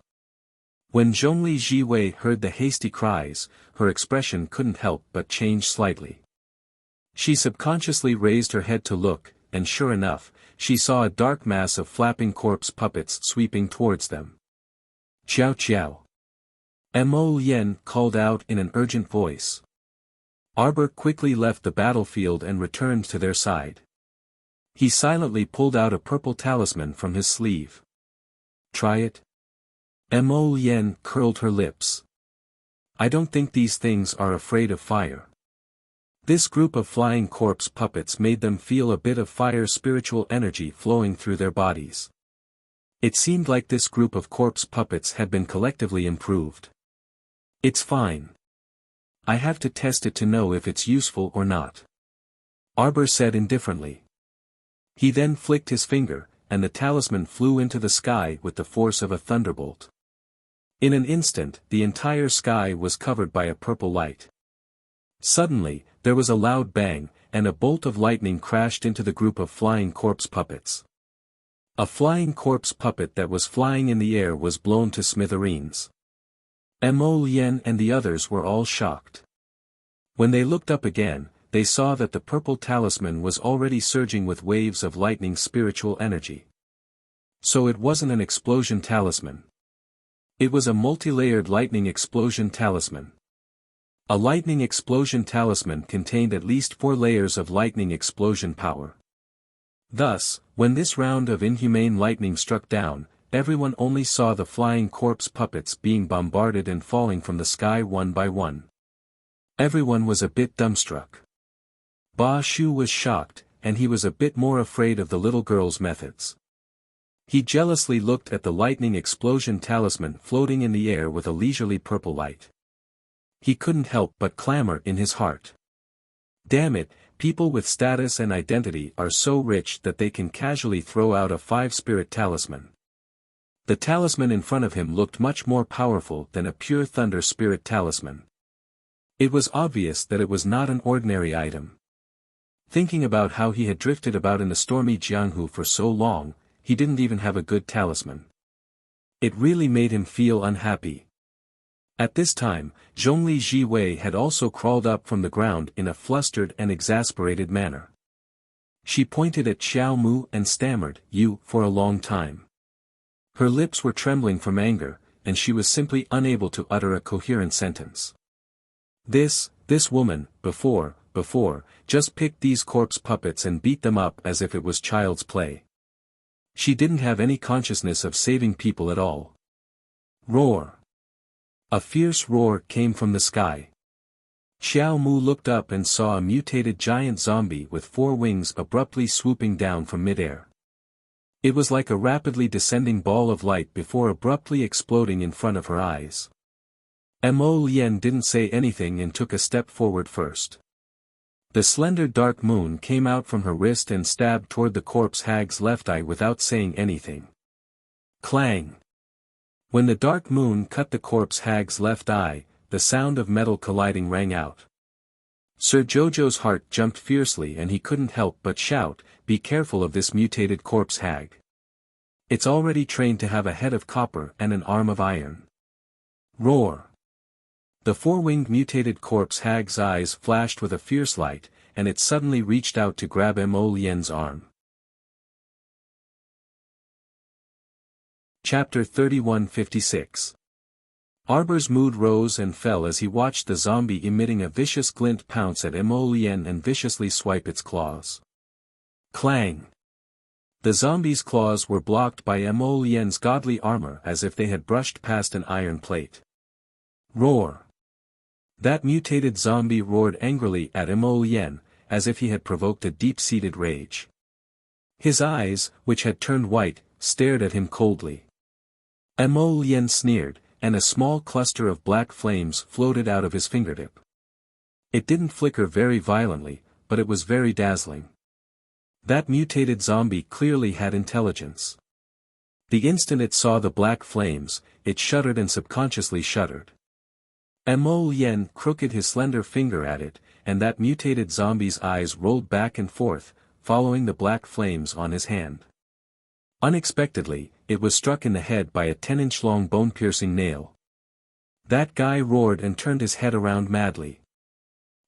When Zhongli Jiwei heard the hasty cries, her expression couldn't help but change slightly. She subconsciously raised her head to look, and sure enough, she saw a dark mass of flapping corpse puppets sweeping towards them. Xiao Xiao. Mo Lien called out in an urgent voice. Arbor quickly left the battlefield and returned to their side. He silently pulled out a purple talisman from his sleeve. Try it? Mo Lien curled her lips. I don't think these things are afraid of fire. This group of flying corpse puppets made them feel a bit of fire spiritual energy flowing through their bodies. It seemed like this group of corpse puppets had been collectively improved. It's fine. I have to test it to know if it's useful or not. Arbor said indifferently. He then flicked his finger, and the talisman flew into the sky with the force of a thunderbolt. In an instant, the entire sky was covered by a purple light. Suddenly, there was a loud bang, and a bolt of lightning crashed into the group of flying corpse puppets. A flying corpse puppet that was flying in the air was blown to smithereens. Mo Lien and the others were all shocked. When they looked up again, they saw that the purple talisman was already surging with waves of lightning spiritual energy. So it wasn't an explosion talisman. It was a multi-layered lightning explosion talisman. A lightning explosion talisman contained at least 4 layers of lightning explosion power. Thus, when this round of inhumane lightning struck down, everyone only saw the flying corpse puppets being bombarded and falling from the sky one by one. Everyone was a bit dumbstruck. Ba Shu was shocked, and he was a bit more afraid of the little girl's methods. He jealously looked at the lightning explosion talisman floating in the air with a leisurely purple light. He couldn't help but clamor in his heart. Damn it, people with status and identity are so rich that they can casually throw out a 5-spirit talisman. The talisman in front of him looked much more powerful than a pure thunder spirit talisman. It was obvious that it was not an ordinary item. Thinking about how he had drifted about in the stormy Jianghu for so long, he didn't even have a good talisman. It really made him feel unhappy. At this time, Zhongli Jiwei had also crawled up from the ground in a flustered and exasperated manner. She pointed at Xiao Mu and stammered, "You," for a long time. Her lips were trembling from anger, and she was simply unable to utter a coherent sentence. This woman, before, just picked these corpse puppets and beat them up as if it was child's play. She didn't have any consciousness of saving people at all. Roar! A fierce roar came from the sky. Xiao Mu looked up and saw a mutated giant zombie with 4 wings abruptly swooping down from midair. It was like a rapidly descending ball of light before abruptly exploding in front of her eyes. Mo Lien didn't say anything and took a step forward first. The slender dark moon came out from her wrist and stabbed toward the corpse hag's left eye without saying anything. Clang! When the dark moon cut the corpse hag's left eye, the sound of metal colliding rang out. Sir Jojo's heart jumped fiercely and he couldn't help but shout, "Be careful of this mutated corpse hag. It's already trained to have a head of copper and an arm of iron." Roar! The 4-winged mutated corpse hag's eyes flashed with a fierce light, and it suddenly reached out to grab Mo Lien's arm. Chapter 3156. Arbor's mood rose and fell as he watched the zombie emitting a vicious glint pounce at Mo Lien and viciously swipe its claws. Clang! The zombie's claws were blocked by Mo Lien's godly armor as if they had brushed past an iron plate. Roar! That mutated zombie roared angrily at Mo Lien, as if he had provoked a deep-seated rage. His eyes, which had turned white, stared at him coldly. Mo Lien sneered, and a small cluster of black flames floated out of his fingertip. It didn't flicker very violently, but it was very dazzling. That mutated zombie clearly had intelligence. The instant it saw the black flames, it shuddered and subconsciously shuddered. Mo Lien crooked his slender finger at it, and that mutated zombie's eyes rolled back and forth, following the black flames on his hand. Unexpectedly, it was struck in the head by a 10-inch long bone-piercing nail. That guy roared and turned his head around madly.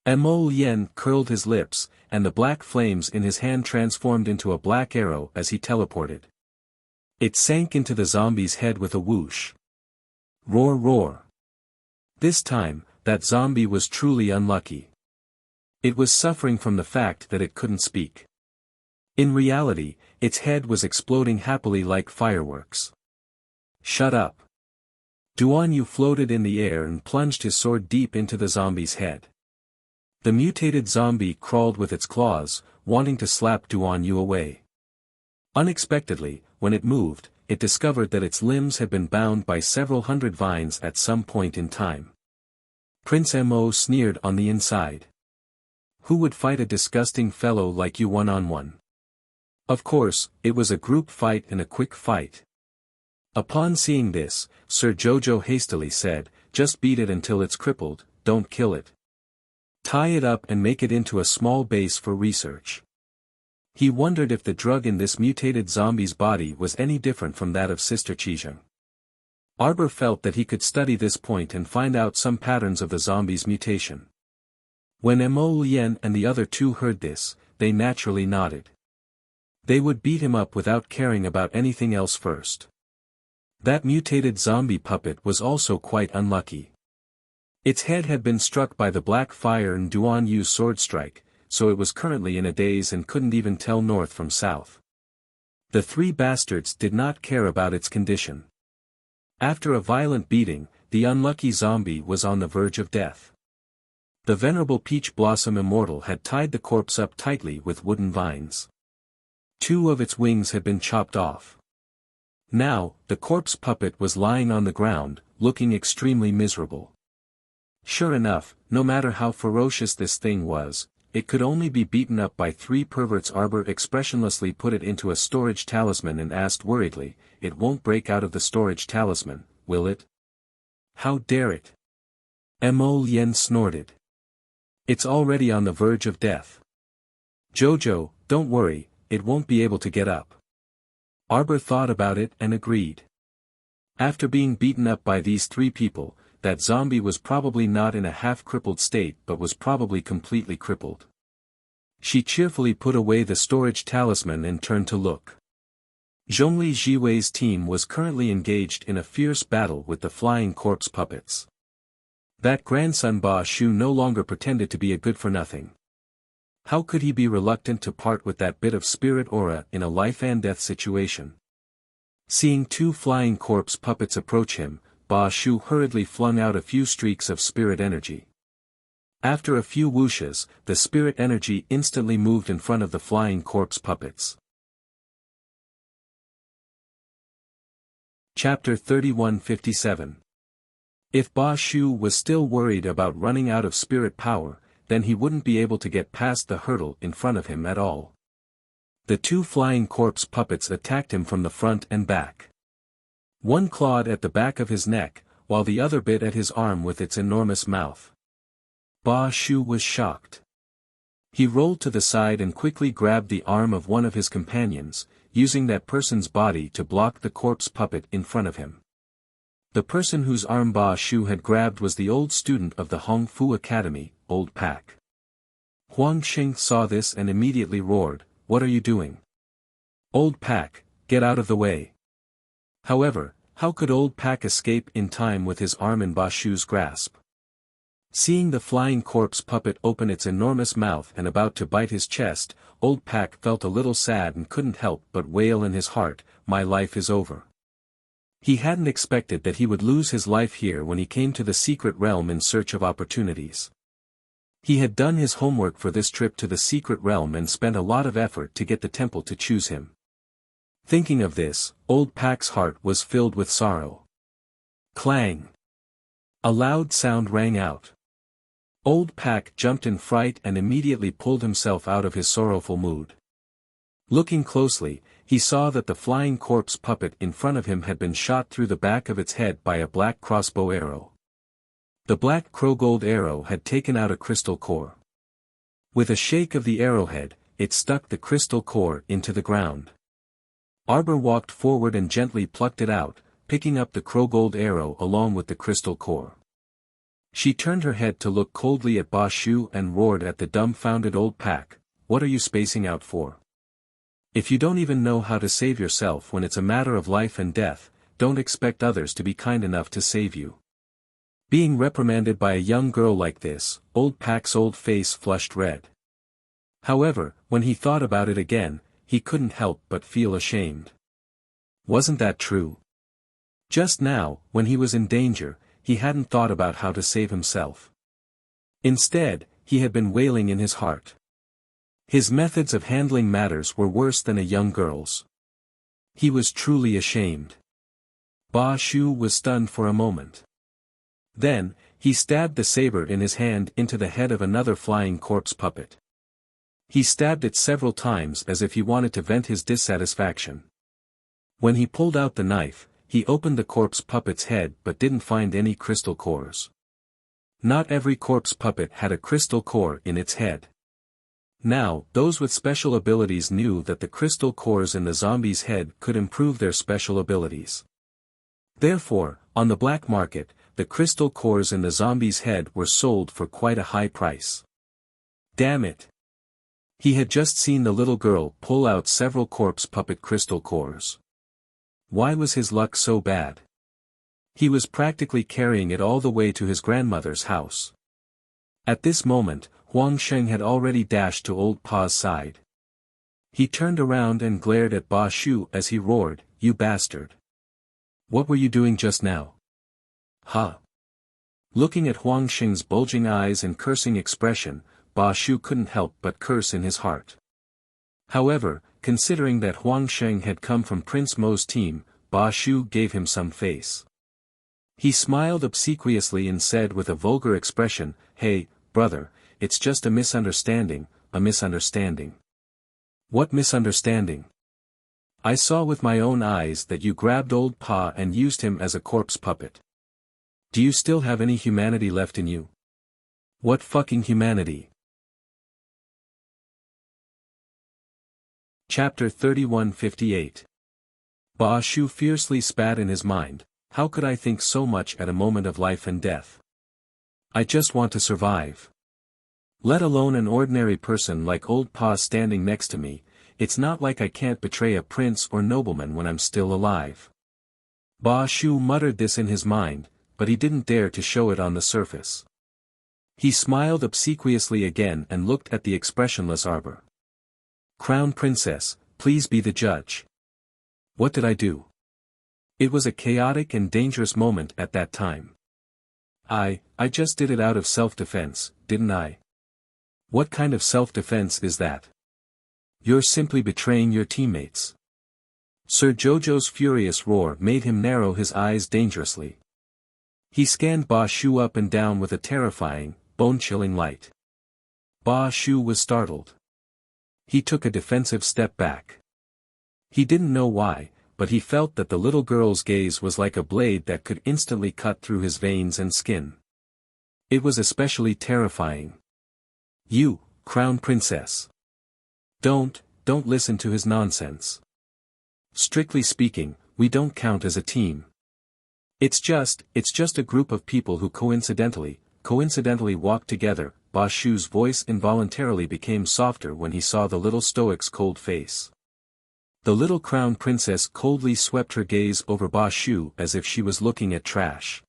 Mo Lien curled his lips, and the black flames in his hand transformed into a black arrow as he teleported. It sank into the zombie's head with a whoosh. Roar roar! This time, that zombie was truly unlucky. It was suffering from the fact that it couldn't speak. In reality, its head was exploding happily like fireworks. Shut up! Duan Yu floated in the air and plunged his sword deep into the zombie's head. The mutated zombie crawled with its claws, wanting to slap Duan Yu away. Unexpectedly, when it moved, it discovered that its limbs had been bound by several hundred vines at some point in time. Prince Mo sneered on the inside. Who would fight a disgusting fellow like you one-on-one? Of course, it was a group fight and a quick fight. Upon seeing this, Sir Jojo hastily said, "Just beat it until it's crippled, don't kill it. Tie it up and make it into a small base for research." He wondered if the drug in this mutated zombie's body was any different from that of Sister Qizheng. Arbor felt that he could study this point and find out some patterns of the zombie's mutation. When Mo Lien and the other two heard this, they naturally nodded. They would beat him up without caring about anything else first. That mutated zombie puppet was also quite unlucky. Its head had been struck by the black fire and Duan Yu's sword strike, so it was currently in a daze and couldn't even tell north from south. The 3 bastards did not care about its condition. After a violent beating, the unlucky zombie was on the verge of death. The venerable Peach Blossom Immortal had tied the corpse up tightly with wooden vines. 2 of its wings had been chopped off. Now, the corpse puppet was lying on the ground, looking extremely miserable. Sure enough, no matter how ferocious this thing was, it could only be beaten up by 3 perverts. Arbor expressionlessly put it into a storage talisman and asked worriedly, "It won't break out of the storage talisman, will it?" "How dare it?" Mo Lien snorted. "It's already on the verge of death. Jojo, don't worry, it won't be able to get up." Arbor thought about it and agreed. After being beaten up by these 3 people, that zombie was probably not in a half-crippled state but was probably completely crippled. She cheerfully put away the storage talisman and turned to look. Zhongli Jiwei's team was currently engaged in a fierce battle with the flying corpse puppets. That grandson Ba Shu no longer pretended to be a good-for-nothing. How could he be reluctant to part with that bit of spirit aura in a life-and-death situation? Seeing 2 flying corpse puppets approach him, Ba Shu hurriedly flung out a few streaks of spirit energy. After a few whooshes, the spirit energy instantly moved in front of the flying corpse puppets. Chapter 3157. If Ba Shu was still worried about running out of spirit power, then he wouldn't be able to get past the hurdle in front of him at all. The two flying corpse puppets attacked him from the front and back. One clawed at the back of his neck, while the other bit at his arm with its enormous mouth. Ba Shu was shocked. He rolled to the side and quickly grabbed the arm of one of his companions, using that person's body to block the corpse puppet in front of him. The person whose arm Ba Shu had grabbed was the old student of the Hong Fu Academy, Old Pak. Huang Xing saw this and immediately roared, "What are you doing? Old Pak, get out of the way." However, how could Old Pak escape in time with his arm in Ba Shu's grasp? Seeing the flying corpse puppet open its enormous mouth and about to bite his chest, Old Pak felt a little sad and couldn't help but wail in his heart, "My life is over." He hadn't expected that he would lose his life here when he came to the secret realm in search of opportunities. He had done his homework for this trip to the secret realm and spent a lot of effort to get the temple to choose him. Thinking of this, Old Pak's heart was filled with sorrow. Clang! A loud sound rang out. Old Pak jumped in fright and immediately pulled himself out of his sorrowful mood. Looking closely, he saw that the flying corpse puppet in front of him had been shot through the back of its head by a black crossbow arrow. The black crowgold arrow had taken out a crystal core. With a shake of the arrowhead, it stuck the crystal core into the ground. Arbor walked forward and gently plucked it out, picking up the crowgold arrow along with the crystal core. She turned her head to look coldly at Ba Shu and roared at the dumbfounded Old Pak, "What are you spacing out for? If you don't even know how to save yourself when it's a matter of life and death, don't expect others to be kind enough to save you." Being reprimanded by a young girl like this, Old Pak's old face flushed red. However, when he thought about it again, he couldn't help but feel ashamed. Wasn't that true? Just now, when he was in danger, he hadn't thought about how to save himself. Instead, he had been wailing in his heart. His methods of handling matters were worse than a young girl's. He was truly ashamed. Ba Shu was stunned for a moment. Then, he stabbed the saber in his hand into the head of another flying corpse puppet. He stabbed it several times as if he wanted to vent his dissatisfaction. When he pulled out the knife, he opened the corpse puppet's head but didn't find any crystal cores. Not every corpse puppet had a crystal core in its head. Now, those with special abilities knew that the crystal cores in the zombie's head could improve their special abilities. Therefore, on the black market, the crystal cores in the zombie's head were sold for quite a high price. Damn it! He had just seen the little girl pull out several corpse puppet crystal cores. Why was his luck so bad? He was practically carrying it all the way to his grandmother's house. At this moment, Huang Sheng had already dashed to Old Pa's side. He turned around and glared at Ba Shu as he roared, "You bastard! What were you doing just now?" "Huh?" Looking at Huang Sheng's bulging eyes and cursing expression, Ba Shu couldn't help but curse in his heart. However, considering that Huang Sheng had come from Prince Mo's team, Ba Shu gave him some face. He smiled obsequiously and said with a vulgar expression, "Hey, brother, it's just a misunderstanding, a misunderstanding." "What misunderstanding?" "I saw with my own eyes that you grabbed Old Pa and used him as a corpse puppet. Do you still have any humanity left in you?" "What fucking humanity?" Chapter 3158. Ba Shu fiercely spat in his mind, "How could I think so much at a moment of life and death? I just want to survive. Let alone an ordinary person like Old Pa standing next to me, it's not like I can't betray a prince or nobleman when I'm still alive." Ba Shu muttered this in his mind, but he didn't dare to show it on the surface. He smiled obsequiously again and looked at the expressionless Arbor. "Crown Princess, please be the judge. What did I do?" It was a chaotic and dangerous moment at that time. I just did it out of self-defense, didn't I? What kind of self-defense is that? You're simply betraying your teammates. Sir Jojo's furious roar made him narrow his eyes dangerously. He scanned Ba Shu up and down with a terrifying, bone-chilling light. Ba Shu was startled. He took a defensive step back. He didn't know why, but he felt that the little girl's gaze was like a blade that could instantly cut through his veins and skin. It was especially terrifying. You, Crown Princess. Don't listen to his nonsense. Strictly speaking, we don't count as a team. It's just a group of people who coincidentally walked together. Ba Shu's voice involuntarily became softer when he saw the little stoic's cold face. The little crown princess coldly swept her gaze over Ba Shu as if she was looking at trash.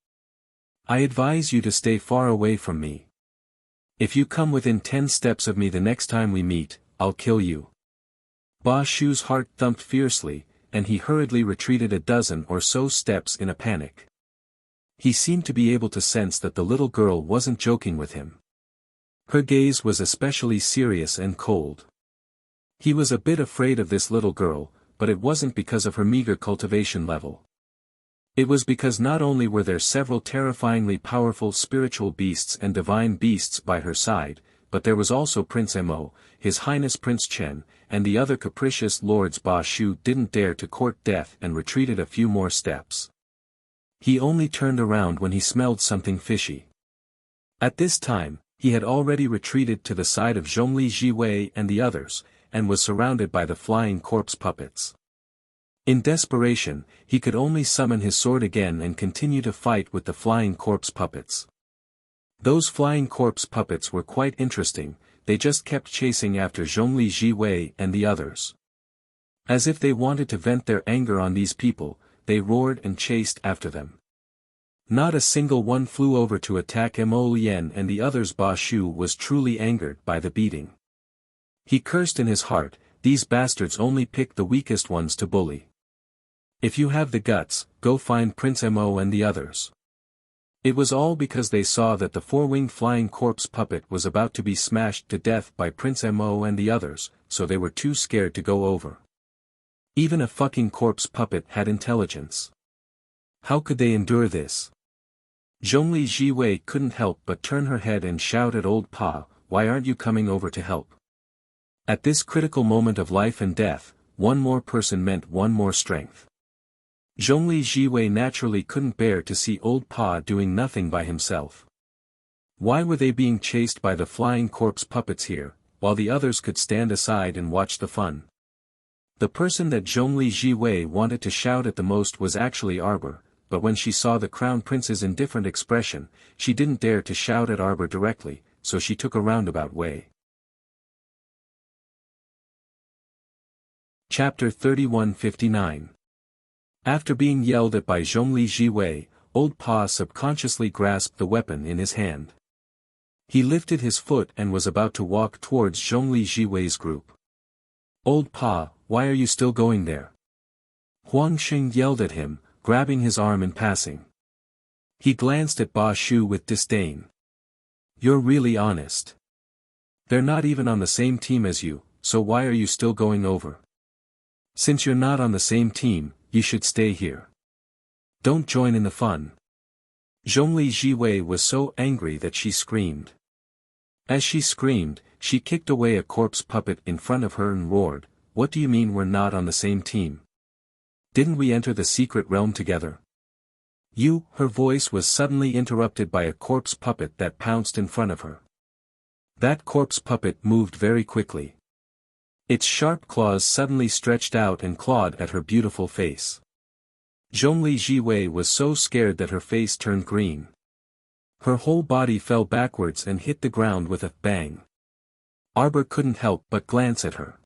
I advise you to stay far away from me. If you come within 10 steps of me the next time we meet, I'll kill you. Ba Shu's heart thumped fiercely, and he hurriedly retreated a dozen or so steps in a panic. He seemed to be able to sense that the little girl wasn't joking with him. Her gaze was especially serious and cold. He was a bit afraid of this little girl, but it wasn't because of her meager cultivation level. It was because not only were there several terrifyingly powerful spiritual beasts and divine beasts by her side, but there was also Prince Mo, His Highness Prince Chen, and the other capricious lords. Ba Shu didn't dare to court death and retreated a few more steps. He only turned around when he smelled something fishy. At this time, he had already retreated to the side of Zhongli Jiwei and the others, and was surrounded by the flying corpse puppets. In desperation, he could only summon his sword again and continue to fight with the flying corpse puppets. Those flying corpse puppets were quite interesting, they just kept chasing after Zhongli Jiwei and the others. As if they wanted to vent their anger on these people, they roared and chased after them. Not a single one flew over to attack Mo Lien and the others. Ba Shu was truly angered by the beating. He cursed in his heart, these bastards only pick the weakest ones to bully. If you have the guts, go find Prince Mo and the others. It was all because they saw that the four-winged flying corpse puppet was about to be smashed to death by Prince Mo and the others, so they were too scared to go over. Even a fucking corpse puppet had intelligence. How could they endure this? Zhongli Jiwei couldn't help but turn her head and shout at old Pa, why aren't you coming over to help? At this critical moment of life and death, one more person meant one more strength. Zhongli Jiwei naturally couldn't bear to see old Pa doing nothing by himself. Why were they being chased by the flying corpse puppets here, while the others could stand aside and watch the fun? The person that Zhongli Jiwei wanted to shout at the most was actually Arbor, but when she saw the crown prince's indifferent expression, she didn't dare to shout at Arbor directly, so she took a roundabout way. Chapter 3159. After being yelled at by Zhongli Jiwei, old Pa subconsciously grasped the weapon in his hand. He lifted his foot and was about to walk towards Zhongli Jiwei's group. Old Pa, why are you still going there? Huang Xing yelled at him, grabbing his arm in passing. He glanced at Ba Shu with disdain. You're really honest. They're not even on the same team as you, so why are you still going over? Since you're not on the same team, you should stay here. Don't join in the fun. Zhongli Jiwei was so angry that she screamed. As she screamed, she kicked away a corpse puppet in front of her and roared, what do you mean we're not on the same team? Didn't we enter the secret realm together? Her voice was suddenly interrupted by a corpse puppet that pounced in front of her. That corpse puppet moved very quickly. Its sharp claws suddenly stretched out and clawed at her beautiful face. Zhongli Jiwei was so scared that her face turned green. Her whole body fell backwards and hit the ground with a bang. Arbor couldn't help but glance at her.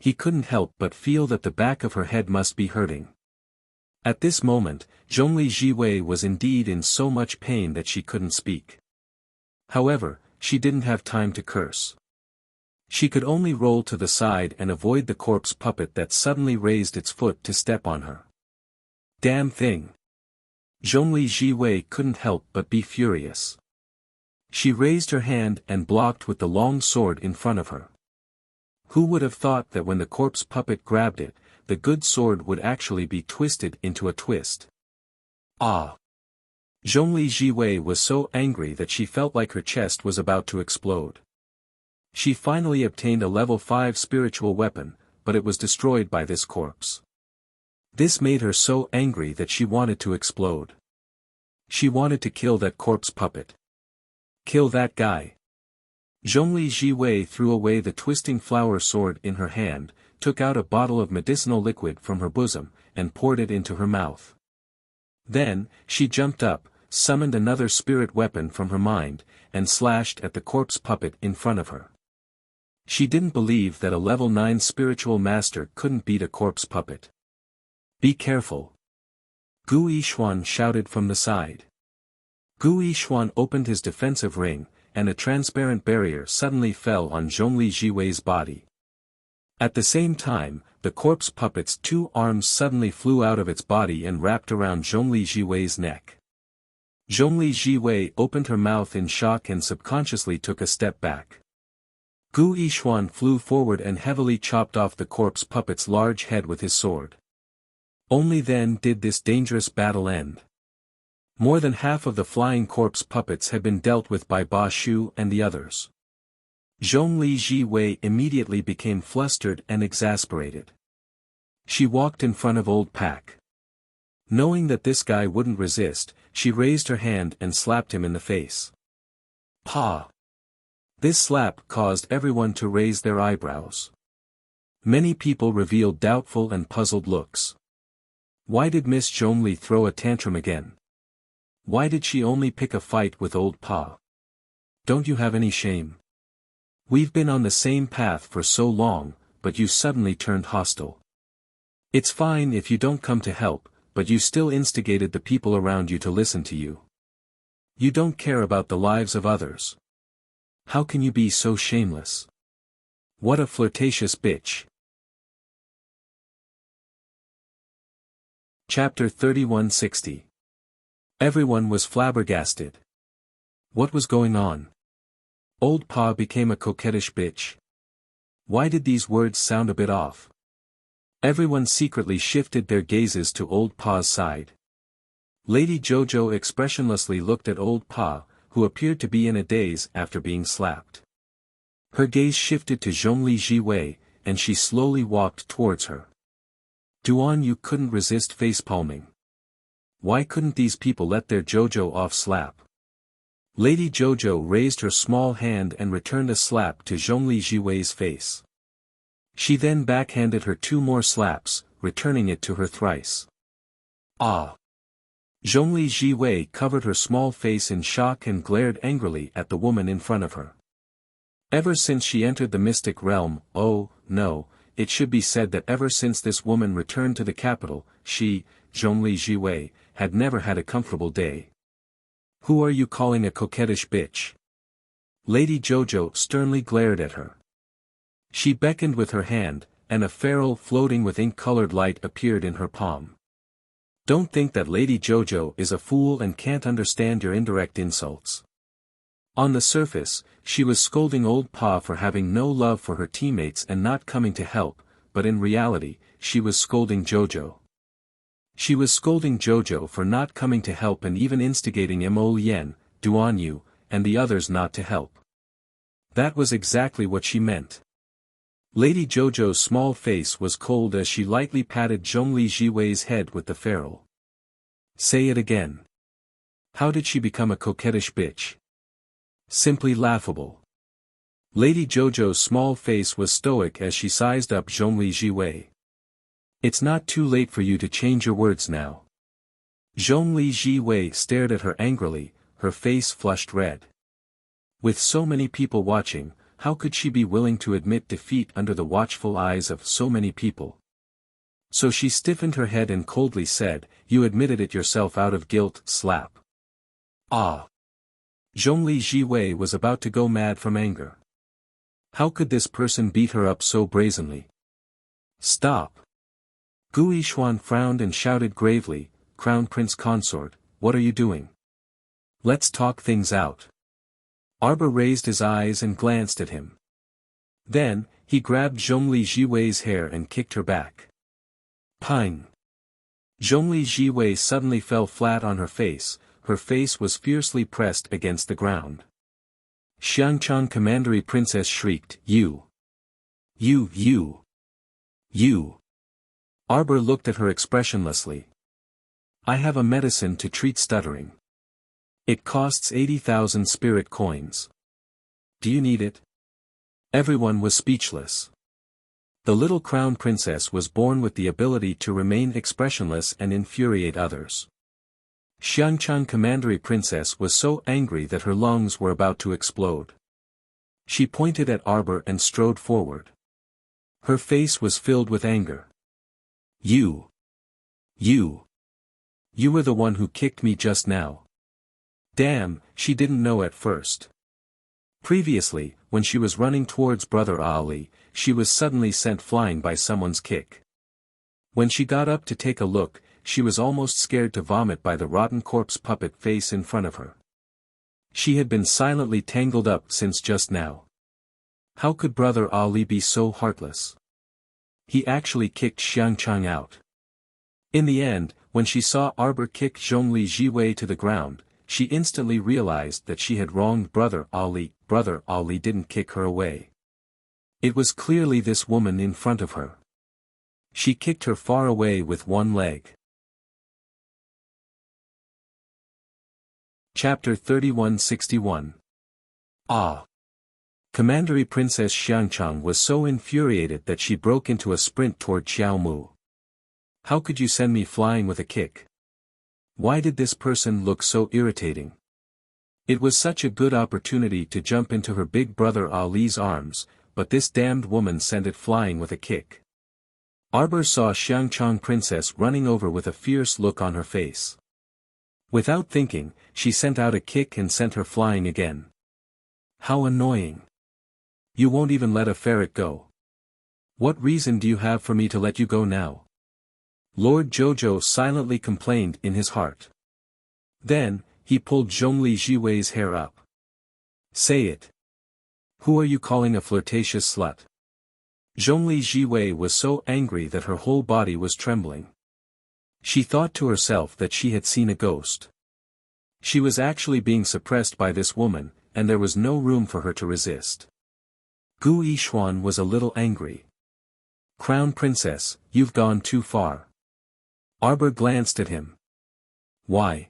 He couldn't help but feel that the back of her head must be hurting. At this moment, Zhongli Jiwei was indeed in so much pain that she couldn't speak. However, she didn't have time to curse. She could only roll to the side and avoid the corpse puppet that suddenly raised its foot to step on her. Damn thing! Zhongli Jiwei couldn't help but be furious. She raised her hand and blocked with the long sword in front of her. Who would have thought that when the corpse puppet grabbed it, the good sword would actually be twisted into a twist? Ah! Zhongli Jiwei was so angry that she felt like her chest was about to explode. She finally obtained a level 5 spiritual weapon, but it was destroyed by this corpse. This made her so angry that she wanted to explode. She wanted to kill that corpse puppet. Kill that guy. Zhongli Jiwei threw away the twisting flower sword in her hand, took out a bottle of medicinal liquid from her bosom, and poured it into her mouth. Then, she jumped up, summoned another spirit weapon from her mind, and slashed at the corpse puppet in front of her. She didn't believe that a level 9 spiritual master couldn't beat a corpse puppet. Be careful. Gu Yishuan shouted from the side. Gu Yishuan opened his defensive ring, and a transparent barrier suddenly fell on Zhongli Jiwei's body. At the same time, the corpse puppet's 2 arms suddenly flew out of its body and wrapped around Zhongli Jiwei's neck. Zhongli Jiwei opened her mouth in shock and subconsciously took a step back. Gu Yishuan flew forward and heavily chopped off the corpse puppet's large head with his sword. Only then did this dangerous battle end. More than half of the flying corpse puppets had been dealt with by Ba Shu and the others. Zhongli Jiwei immediately became flustered and exasperated. She walked in front of Old Pak. Knowing that this guy wouldn't resist, she raised her hand and slapped him in the face. Pa! This slap caused everyone to raise their eyebrows. Many people revealed doubtful and puzzled looks. Why did Miss Zhongli throw a tantrum again? Why did she only pick a fight with Old Pa? Don't you have any shame? We've been on the same path for so long, but you suddenly turned hostile. It's fine if you don't come to help, but you still instigated the people around you to listen to you. You don't care about the lives of others. How can you be so shameless? What a flirtatious bitch. Chapter 3160. Everyone was flabbergasted. What was going on? Old Pa became a coquettish bitch. Why did these words sound a bit off? Everyone secretly shifted their gazes to Old Pa's side. Lady Jojo expressionlessly looked at Old Pa, who appeared to be in a daze after being slapped. Her gaze shifted to Zhongli Jiwei, and she slowly walked towards her. Duan Yu couldn't resist facepalming. Why couldn't these people let their Jojo off slap? Lady Jojo raised her small hand and returned a slap to Zhongli Jiwei's face. She then backhanded her 2 more slaps, returning it to her thrice. Ah! Zhongli Jiwei covered her small face in shock and glared angrily at the woman in front of her. Ever since she entered the mystic realm, oh, no, it should be said that ever since this woman returned to the capital, she, Zhongli Jiwei, had never had a comfortable day. Who are you calling a coquettish bitch? Lady Jojo sternly glared at her. She beckoned with her hand, and a ferrule floating with ink-colored light appeared in her palm. Don't think that Lady Jojo is a fool and can't understand your indirect insults. On the surface, she was scolding Old Pa for having no love for her teammates and not coming to help, but in reality, she was scolding Jojo. She was scolding Jojo for not coming to help and even instigating Mo Lien, Duan Yu, and the others not to help. That was exactly what she meant. Lady Jojo's small face was cold as she lightly patted Zhongli Jiwei's head with the ferrule. Say it again. How did she become a coquettish bitch? Simply laughable. Lady Jojo's small face was stoic as she sized up Zhongli Jiwei. It's not too late for you to change your words now. Zhongli Jiwei stared at her angrily, her face flushed red. With so many people watching, how could she be willing to admit defeat under the watchful eyes of so many people? So she stiffened her head and coldly said, "You admitted it yourself out of guilt, slap." Ah! Zhongli Jiwei was about to go mad from anger. How could this person beat her up so brazenly? Stop! Gu Yishuan frowned and shouted gravely, "Crown Prince Consort, what are you doing? Let's talk things out. Arbor raised his eyes and glanced at him. Then, he grabbed Zhongli Jiwei's hair and kicked her back. Pang! Zhongli Jiwei suddenly fell flat on her face was fiercely pressed against the ground. Xiangchang Commandery Princess shrieked, You! Arbor looked at her expressionlessly. I have a medicine to treat stuttering. It costs 80,000 spirit coins. Do you need it? Everyone was speechless. The little crown princess was born with the ability to remain expressionless and infuriate others. Xiangchang Commandery Princess was so angry that her lungs were about to explode. She pointed at Arbor and strode forward. Her face was filled with anger. You were the one who kicked me just now. Damn, she didn't know at first. Previously, when she was running towards Brother Ali, she was suddenly sent flying by someone's kick. When she got up to take a look, she was almost scared to vomit by the rotten corpse puppet face in front of her. She had been silently tangled up since just now. How could Brother Ali be so heartless? He actually kicked Xiangchang out. In the end, when she saw Arbor kick Zhongli Jiwei to the ground, she instantly realized that she had wronged Brother Ali. Brother Ali didn't kick her away. It was clearly this woman in front of her. She kicked her far away with one leg. Chapter 3161. Commandery Princess Xiangchang was so infuriated that she broke into a sprint toward Xiao Mu. How could you send me flying with a kick? Why did this person look so irritating? It was such a good opportunity to jump into her big brother Ali's arms, but this damned woman sent it flying with a kick. Arbor saw Xiangchang Princess running over with a fierce look on her face. Without thinking, she sent out a kick and sent her flying again. How annoying. You won't even let a ferret go. What reason do you have for me to let you go now? Lord Jojo silently complained in his heart. Then, he pulled Zhongli Jiwei's hair up. Say it. Who are you calling a flirtatious slut? Zhongli Jiwei was so angry that her whole body was trembling. She thought to herself that she had seen a ghost. She was actually being suppressed by this woman, and there was no room for her to resist. Gu Yixuan was a little angry. Crown Princess, you've gone too far. Arbor glanced at him. Why?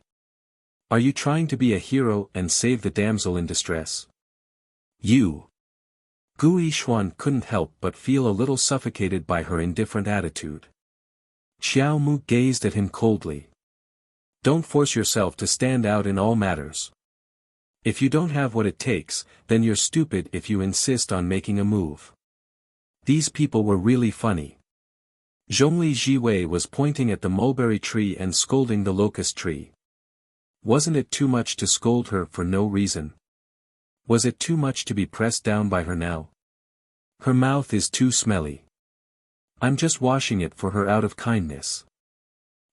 Are you trying to be a hero and save the damsel in distress? You. Gu Yixuan couldn't help but feel a little suffocated by her indifferent attitude. Xiao Mu gazed at him coldly. Don't force yourself to stand out in all matters. If you don't have what it takes, then you're stupid if you insist on making a move. These people were really funny. Zhongli Jiwei was pointing at the mulberry tree and scolding the locust tree. Wasn't it too much to scold her for no reason? Was it too much to be pressed down by her now? Her mouth is too smelly. I'm just washing it for her out of kindness.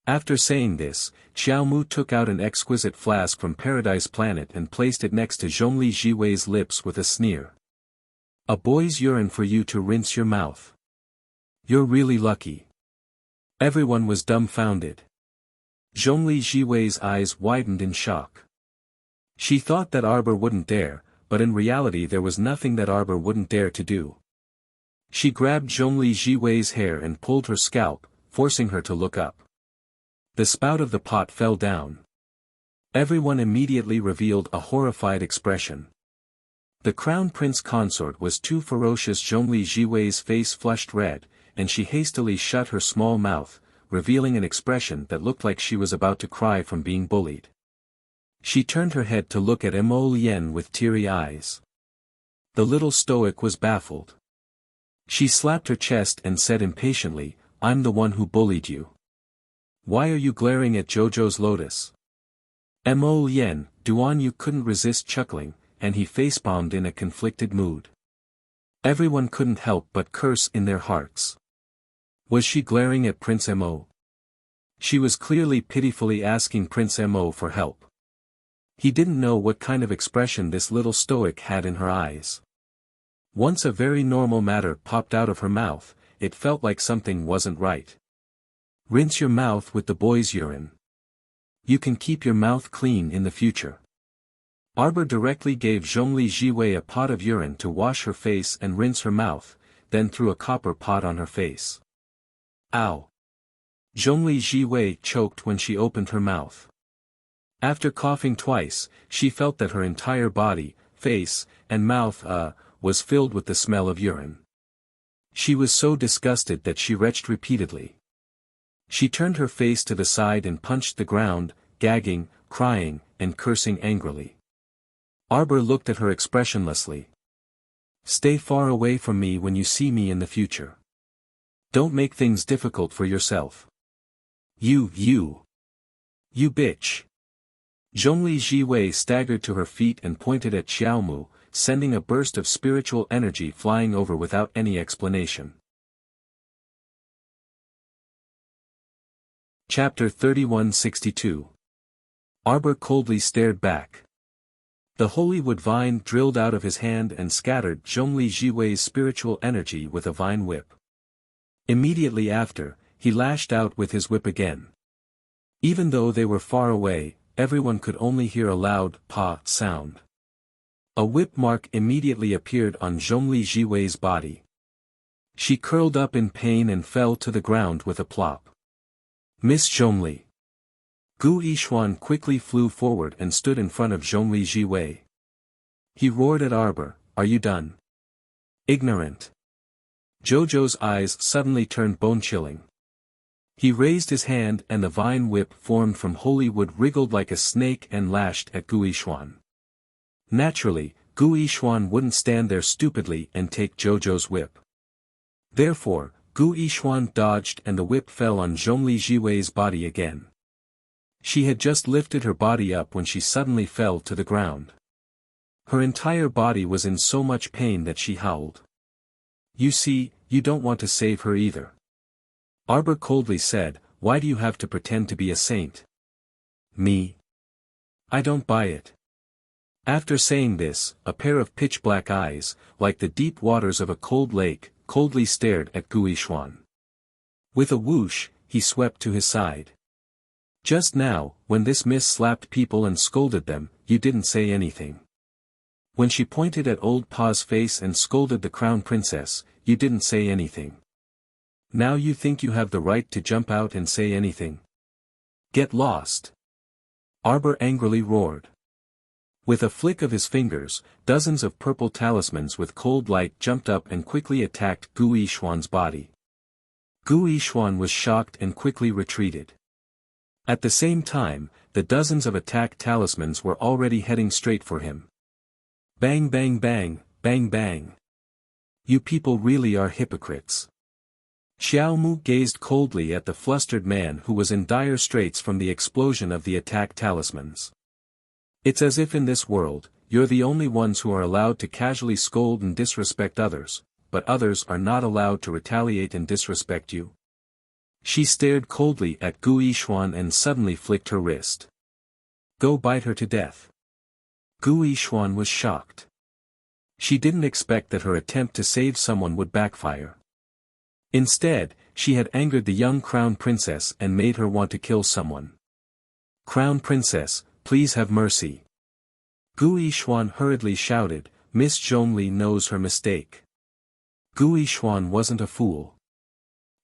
After saying this, Xiao Mu took out an exquisite flask from Paradise Planet and placed it next to Zhongli Jiwei's lips with a sneer. A boy's urine for you to rinse your mouth. You're really lucky. Everyone was dumbfounded. Zhongli Jiwei's eyes widened in shock. She thought that Arbor wouldn't dare, but in reality there was nothing that Arbor wouldn't dare to do. She grabbed Zhongli Jiwei's hair and pulled her scalp, forcing her to look up. The spout of the pot fell down. Everyone immediately revealed a horrified expression. The Crown Prince Consort was too ferocious. Zhongli Jiwei's face flushed red, and she hastily shut her small mouth, revealing an expression that looked like she was about to cry from being bullied. She turned her head to look at Mo Lien with teary eyes. The little stoic was baffled. She slapped her chest and said impatiently, I'm the one who bullied you. Why are you glaring at Jojo's lotus? Mo Lien, Duan Yu couldn't resist chuckling, and he facepalmed in a conflicted mood. Everyone couldn't help but curse in their hearts. Was she glaring at Prince Mo? She was clearly pitifully asking Prince Mo for help. He didn't know what kind of expression this little stoic had in her eyes. Once a very normal matter popped out of her mouth, it felt like something wasn't right. Rinse your mouth with the boy's urine. You can keep your mouth clean in the future. Arbor directly gave Zhongli Jiwei a pot of urine to wash her face and rinse her mouth, then threw a copper pot on her face. Ow! Zhongli Jiwei choked when she opened her mouth. After coughing twice, she felt that her entire body, face, and mouth, was filled with the smell of urine. She was so disgusted that she retched repeatedly. She turned her face to the side and punched the ground, gagging, crying, and cursing angrily. Arbor looked at her expressionlessly. Stay far away from me when you see me in the future. Don't make things difficult for yourself. You bitch. Zhongli Jiwei staggered to her feet and pointed at Xiaomu, sending a burst of spiritual energy flying over without any explanation. Chapter 3162. Arbor coldly stared back. The holy wood vine drilled out of his hand and scattered Zhongli Jiwei's spiritual energy with a vine whip. Immediately after, he lashed out with his whip again. Even though they were far away, everyone could only hear a loud "pa" sound. A whip mark immediately appeared on Zhongli Jiwei's body. She curled up in pain and fell to the ground with a plop. Miss Zhongli. Gu Yishuan quickly flew forward and stood in front of Zhongli Jiwei. He roared at Arbor, "Are you done? Ignorant." Jojo's eyes suddenly turned bone-chilling. He raised his hand and the vine whip formed from holy wood wriggled like a snake and lashed at Gu Yishuan. Naturally, Gu Yishuan wouldn't stand there stupidly and take Jojo's whip. Therefore, Gu Yishuan dodged and the whip fell on Zhongli Jiwei's body again. She had just lifted her body up when she suddenly fell to the ground. Her entire body was in so much pain that she howled. You see, you don't want to save her either. Arbor coldly said, "Why do you have to pretend to be a saint?" Me? I don't buy it. After saying this, a pair of pitch-black eyes, like the deep waters of a cold lake, coldly stared at Gu Yishuan. With a whoosh, he swept to his side. Just now, when this miss slapped people and scolded them, you didn't say anything. When she pointed at old Pa's face and scolded the crown princess, you didn't say anything. Now you think you have the right to jump out and say anything? Get lost! Arbor angrily roared. With a flick of his fingers, dozens of purple talismans with cold light jumped up and quickly attacked Gu Yishuan's body. Gu Yishuan was shocked and quickly retreated. At the same time, the dozens of attack talismans were already heading straight for him. Bang bang bang, bang bang. You people really are hypocrites. Xiaomu gazed coldly at the flustered man who was in dire straits from the explosion of the attack talismans. It's as if in this world, you're the only ones who are allowed to casually scold and disrespect others, but others are not allowed to retaliate and disrespect you. She stared coldly at Gu Yishuan and suddenly flicked her wrist. Go bite her to death. Gu Yishuan was shocked. She didn't expect that her attempt to save someone would backfire. Instead, she had angered the young crown princess and made her want to kill someone. Crown princess, please have mercy. Gu Yishuan hurriedly shouted, Miss Zhongli knows her mistake. Gu Yishuan wasn't a fool.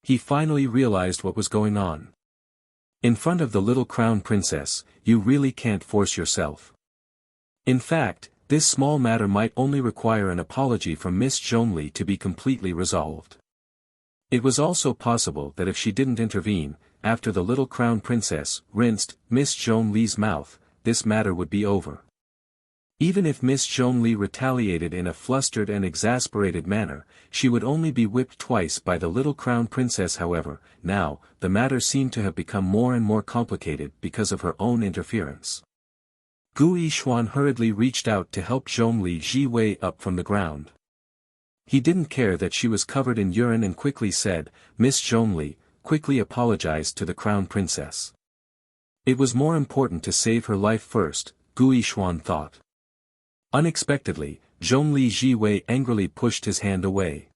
He finally realized what was going on. In front of the little crown princess, you really can't force yourself. In fact, this small matter might only require an apology from Miss Zhongli to be completely resolved. It was also possible that if she didn't intervene, after the little crown princess rinsed Miss Zhongli's mouth, this matter would be over. Even if Miss Zhongli retaliated in a flustered and exasperated manner, she would only be whipped twice by the little crown princess. However, now, the matter seemed to have become more and more complicated because of her own interference. Gu Yishuan hurriedly reached out to help Zhongli Jiwei up from the ground. He didn't care that she was covered in urine and quickly said, Miss Zhongli, quickly apologized to the crown princess. It was more important to save her life first, Gui Xuan thought. Unexpectedly, Zhongli Jiwei angrily pushed his hand away.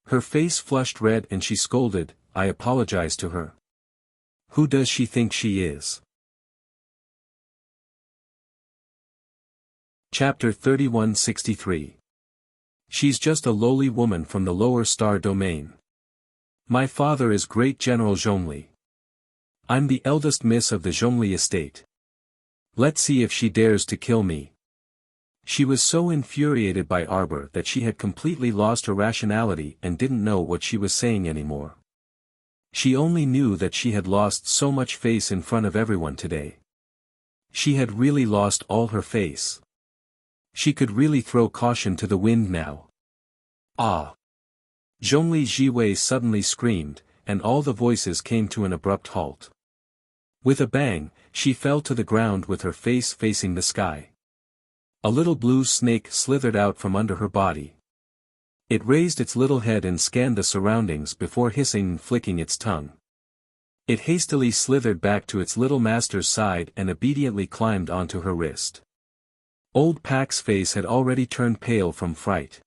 Her face flushed red and she scolded, "I apologize to her. Who does she think she is?" Chapter 3163. She's just a lowly woman from the lower star domain. My father is Great General Zhongli. I'm the eldest miss of the Zhongli estate. Let's see if she dares to kill me. She was so infuriated by Arbor that she had completely lost her rationality and didn't know what she was saying anymore. She only knew that she had lost so much face in front of everyone today. She had really lost all her face. She could really throw caution to the wind now. Ah! Zhongli Jiwei suddenly screamed, and all the voices came to an abrupt halt. With a bang, she fell to the ground with her face facing the sky. A little blue snake slithered out from under her body. It raised its little head and scanned the surroundings before hissing and flicking its tongue. It hastily slithered back to its little master's side and obediently climbed onto her wrist. Old Pak's face had already turned pale from fright.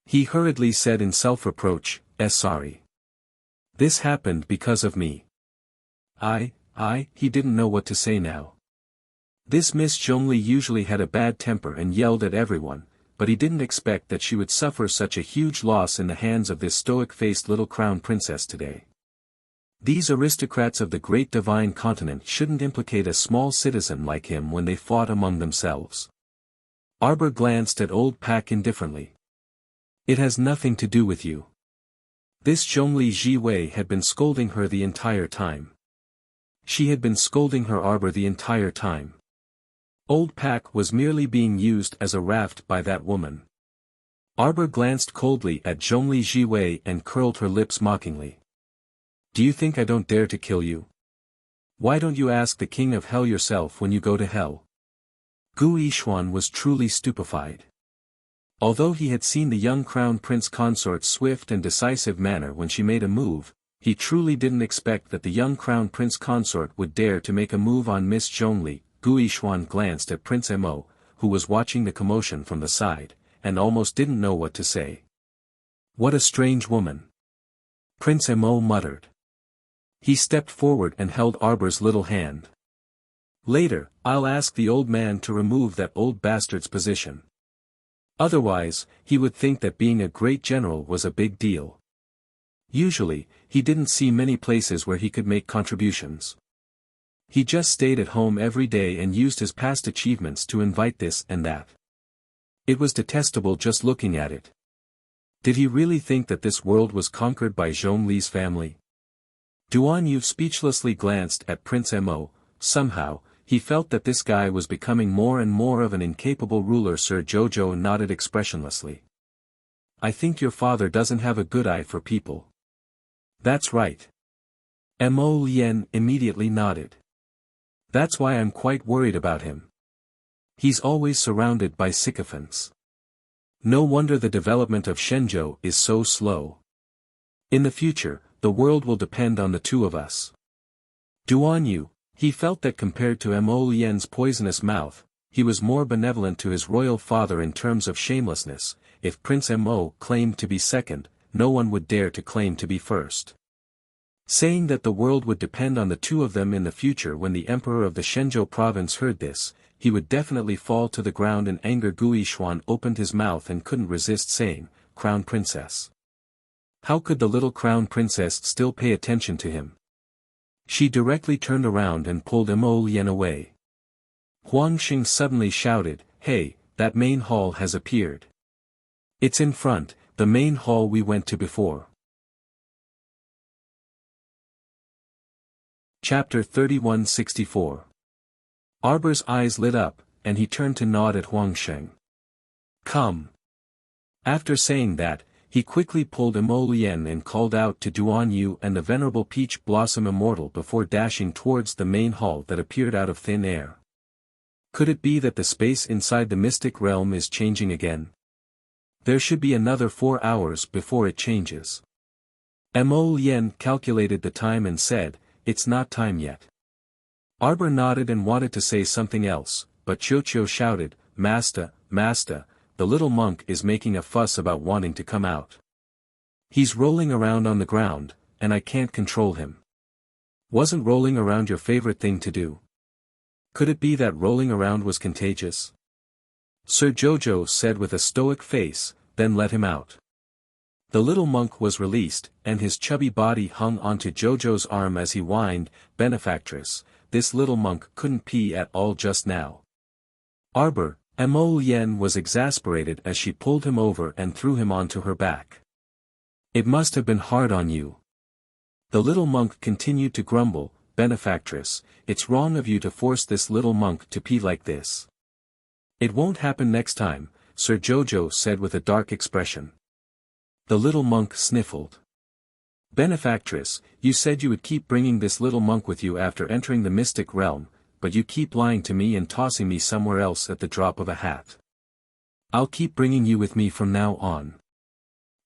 He hurriedly said in self-reproach, Sorry. This happened because of me. He didn't know what to say now. This Miss Zhongli usually had a bad temper and yelled at everyone, but he didn't expect that she would suffer such a huge loss in the hands of this stoic-faced little crown princess today. These aristocrats of the great divine continent shouldn't implicate a small citizen like him when they fought among themselves. Arbor glanced at Old Pak indifferently. It has nothing to do with you. This Zhongli Jiwei had been scolding her the entire time. She had been scolding her Arbor the entire time. Old Pak was merely being used as a raft by that woman. Arbor glanced coldly at Zhongli Jiwei and curled her lips mockingly. Do you think I don't dare to kill you? Why don't you ask the king of hell yourself when you go to hell? Gu Yixuan was truly stupefied. Although he had seen the young crown prince consort's swift and decisive manner when she made a move, he truly didn't expect that the young crown prince consort would dare to make a move on Miss Zhongli. Gu Yixuan glanced at Prince Mo, who was watching the commotion from the side, and almost didn't know what to say. What a strange woman! Prince Mo muttered. He stepped forward and held Arbor's little hand. Later, I'll ask the old man to remove that old bastard's position. Otherwise, he would think that being a great general was a big deal. Usually, he didn't see many places where he could make contributions. He just stayed at home every day and used his past achievements to invite this and that. It was detestable just looking at it. Did he really think that this world was conquered by Zhongli's family? Duan Yu speechlessly glanced at Prince Mo. Somehow, he felt that this guy was becoming more and more of an incapable ruler. Sir Jojo nodded expressionlessly. I think your father doesn't have a good eye for people. That's right. Mo Lien immediately nodded. That's why I'm quite worried about him. He's always surrounded by sycophants. No wonder the development of Shenzhou is so slow. In the future, the world will depend on the two of us. Duan Yu, he felt that compared to Mo Lien's poisonous mouth, he was more benevolent to his royal father in terms of shamelessness. If Prince Mo claimed to be second, no one would dare to claim to be first. Saying that the world would depend on the two of them in the future. When the emperor of the Shenzhou province heard this, he would definitely fall to the ground in anger. Gu Yixuan opened his mouth and couldn't resist saying, Crown Princess. How could the little crown princess still pay attention to him? She directly turned around and pulled Mo Lien away. Huang Xing suddenly shouted, Hey, that main hall has appeared. It's in front, the main hall we went to before. Chapter 3164. Arbor's eyes lit up, and he turned to nod at Huang Xing. Come. After saying that, he quickly pulled Mo Lien and called out to Duan Yu and the venerable Peach Blossom Immortal before dashing towards the main hall that appeared out of thin air. Could it be that the space inside the mystic realm is changing again? There should be another 4 hours before it changes. Mo Lien calculated the time and said, "It's not time yet." Arbor nodded and wanted to say something else, but Chocho shouted, "Master, master, the little monk is making a fuss about wanting to come out. He's rolling around on the ground, and I can't control him." "Wasn't rolling around your favorite thing to do? Could it be that rolling around was contagious?" Sir Jojo said with a stoic face, "Then let him out." The little monk was released, and his chubby body hung onto Jojo's arm as he whined, "Benefactress, this little monk couldn't pee at all just now." Arbor, Mo Lien was exasperated as she pulled him over and threw him onto her back. "It must have been hard on you." The little monk continued to grumble, "Benefactress, it's wrong of you to force this little monk to pee like this." "It won't happen next time," Sir Jojo said with a dark expression. The little monk sniffled. "Benefactress, you said you would keep bringing this little monk with you after entering the mystic realm, but you keep lying to me and tossing me somewhere else at the drop of a hat." "I'll keep bringing you with me from now on."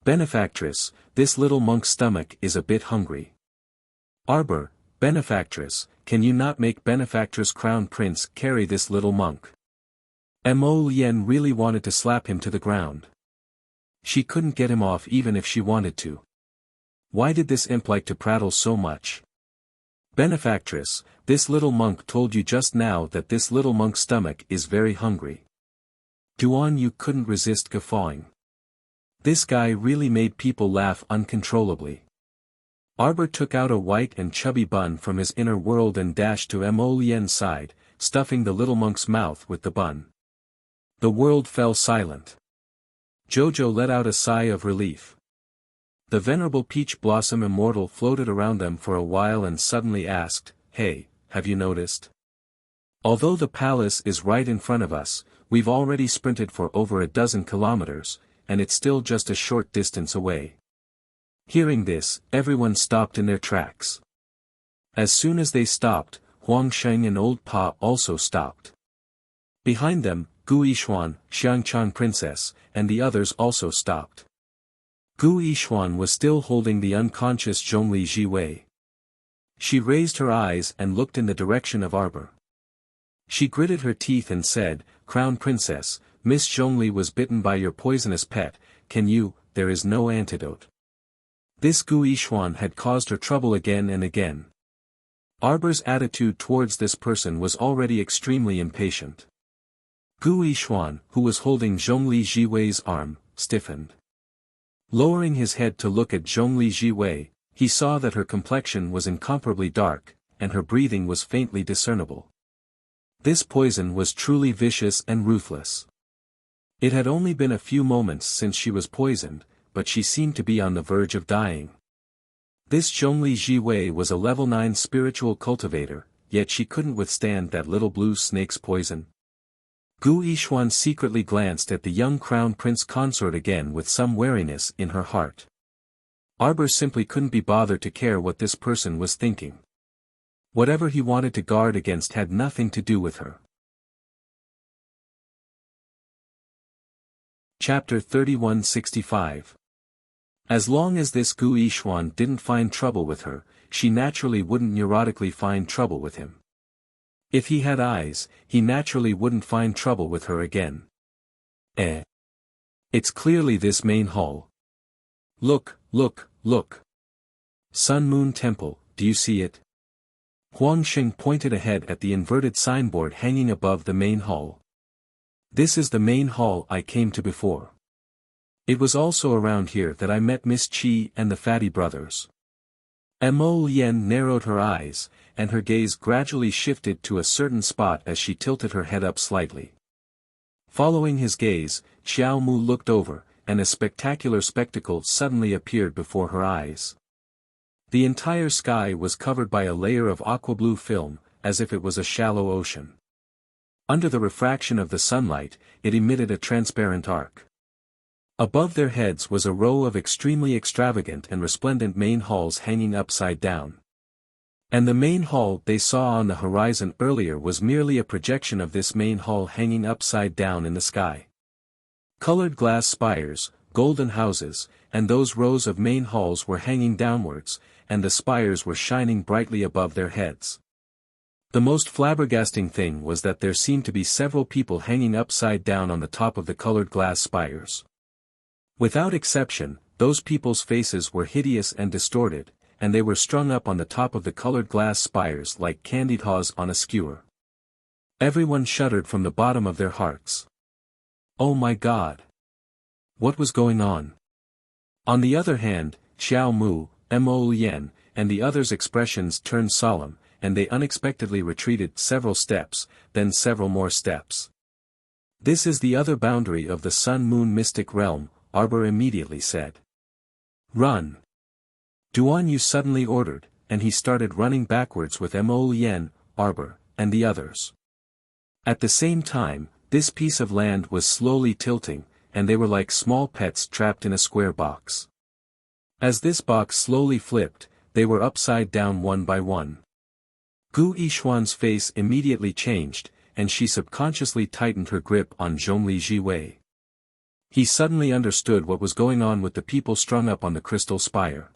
"Benefactress, this little monk's stomach is a bit hungry." Arbor, "Benefactress, can you not make Benefactress Crown Prince carry this little monk?" Mo Lien really wanted to slap him to the ground. She couldn't get him off even if she wanted to. Why did this imp like to prattle so much? "Benefactress, this little monk told you just now that this little monk's stomach is very hungry." Duan Yu couldn't resist guffawing. This guy really made people laugh uncontrollably. Arbor took out a white and chubby bun from his inner world and dashed to Mo Lien's side, stuffing the little monk's mouth with the bun. The world fell silent. Jojo let out a sigh of relief. The venerable Peach Blossom Immortal floated around them for a while and suddenly asked, "Hey, have you noticed? Although the palace is right in front of us, we've already sprinted for over a dozen kilometers, and it's still just a short distance away." Hearing this, everyone stopped in their tracks. As soon as they stopped, Huang Sheng and Old Pa also stopped. Behind them, Gu Yishuan, Xiangchan Princess, and the others also stopped. Gu Yishuan was still holding the unconscious Zhongli Jiwei. She raised her eyes and looked in the direction of Arbor. She gritted her teeth and said, "Crown Princess, Miss Zhongli was bitten by your poisonous pet, there is no antidote." This Gu Yishuan had caused her trouble again and again. Arbor's attitude towards this person was already extremely impatient. Gu Yishuan, who was holding Zhongli Jiwei's arm, stiffened. Lowering his head to look at Zhongli Jiwei, he saw that her complexion was incomparably dark, and her breathing was faintly discernible. This poison was truly vicious and ruthless. It had only been a few moments since she was poisoned, but she seemed to be on the verge of dying. This Zhongli Jiwei was a level 9 spiritual cultivator, yet she couldn't withstand that little blue snake's poison. Gu Yishuan secretly glanced at the young crown prince consort again with some wariness in her heart. Arbor simply couldn't be bothered to care what this person was thinking. Whatever he wanted to guard against had nothing to do with her. Chapter 3165. As long as this Gu Yishuan didn't find trouble with her, she naturally wouldn't neurotically find trouble with him. If he had eyes, he naturally wouldn't find trouble with her again. It's clearly this main hall. Look, look, look. Sun Moon Temple, do you see it? Huang Sheng pointed ahead at the inverted signboard hanging above the main hall. This is the main hall I came to before. It was also around here that I met Miss Qi and the Fatty brothers. Mo Lien narrowed her eyes, and her gaze gradually shifted to a certain spot as she tilted her head up slightly. Following his gaze, Xiao Mu looked over, and a spectacular spectacle suddenly appeared before her eyes. The entire sky was covered by a layer of aqua-blue film, as if it was a shallow ocean. Under the refraction of the sunlight, it emitted a transparent arc. Above their heads was a row of extremely extravagant and resplendent main halls hanging upside down. And the main hall they saw on the horizon earlier was merely a projection of this main hall hanging upside down in the sky. Colored glass spires, golden houses, and those rows of main halls were hanging downwards, and the spires were shining brightly above their heads. The most flabbergasting thing was that there seemed to be several people hanging upside down on the top of the colored glass spires. Without exception, those people's faces were hideous and distorted, and they were strung up on the top of the colored glass spires like candied haws on a skewer. Everyone shuddered from the bottom of their hearts. Oh my God! What was going on? On the other hand, Xiao Mu, Mo Yen, and the others' expressions turned solemn, and they unexpectedly retreated several steps, then several more steps. This is the other boundary of the Sun-Moon mystic realm, Arbor immediately said. Run! Duan Yu suddenly ordered, and he started running backwards with Mo Yen, Arbor, and the others. At the same time, this piece of land was slowly tilting, and they were like small pets trapped in a square box. As this box slowly flipped, they were upside down one by one. Gu Yixuan's face immediately changed, and she subconsciously tightened her grip on Zhongli Jiwei. He suddenly understood what was going on with the people strung up on the crystal spire.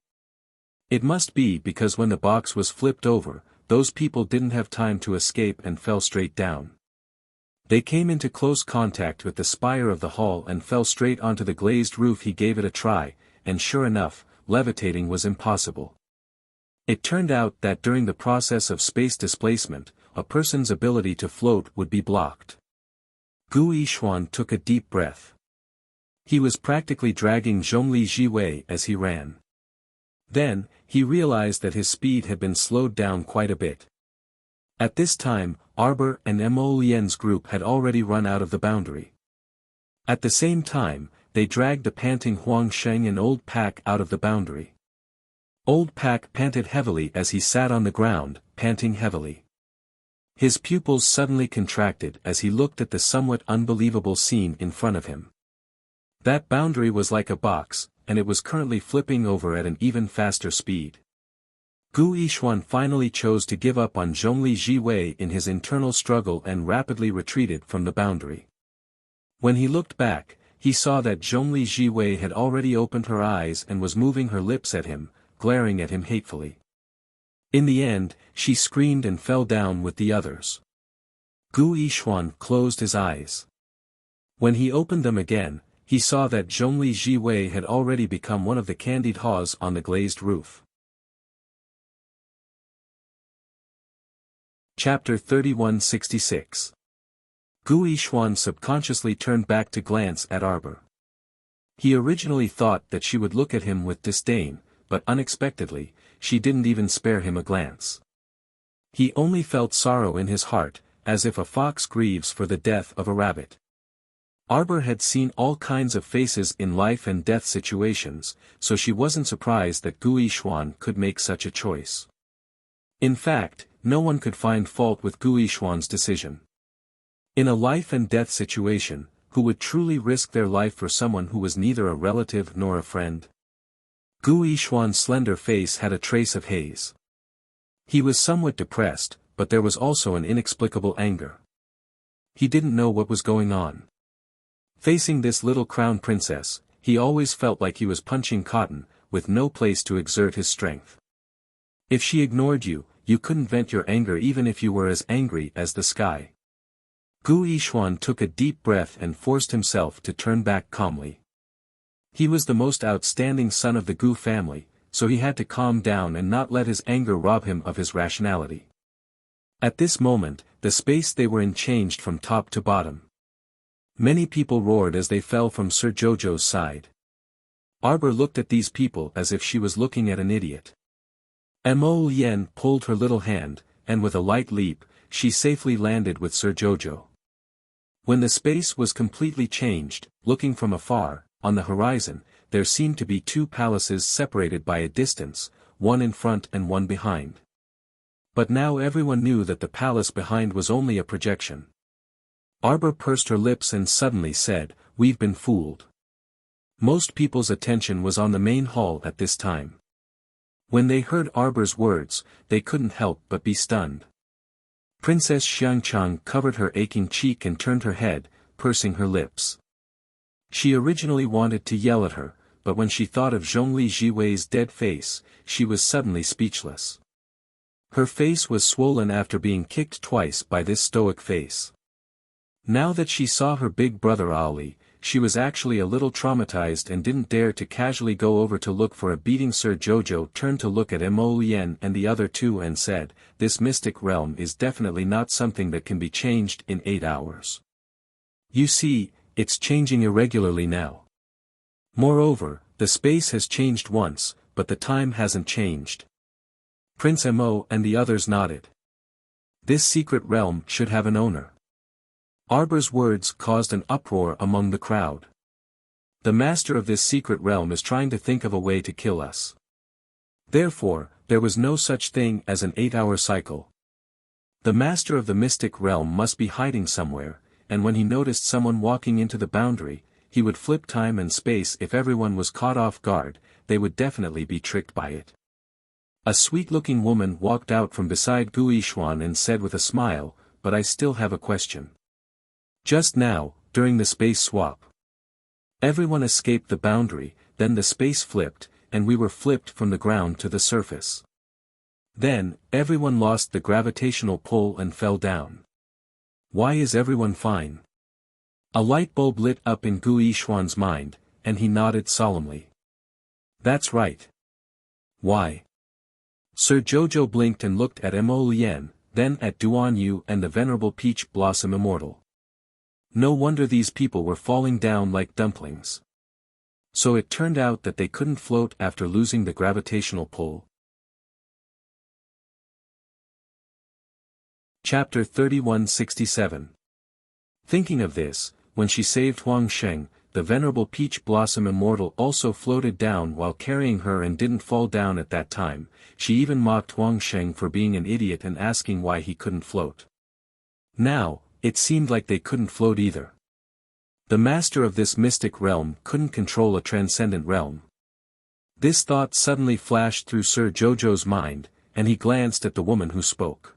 It must be because when the box was flipped over, those people didn't have time to escape and fell straight down. They came into close contact with the spire of the hall and fell straight onto the glazed roof. He gave it a try, and sure enough, levitating was impossible. It turned out that during the process of space displacement, a person's ability to float would be blocked. Gu Yixuan took a deep breath. He was practically dragging Zhongli Jiwei as he ran. Then, he realized that his speed had been slowed down quite a bit. At this time, Arbor and Mo Yen's group had already run out of the boundary. At the same time, they dragged the panting Huang Sheng and Old Pak out of the boundary. Old Pak panted heavily as he sat on the ground, panting heavily. His pupils suddenly contracted as he looked at the somewhat unbelievable scene in front of him. That boundary was like a box, and it was currently flipping over at an even faster speed. Gu Yixuan finally chose to give up on Zhongli Jiwei in his internal struggle and rapidly retreated from the boundary. When he looked back, he saw that Zhongli Jiwei had already opened her eyes and was moving her lips at him, glaring at him hatefully. In the end, she screamed and fell down with the others. Gu Yixuan closed his eyes. When he opened them again, he saw that Zhongli Jiwei had already become one of the candied haws on the glazed roof. Chapter 3166. Gu Yixuan subconsciously turned back to glance at Arbor. He originally thought that she would look at him with disdain, but unexpectedly, she didn't even spare him a glance. He only felt sorrow in his heart, as if a fox grieves for the death of a rabbit. Arbor had seen all kinds of faces in life and death situations, so she wasn't surprised that Gu Yixuan could make such a choice. In fact, no one could find fault with Gu Yixuan's decision. In a life and death situation, who would truly risk their life for someone who was neither a relative nor a friend? Gu Yixuan's slender face had a trace of haze. He was somewhat depressed, but there was also an inexplicable anger. He didn't know what was going on. Facing this little crown princess, he always felt like he was punching cotton, with no place to exert his strength. If she ignored you, you couldn't vent your anger even if you were as angry as the sky. Gu Yixuan took a deep breath and forced himself to turn back calmly. He was the most outstanding son of the Gu family, so he had to calm down and not let his anger rob him of his rationality. At this moment, the space they were in changed from top to bottom. Many people roared as they fell from Sir Jojo's side. Arbor looked at these people as if she was looking at an idiot. Mo Yen pulled her little hand, and with a light leap, she safely landed with Sir Jojo. When the space was completely changed, looking from afar, on the horizon, there seemed to be two palaces separated by a distance, one in front and one behind. But now everyone knew that the palace behind was only a projection. Arbor pursed her lips and suddenly said, "We've been fooled." Most people's attention was on the main hall at this time. When they heard Arbor's words, they couldn't help but be stunned. Princess Xiangchang covered her aching cheek and turned her head, pursing her lips. She originally wanted to yell at her, but when she thought of Zhongli Jiwei's dead face, she was suddenly speechless. Her face was swollen after being kicked twice by this stoic face. Now that she saw her big brother Ali, she was actually a little traumatized and didn't dare to casually go over to look for a beating. Sir Jojo turned to look at Mo Lien and the other two and said, "This mystic realm is definitely not something that can be changed in 8 hours. You see, it's changing irregularly now. Moreover, the space has changed once, but the time hasn't changed." Prince Mo and the others nodded. This secret realm should have an owner. Arbor's words caused an uproar among the crowd. The master of this secret realm is trying to think of a way to kill us. Therefore, there was no such thing as an 8-hour cycle. The master of the mystic realm must be hiding somewhere, and when he noticed someone walking into the boundary, he would flip time and space. If everyone was caught off guard, they would definitely be tricked by it. A sweet-looking woman walked out from beside Gu Yishuan and said with a smile, "But I still have a question. Just now, during the space swap, everyone escaped the boundary, then the space flipped, and we were flipped from the ground to the surface. Then, everyone lost the gravitational pull and fell down. Why is everyone fine?" A light bulb lit up in Gu Yishuan's mind, and he nodded solemnly. "That's right. Why?" Sir Jojo blinked and looked at Mo Lien, then at Duan Yu and the Venerable Peach Blossom Immortal. No wonder these people were falling down like dumplings. So it turned out that they couldn't float after losing the gravitational pull. Chapter 3167. Thinking of this, when she saved Huang Sheng, the Venerable Peach Blossom Immortal also floated down while carrying her and didn't fall down at that time. She even mocked Huang Sheng for being an idiot and asking why he couldn't float. Now, it seemed like they couldn't float either. The master of this mystic realm couldn't control a transcendent realm. This thought suddenly flashed through Sir Jojo's mind, and he glanced at the woman who spoke.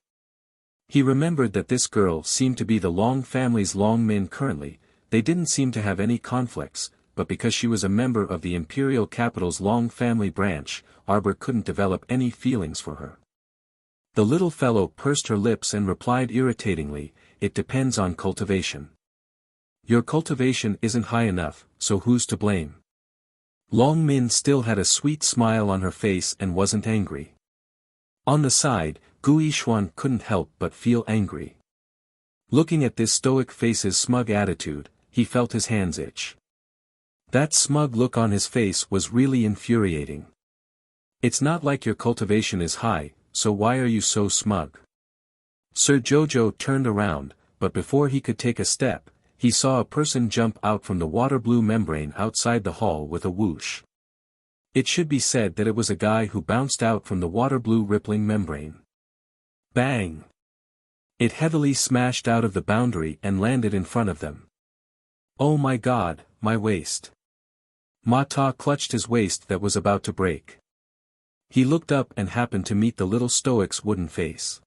He remembered that this girl seemed to be the Long family's Long Min currently. They didn't seem to have any conflicts, but because she was a member of the imperial capital's Long family branch, Arbor couldn't develop any feelings for her. The little fellow pursed her lips and replied irritatingly, "It depends on cultivation. Your cultivation isn't high enough, so who's to blame?" Long Min still had a sweet smile on her face and wasn't angry. On the side, Gu Yishuan couldn't help but feel angry. Looking at this stoic face's smug attitude, he felt his hands itch. That smug look on his face was really infuriating. "It's not like your cultivation is high, so why are you so smug?" Sir Jojo turned around, but before he could take a step, he saw a person jump out from the water-blue membrane outside the hall with a whoosh. It should be said that it was a guy who bounced out from the water-blue rippling membrane. Bang! It heavily smashed out of the boundary and landed in front of them. "Oh my God, my waist." Ma Ta clutched his waist that was about to break. He looked up and happened to meet the little stoic's wooden face.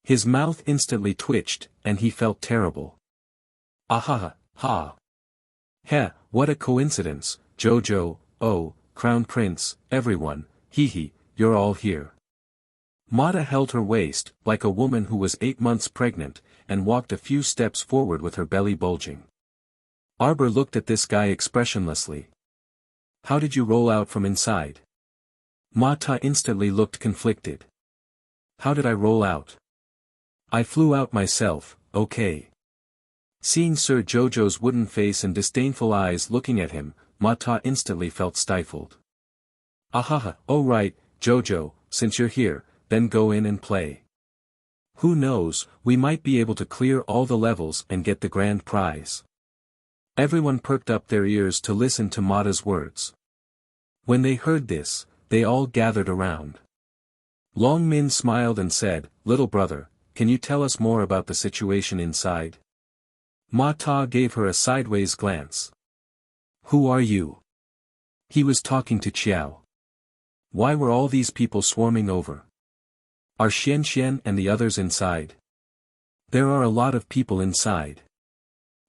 His mouth instantly twitched, and he felt terrible. "Ahaha, ha. Heh, what a coincidence, Jojo, oh, Crown Prince, everyone, hee, you're all here." Mata held her waist, like a woman who was 8 months pregnant, and walked a few steps forward with her belly bulging. Arbor looked at this guy expressionlessly. "How did you roll out from inside?" Mata instantly looked conflicted. "How did I roll out? I flew out myself, okay." Seeing Sir Jojo's wooden face and disdainful eyes looking at him, Mata instantly felt stifled. "Ahaha, oh right, Jojo, since you're here, then go in and play. Who knows, we might be able to clear all the levels and get the grand prize." Everyone perked up their ears to listen to Mata's words. When they heard this, they all gathered around. Long Min smiled and said, "Little brother, can you tell us more about the situation inside?" Ma Ta gave her a sideways glance. "Who are you?" He was talking to Qiao. "Why were all these people swarming over? Are Xian Xian and the others inside?" "There are a lot of people inside.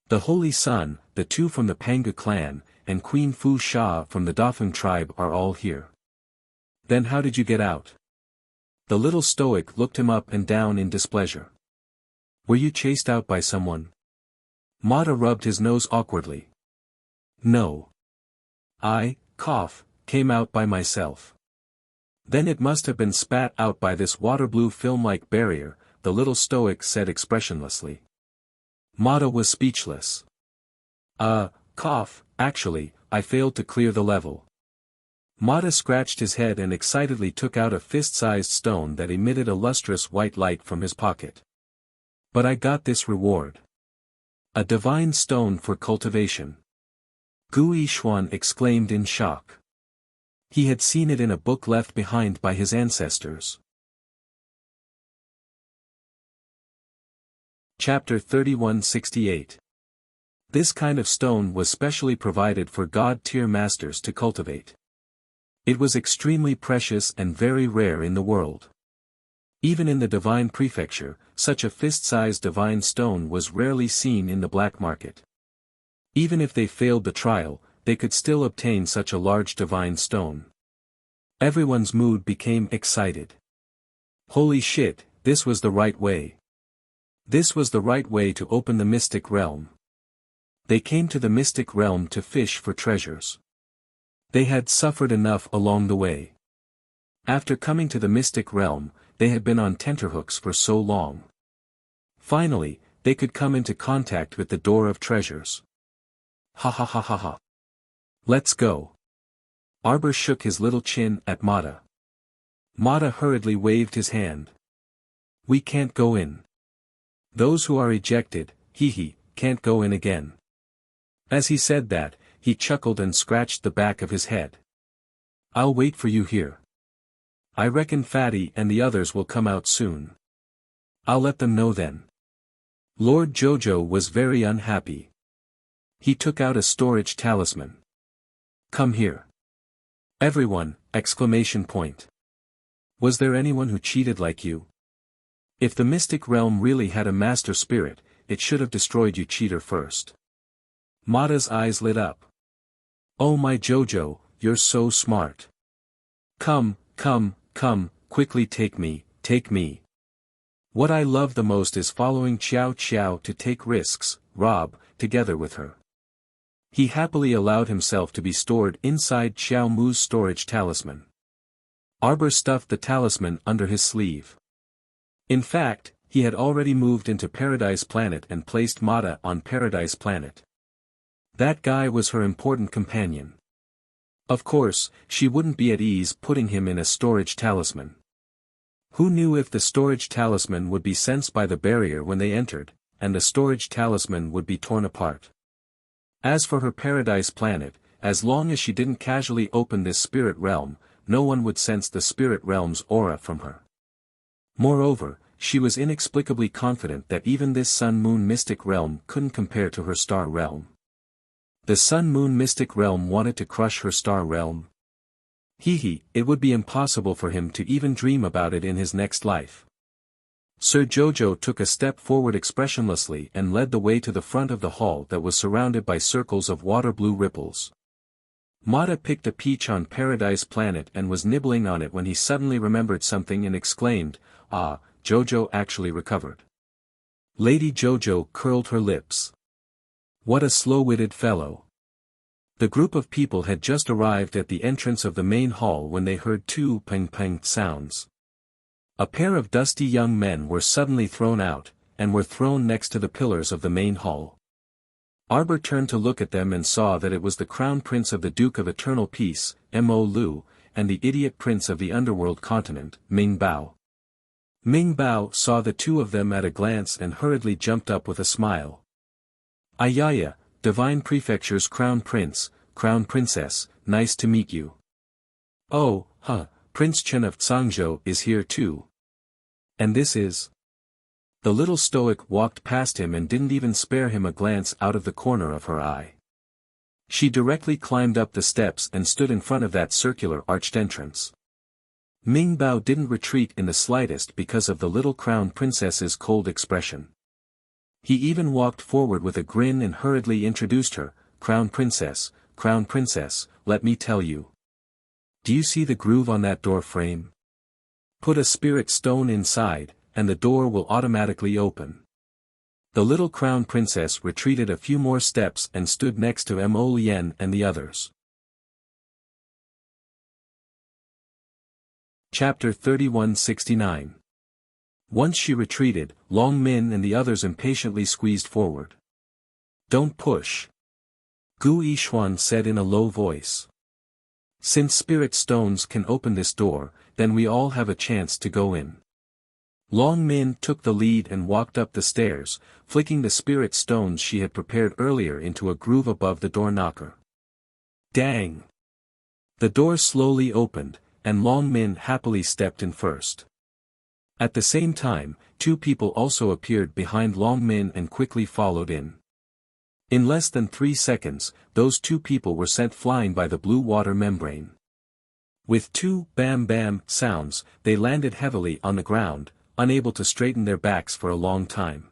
The Holy Sun, the two from the Panga clan, and Queen Fu Sha from the Dafeng tribe are all here. Then how did you get out? The little stoic looked him up and down in displeasure. Were you chased out by someone? Mata rubbed his nose awkwardly. No. I, came out by myself. Then it must have been spat out by this water-blue film-like barrier, the little stoic said expressionlessly. Mata was speechless. Actually, I failed to clear the level. Mata scratched his head and excitedly took out a fist-sized stone that emitted a lustrous white light from his pocket. But I got this reward. A divine stone for cultivation. Gu Yishuan exclaimed in shock. He had seen it in a book left behind by his ancestors. Chapter 3168. This kind of stone was specially provided for God-tier masters to cultivate. It was extremely precious and very rare in the world. Even in the divine prefecture, such a fist-sized divine stone was rarely seen in the black market. Even if they failed the trial, they could still obtain such a large divine stone. Everyone's mood became excited. Holy shit, this was the right way. This was the right way to open the mystic realm. They came to the mystic realm to fish for treasures. They had suffered enough along the way. After coming to the mystic realm, they had been on tenterhooks for so long. Finally, they could come into contact with the door of treasures. Ha ha ha ha ha. Let's go. Arbor shook his little chin at Mata. Mata hurriedly waved his hand. We can't go in. Those who are ejected, can't go in again. As he said that, he chuckled and scratched the back of his head. I'll wait for you here. I reckon Fatty and the others will come out soon. I'll let them know then. Lord Jojo was very unhappy. He took out a storage talisman. Come here. Everyone, exclamation point. Was there anyone who cheated like you? If the mystic realm really had a master spirit, it should have destroyed you, cheater, first. Mata's eyes lit up. Oh my Jojo, you're so smart. Come, quickly take me. What I love the most is following Xiao Xiao to take risks, rob, together with her. He happily allowed himself to be stored inside Xiao Mu's storage talisman. Arbor stuffed the talisman under his sleeve. In fact, he had already moved into Paradise Planet and placed Mata on Paradise Planet. That guy was her important companion. Of course, she wouldn't be at ease putting him in a storage talisman. Who knew if the storage talisman would be sensed by the barrier when they entered, and the storage talisman would be torn apart. As for her Paradise Planet, as long as she didn't casually open this spirit realm, no one would sense the spirit realm's aura from her. Moreover, she was inexplicably confident that even this Sun-Moon mystic realm couldn't compare to her star realm. The Sun-Moon mystic realm wanted to crush her star realm. It would be impossible for him to even dream about it in his next life. Sir Jojo took a step forward expressionlessly and led the way to the front of the hall that was surrounded by circles of water-blue ripples. Mata picked a peach on Paradise Planet and was nibbling on it when he suddenly remembered something and exclaimed, "Ah, Jojo actually recovered." Lady Jojo curled her lips. What a slow-witted fellow. The group of people had just arrived at the entrance of the main hall when they heard two ping-ping sounds. A pair of dusty young men were suddenly thrown out, and were thrown next to the pillars of the main hall. Arbor turned to look at them and saw that it was the Crown Prince of the Duke of Eternal Peace, Mo Lu, and the idiot Prince of the Underworld Continent, Ming Bao. Ming Bao saw the two of them at a glance and hurriedly jumped up with a smile. Ayaya, Divine Prefecture's Crown Prince, Crown Princess, nice to meet you. Oh, Prince Chen of Tsangzhou is here too. And this is... The little stoic walked past him and didn't even spare him a glance out of the corner of her eye. She directly climbed up the steps and stood in front of that circular arched entrance. Ming Bao didn't retreat in the slightest because of the little crown princess's cold expression. He even walked forward with a grin and hurriedly introduced her, Crown Princess, let me tell you. Do you see the groove on that door frame? Put a spirit stone inside, and the door will automatically open. The little Crown Princess retreated a few more steps and stood next to Mo Lien and the others. Chapter 3169. Once she retreated, Long Min and the others impatiently squeezed forward. Don't push. Gu Yishuan said in a low voice. Since spirit stones can open this door, then we all have a chance to go in. Long Min took the lead and walked up the stairs, flicking the spirit stones she had prepared earlier into a groove above the door knocker. Dang! The door slowly opened, and Long Min happily stepped in first. At the same time, two people also appeared behind Long Min and quickly followed in. In less than 3 seconds, those two people were sent flying by the blue water membrane. With two bam-bam sounds, they landed heavily on the ground, unable to straighten their backs for a long time.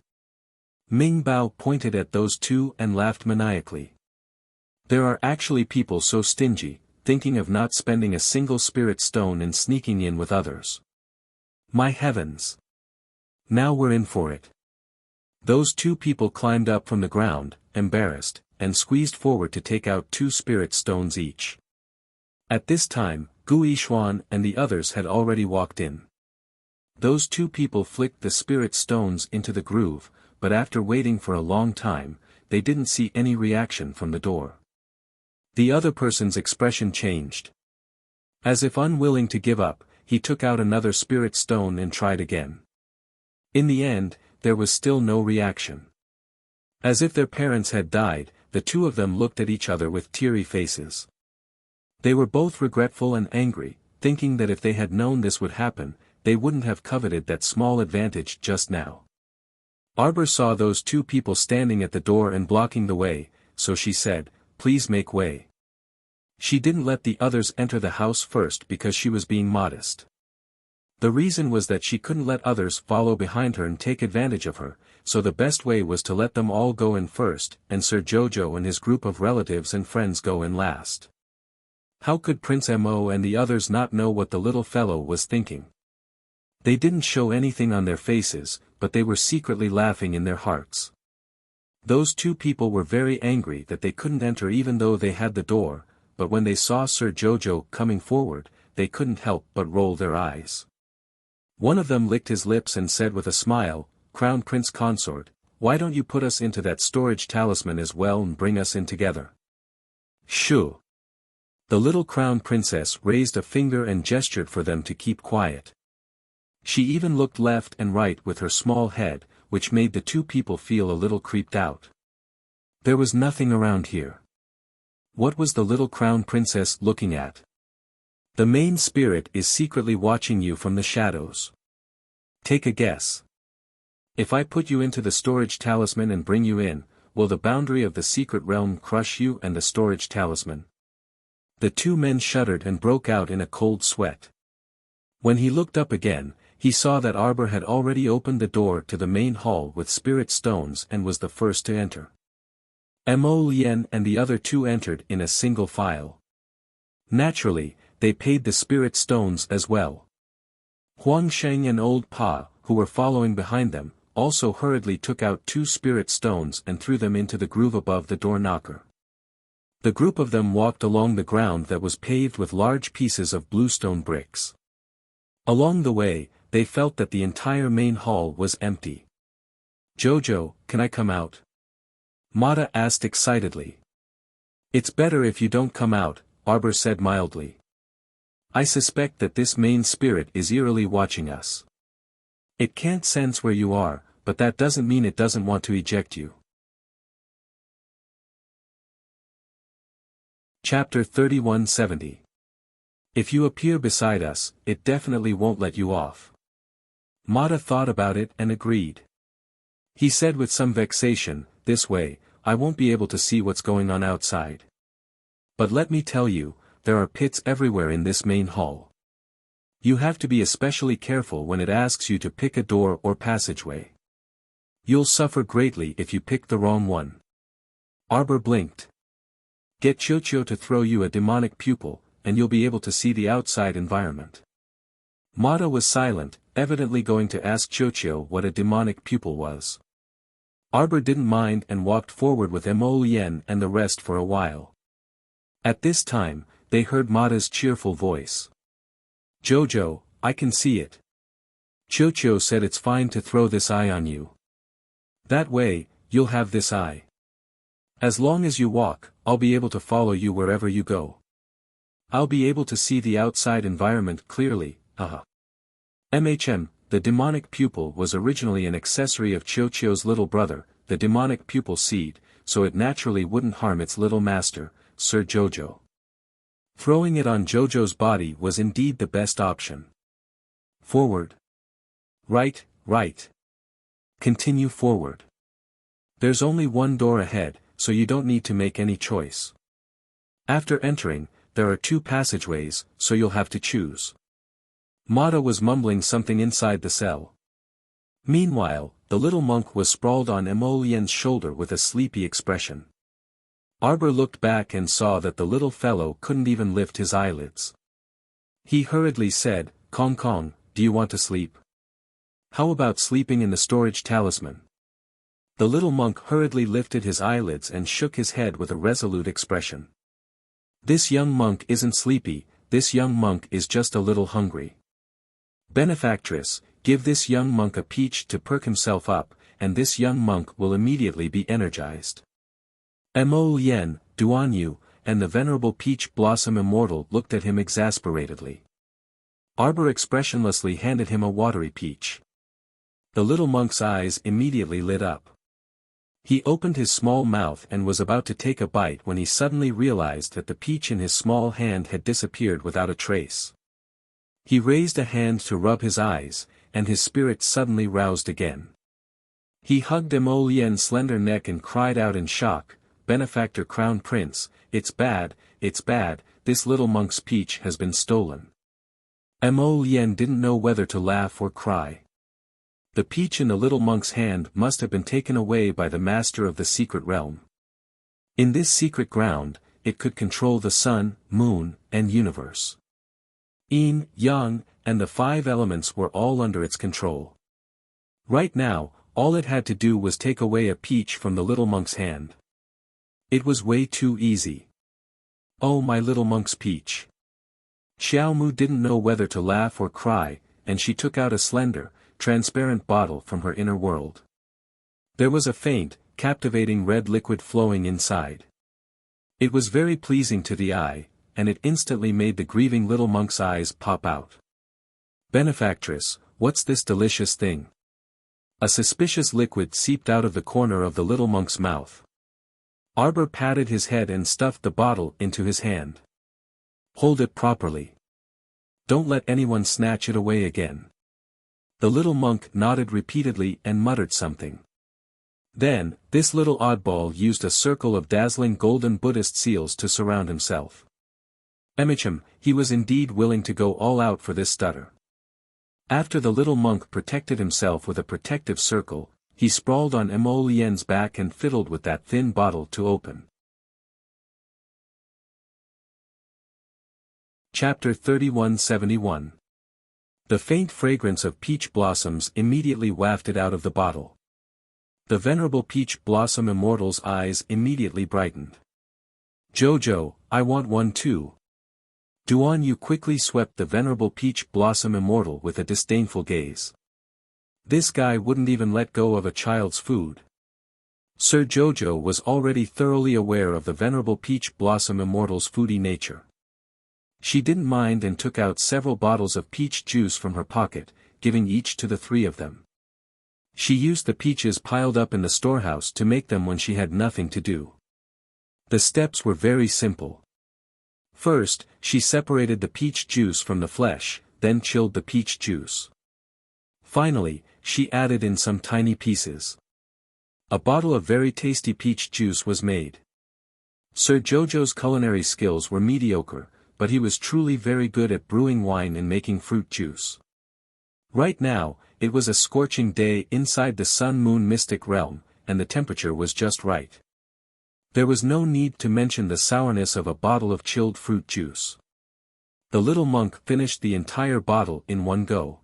Ming Bao pointed at those two and laughed maniacally. There are actually people so stingy, thinking of not spending a single spirit stone and sneaking in with others. My heavens! Now we're in for it. Those two people climbed up from the ground, embarrassed, and squeezed forward to take out 2 spirit stones each. At this time, Gu Yishuan and the others had already walked in. Those two people flicked the spirit stones into the groove, but after waiting for a long time, they didn't see any reaction from the door. The other person's expression changed. As if unwilling to give up, he took out another spirit stone and tried again. In the end, there was still no reaction. As if their parents had died, the two of them looked at each other with teary faces. They were both regretful and angry, thinking that if they had known this would happen, they wouldn't have coveted that small advantage just now. Arbor saw those two people standing at the door and blocking the way, so she said, "Please make way." She didn't let the others enter the house first because she was being modest. The reason was that she couldn't let others follow behind her and take advantage of her, so the best way was to let them all go in first, and Sir Jojo and his group of relatives and friends go in last. How could Prince Mo and the others not know what the little fellow was thinking? They didn't show anything on their faces, but they were secretly laughing in their hearts. Those two people were very angry that they couldn't enter even though they had the door, but when they saw Sir Jojo coming forward, they couldn't help but roll their eyes. One of them licked his lips and said with a smile, "Crown Prince Consort, why don't you put us into that storage talisman as well and bring us in together?" Shoo! The little Crown Princess raised a finger and gestured for them to keep quiet. She even looked left and right with her small head, which made the two people feel a little creeped out. There was nothing around here. What was the little Crown Princess looking at? The main spirit is secretly watching you from the shadows. Take a guess. If I put you into the storage talisman and bring you in, will the boundary of the secret realm crush you and the storage talisman? The two men shuddered and broke out in a cold sweat. When he looked up again, he saw that Arbor had already opened the door to the main hall with spirit stones and was the first to enter. Mo Lien and the other two entered in a single file. Naturally, they paid the spirit stones as well. Huang Sheng and Old Pa, who were following behind them, also hurriedly took out 2 spirit stones and threw them into the groove above the door knocker. The group of them walked along the ground that was paved with large pieces of bluestone bricks. Along the way, they felt that the entire main hall was empty. "Jojo, can I come out?" Mata asked excitedly. "It's better if you don't come out," Arbor said mildly. "I suspect that this main spirit is eerily watching us. It can't sense where you are, but that doesn't mean it doesn't want to eject you." Chapter 3170. If you appear beside us, it definitely won't let you off. Mata thought about it and agreed. He said with some vexation, "This way, I won't be able to see what's going on outside. But let me tell you, there are pits everywhere in this main hall. You have to be especially careful when it asks you to pick a door or passageway. You'll suffer greatly if you pick the wrong one. Arbor blinked. Get Chocho to throw you a demonic pupil, and you'll be able to see the outside environment. Mata was silent, evidently going to ask Chocho what a demonic pupil was. Arbor didn't mind and walked forward with Mo Yen and the rest for a while. At this time, they heard Mata's cheerful voice. Jojo, I can see it. Chocho said it's fine to throw this eye on you. That way, you'll have this eye. As long as you walk, I'll be able to follow you wherever you go. I'll be able to see the outside environment clearly, the demonic pupil was originally an accessory of Chocho's little brother, the demonic pupil seed, so it naturally wouldn't harm its little master, Sir Jojo. Throwing it on Jojo's body was indeed the best option. Forward. Right, right. Continue forward. There's only one door ahead, so you don't need to make any choice. After entering, there are 2 passageways, so you'll have to choose. Mata was mumbling something inside the cell. Meanwhile, the little monk was sprawled on Mo Yen's shoulder with a sleepy expression. Arbor looked back and saw that the little fellow couldn't even lift his eyelids. He hurriedly said, Kong Kong, do you want to sleep? How about sleeping in the storage talisman? The little monk hurriedly lifted his eyelids and shook his head with a resolute expression. This young monk isn't sleepy, this young monk is just a little hungry. Benefactress, give this young monk a peach to perk himself up, and this young monk will immediately be energized. Mo Yen, Duan Yu, and the venerable Peach Blossom Immortal looked at him exasperatedly. Arbor expressionlessly handed him a watery peach. The little monk's eyes immediately lit up. He opened his small mouth and was about to take a bite when he suddenly realized that the peach in his small hand had disappeared without a trace. He raised a hand to rub his eyes, and his spirit suddenly roused again. He hugged Mo Yen's slender neck and cried out in shock, Benefactor Crown Prince, it's bad, this little monk's peach has been stolen. Mo Yen didn't know whether to laugh or cry. The peach in the little monk's hand must have been taken away by the master of the secret realm. In this secret ground, it could control the sun, moon, and universe. Yin, yang, and the 5 elements were all under its control. Right now, all it had to do was take away a peach from the little monk's hand. It was way too easy. Oh, my little monk's peach. Xiaomu didn't know whether to laugh or cry, and she took out a slender, transparent bottle from her inner world. There was a faint, captivating red liquid flowing inside. It was very pleasing to the eye, and it instantly made the grieving little monk's eyes pop out. Benefactress, what's this delicious thing? A suspicious liquid seeped out of the corner of the little monk's mouth. Arbor patted his head and stuffed the bottle into his hand. Hold it properly. Don't let anyone snatch it away again. The little monk nodded repeatedly and muttered something. Then, this little oddball used a circle of dazzling golden Buddhist seals to surround himself. He was indeed willing to go all out for this stutter. After the little monk protected himself with a protective circle, he sprawled on Mo Yen's back and fiddled with that thin bottle to open. Chapter 3171. The faint fragrance of peach blossoms immediately wafted out of the bottle. The venerable Peach Blossom Immortal's eyes immediately brightened. Jojo, I want one too. Duan Yu quickly swept the venerable Peach Blossom Immortal with a disdainful gaze. This guy wouldn't even let go of a child's food. Sir Jojo was already thoroughly aware of the venerable Peach Blossom Immortal's foodie nature. She didn't mind and took out several bottles of peach juice from her pocket, giving each to the 3 of them. She used the peaches piled up in the storehouse to make them when she had nothing to do. The steps were very simple. First, she separated the peach juice from the flesh, then chilled the peach juice. Finally, she added in some tiny pieces. A bottle of very tasty peach juice was made. Sir Jojo's culinary skills were mediocre, but he was truly very good at brewing wine and making fruit juice. Right now, it was a scorching day inside the sun-moon mystic realm, and the temperature was just right. There was no need to mention the sourness of a bottle of chilled fruit juice. The little monk finished the entire bottle in one go.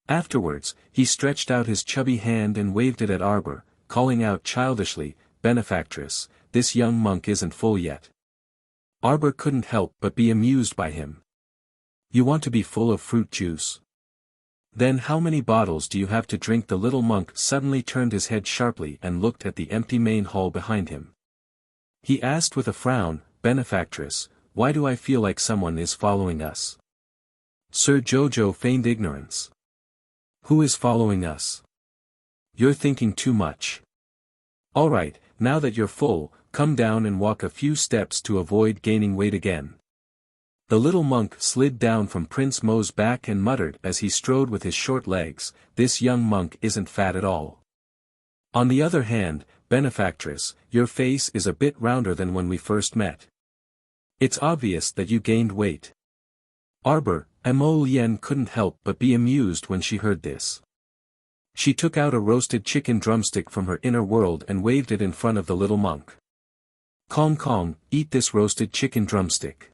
Afterwards, he stretched out his chubby hand and waved it at Arbor, calling out childishly, "Benefactress, this young monk isn't full yet." Arbor couldn't help but be amused by him. "You want to be full of fruit juice? Then how many bottles do you have to drink?" The little monk suddenly turned his head sharply and looked at the empty main hall behind him. He asked with a frown, "Benefactress, why do I feel like someone is following us?" Sir Jojo feigned ignorance. "Who is following us?" "You're thinking too much. Alright, now that you're full, come down and walk a few steps to avoid gaining weight again." The little monk slid down from Prince Mo's back and muttered as he strode with his short legs, "This young monk isn't fat at all. On the other hand, Benefactress, your face is a bit rounder than when we first met. It's obvious that you gained weight." Arbor, Mo Lien couldn't help but be amused when she heard this. She took out a roasted chicken drumstick from her inner world and waved it in front of the little monk. "Kong Kong, eat this roasted chicken drumstick."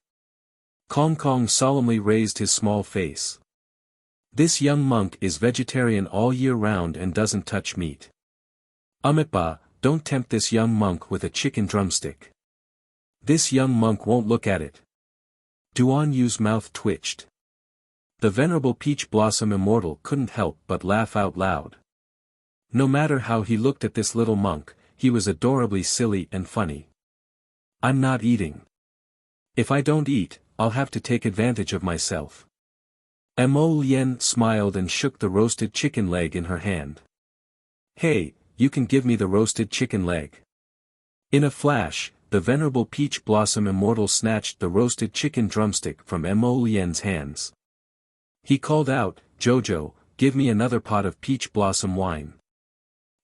Kong Kong solemnly raised his small face. "This young monk is vegetarian all year round and doesn't touch meat. Amitba, don't tempt this young monk with a chicken drumstick. This young monk won't look at it." Duan Yu's mouth twitched. The venerable Peach Blossom Immortal couldn't help but laugh out loud. No matter how he looked at this little monk, he was adorably silly and funny. "I'm not eating. If I don't eat, I'll have to take advantage of myself." Mo Lien smiled and shook the roasted chicken leg in her hand. "Hey, you can give me the roasted chicken leg." In a flash, the venerable Peach Blossom Immortal snatched the roasted chicken drumstick from Mo Lien's hands. He called out, "Jojo, give me another pot of peach blossom wine.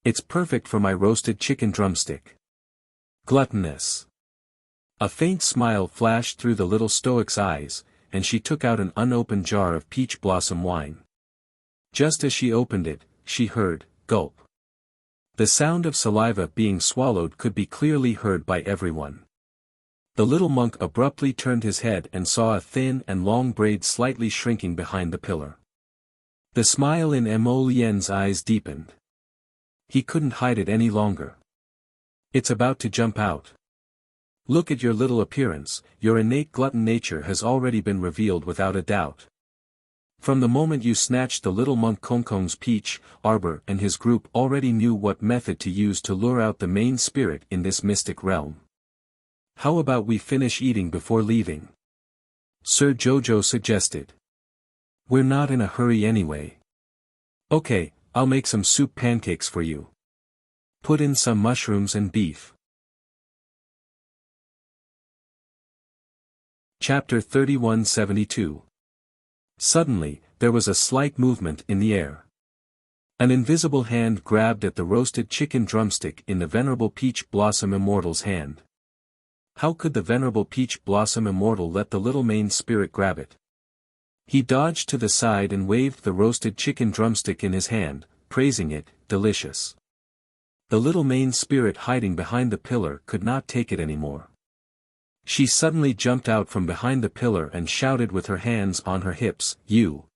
It's perfect for my roasted chicken drumstick." Gluttonous. A faint smile flashed through the little stoic's eyes, and she took out an unopened jar of peach blossom wine. Just as she opened it, she heard, "Gulp." The sound of saliva being swallowed could be clearly heard by everyone. The little monk abruptly turned his head and saw a thin and long braid slightly shrinking behind the pillar. The smile in Mo Lien's eyes deepened. He couldn't hide it any longer. "It's about to jump out. Look at your little appearance, your innate glutton nature has already been revealed without a doubt. From the moment you snatched the little monk Kongkong's peach, Arbor and his group already knew what method to use to lure out the main spirit in this mystic realm. How about we finish eating before leaving?" Sir Jojo suggested. "We're not in a hurry anyway." "Okay, I'll make some soup pancakes for you. Put in some mushrooms and beef." Chapter 3172. Suddenly, there was a slight movement in the air. An invisible hand grabbed at the roasted chicken drumstick in the venerable Peach Blossom Immortal's hand. How could the venerable Peach Blossom Immortal let the little main spirit grab it? He dodged to the side and waved the roasted chicken drumstick in his hand, praising it, "Delicious." The little main spirit hiding behind the pillar could not take it anymore. She suddenly jumped out from behind the pillar and shouted with her hands on her hips, "You!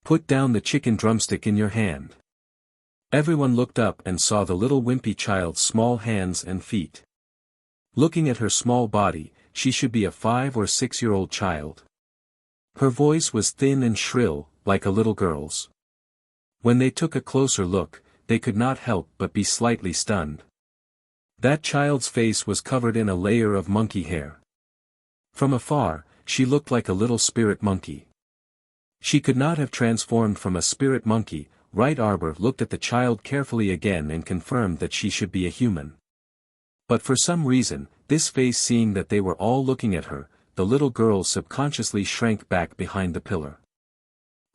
Put down the chicken drumstick in your hand." Everyone looked up and saw the little wimpy child's small hands and feet. Looking at her small body, she should be a 5 or 6-year-old child. Her voice was thin and shrill, like a little girl's. When they took a closer look, they could not help but be slightly stunned. That child's face was covered in a layer of monkey hair. From afar, she looked like a little spirit monkey. She could not have transformed from a spirit monkey, right? Arbor looked at the child carefully again and confirmed that she should be a human. But for some reason, this face, seeing that they were all looking at her, the little girl subconsciously shrank back behind the pillar.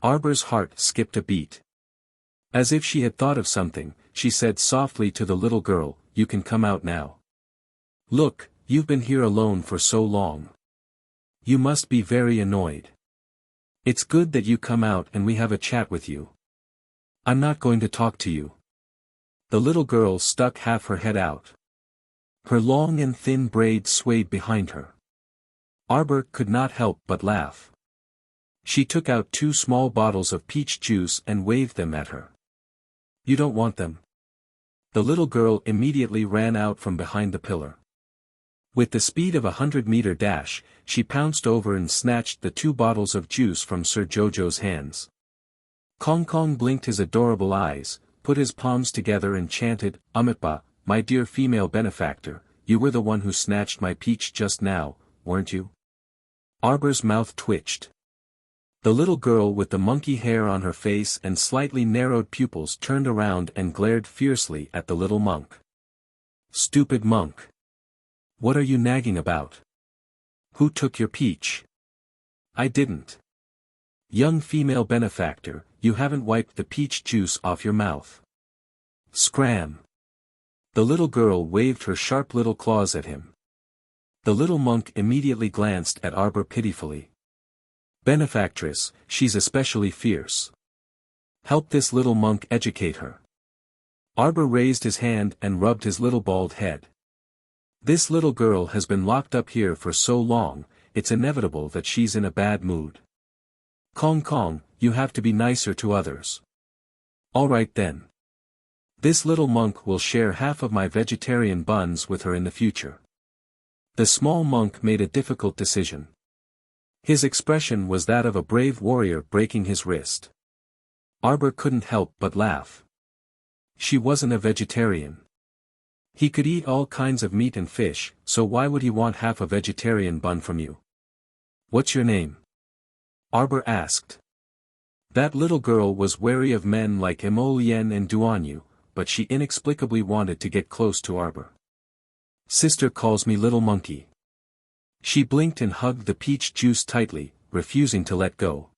Arbor's heart skipped a beat. As if she had thought of something, she said softly to the little girl, "You can come out now. Look, you've been here alone for so long. You must be very annoyed. It's good that you come out and we have a chat with you." I'm not going to talk to you. The little girl stuck half her head out. Her long and thin braids swayed behind her. Arbor could not help but laugh. She took out 2 small bottles of peach juice and waved them at her. You don't want them? The little girl immediately ran out from behind the pillar. With the speed of a 100-meter dash, she pounced over and snatched the 2 bottles of juice from Sir Jojo's hands. Kong Kong blinked his adorable eyes, put his palms together and chanted, Amitba, my dear female benefactor, you were the one who snatched my peach just now, weren't you? Arbor's mouth twitched. The little girl with the monkey hair on her face and slightly narrowed pupils turned around and glared fiercely at the little monk. Stupid monk! What are you nagging about? Who took your peach? I didn't. Young female benefactor, you haven't wiped the peach juice off your mouth. Scram! The little girl waved her sharp little claws at him. The little monk immediately glanced at Arbor pitifully. Benefactress, she's especially fierce. Help this little monk educate her. Arbor raised his hand and rubbed his little bald head. This little girl has been locked up here for so long, it's inevitable that she's in a bad mood. Kong Kong, you have to be nicer to others. All right then. This little monk will share half of my vegetarian buns with her in the future. The small monk made a difficult decision. His expression was that of a brave warrior breaking his wrist. Arbor couldn't help but laugh. She wasn't a vegetarian. He could eat all kinds of meat and fish, so why would he want half a vegetarian bun from you? What's your name? Arbor asked. That little girl was wary of men like Emolien and Duanyu, but she inexplicably wanted to get close to Arbor. Sister calls me Little Monkey. She blinked and hugged the peach juice tightly, refusing to let go.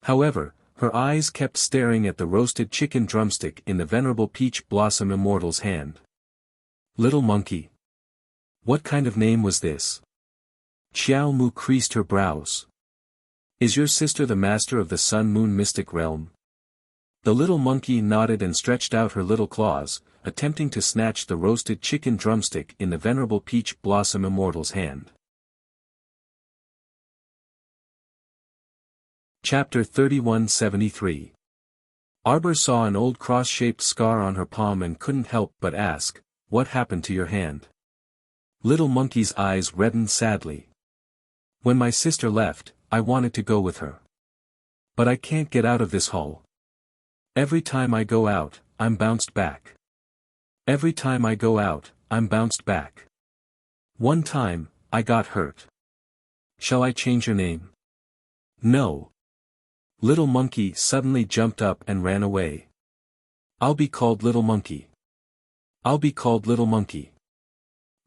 However, her eyes kept staring at the roasted chicken drumstick in the venerable Peach Blossom Immortal's hand. Little Monkey. What kind of name was this? Xiao Mu creased her brows. Is your sister the master of the Sun-Moon mystic realm? The little monkey nodded and stretched out her little claws, attempting to snatch the roasted chicken drumstick in the venerable Peach Blossom Immortal's hand. Chapter 3173. Arbor saw an old cross-shaped scar on her palm and couldn't help but ask, what happened to your hand? Little Monkey's eyes reddened sadly. When my sister left, I wanted to go with her. But I can't get out of this hole. Every time I go out, I'm bounced back. Every time I go out, I'm bounced back. One time, I got hurt. Shall I change your name? No. Little Monkey suddenly jumped up and ran away. I'll be called Little Monkey. I'll be called Little Monkey.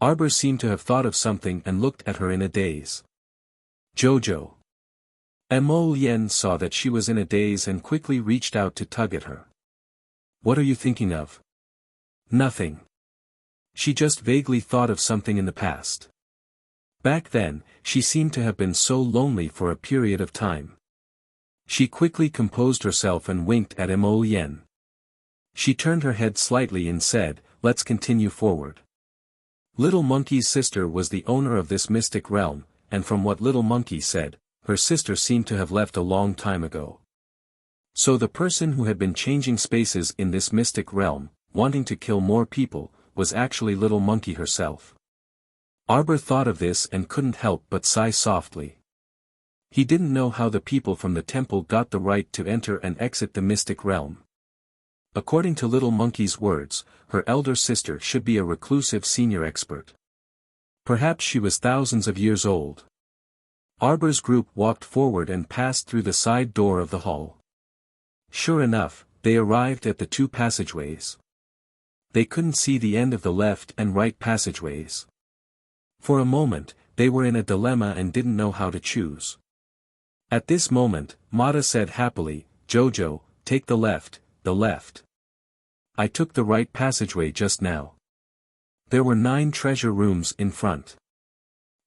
Arbor seemed to have thought of something and looked at her in a daze. Jojo. Emolien saw that she was in a daze and quickly reached out to tug at her. What are you thinking of? Nothing. She just vaguely thought of something in the past. Back then, she seemed to have been so lonely for a period of time. She quickly composed herself and winked at Emolien. She turned her head slightly and said, let's continue forward. Little Monkey's sister was the owner of this mystic realm, and from what Little Monkey said, her sister seemed to have left a long time ago. So the person who had been changing spaces in this mystic realm, wanting to kill more people, was actually Little Monkey herself. Arbor thought of this and couldn't help but sigh softly. He didn't know how the people from the temple got the right to enter and exit the mystic realm. According to Little Monkey's words, her elder sister should be a reclusive senior expert. Perhaps she was thousands of years old. Arbor's group walked forward and passed through the side door of the hall. Sure enough, they arrived at the 2 passageways. They couldn't see the end of the left and right passageways. For a moment, they were in a dilemma and didn't know how to choose. At this moment, Mata said happily, Jojo, take the left, the left. I took the right passageway just now. There were 9 treasure rooms in front.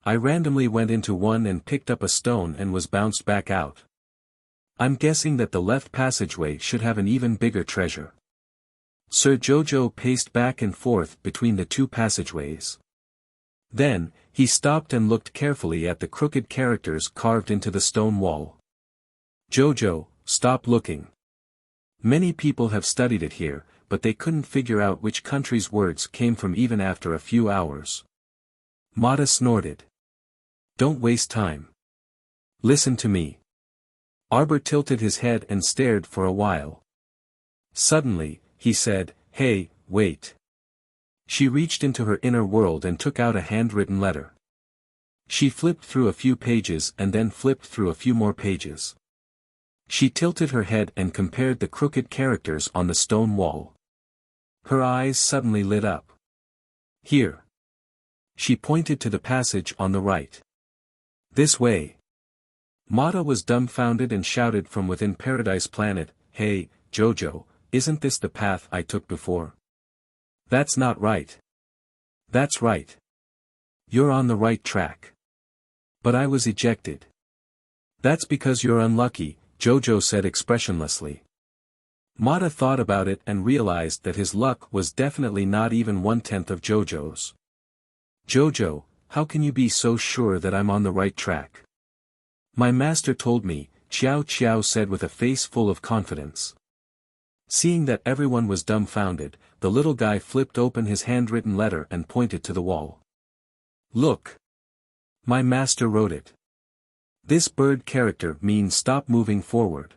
I randomly went into one and picked up a stone and was bounced back out. I'm guessing that the left passageway should have an even bigger treasure. Sir Jojo paced back and forth between the two passageways. Then, he stopped and looked carefully at the crooked characters carved into the stone wall. Jojo, stop looking. Many people have studied it here, but they couldn't figure out which country's words came from even after a few hours. Mata snorted. Don't waste time. Listen to me. Arbor tilted his head and stared for a while. Suddenly, he said, Hey, wait. She reached into her inner world and took out a handwritten letter. She flipped through a few pages and then flipped through a few more pages. She tilted her head and compared the crooked characters on the stone wall. Her eyes suddenly lit up. Here. She pointed to the passage on the right. This way. Mata was dumbfounded and shouted from within Paradise Planet, Hey, Jojo, isn't this the path I took before? That's not right. That's right. You're on the right track. But I was ejected. That's because you're unlucky, Jojo said expressionlessly. Mata thought about it and realized that his luck was definitely not even 1/10 of Jojo's. Jojo, how can you be so sure that I'm on the right track? My master told me, Xiao Xiao said with a face full of confidence. Seeing that everyone was dumbfounded, the little guy flipped open his handwritten letter and pointed to the wall. Look. My master wrote it. This bird character means stop moving forward.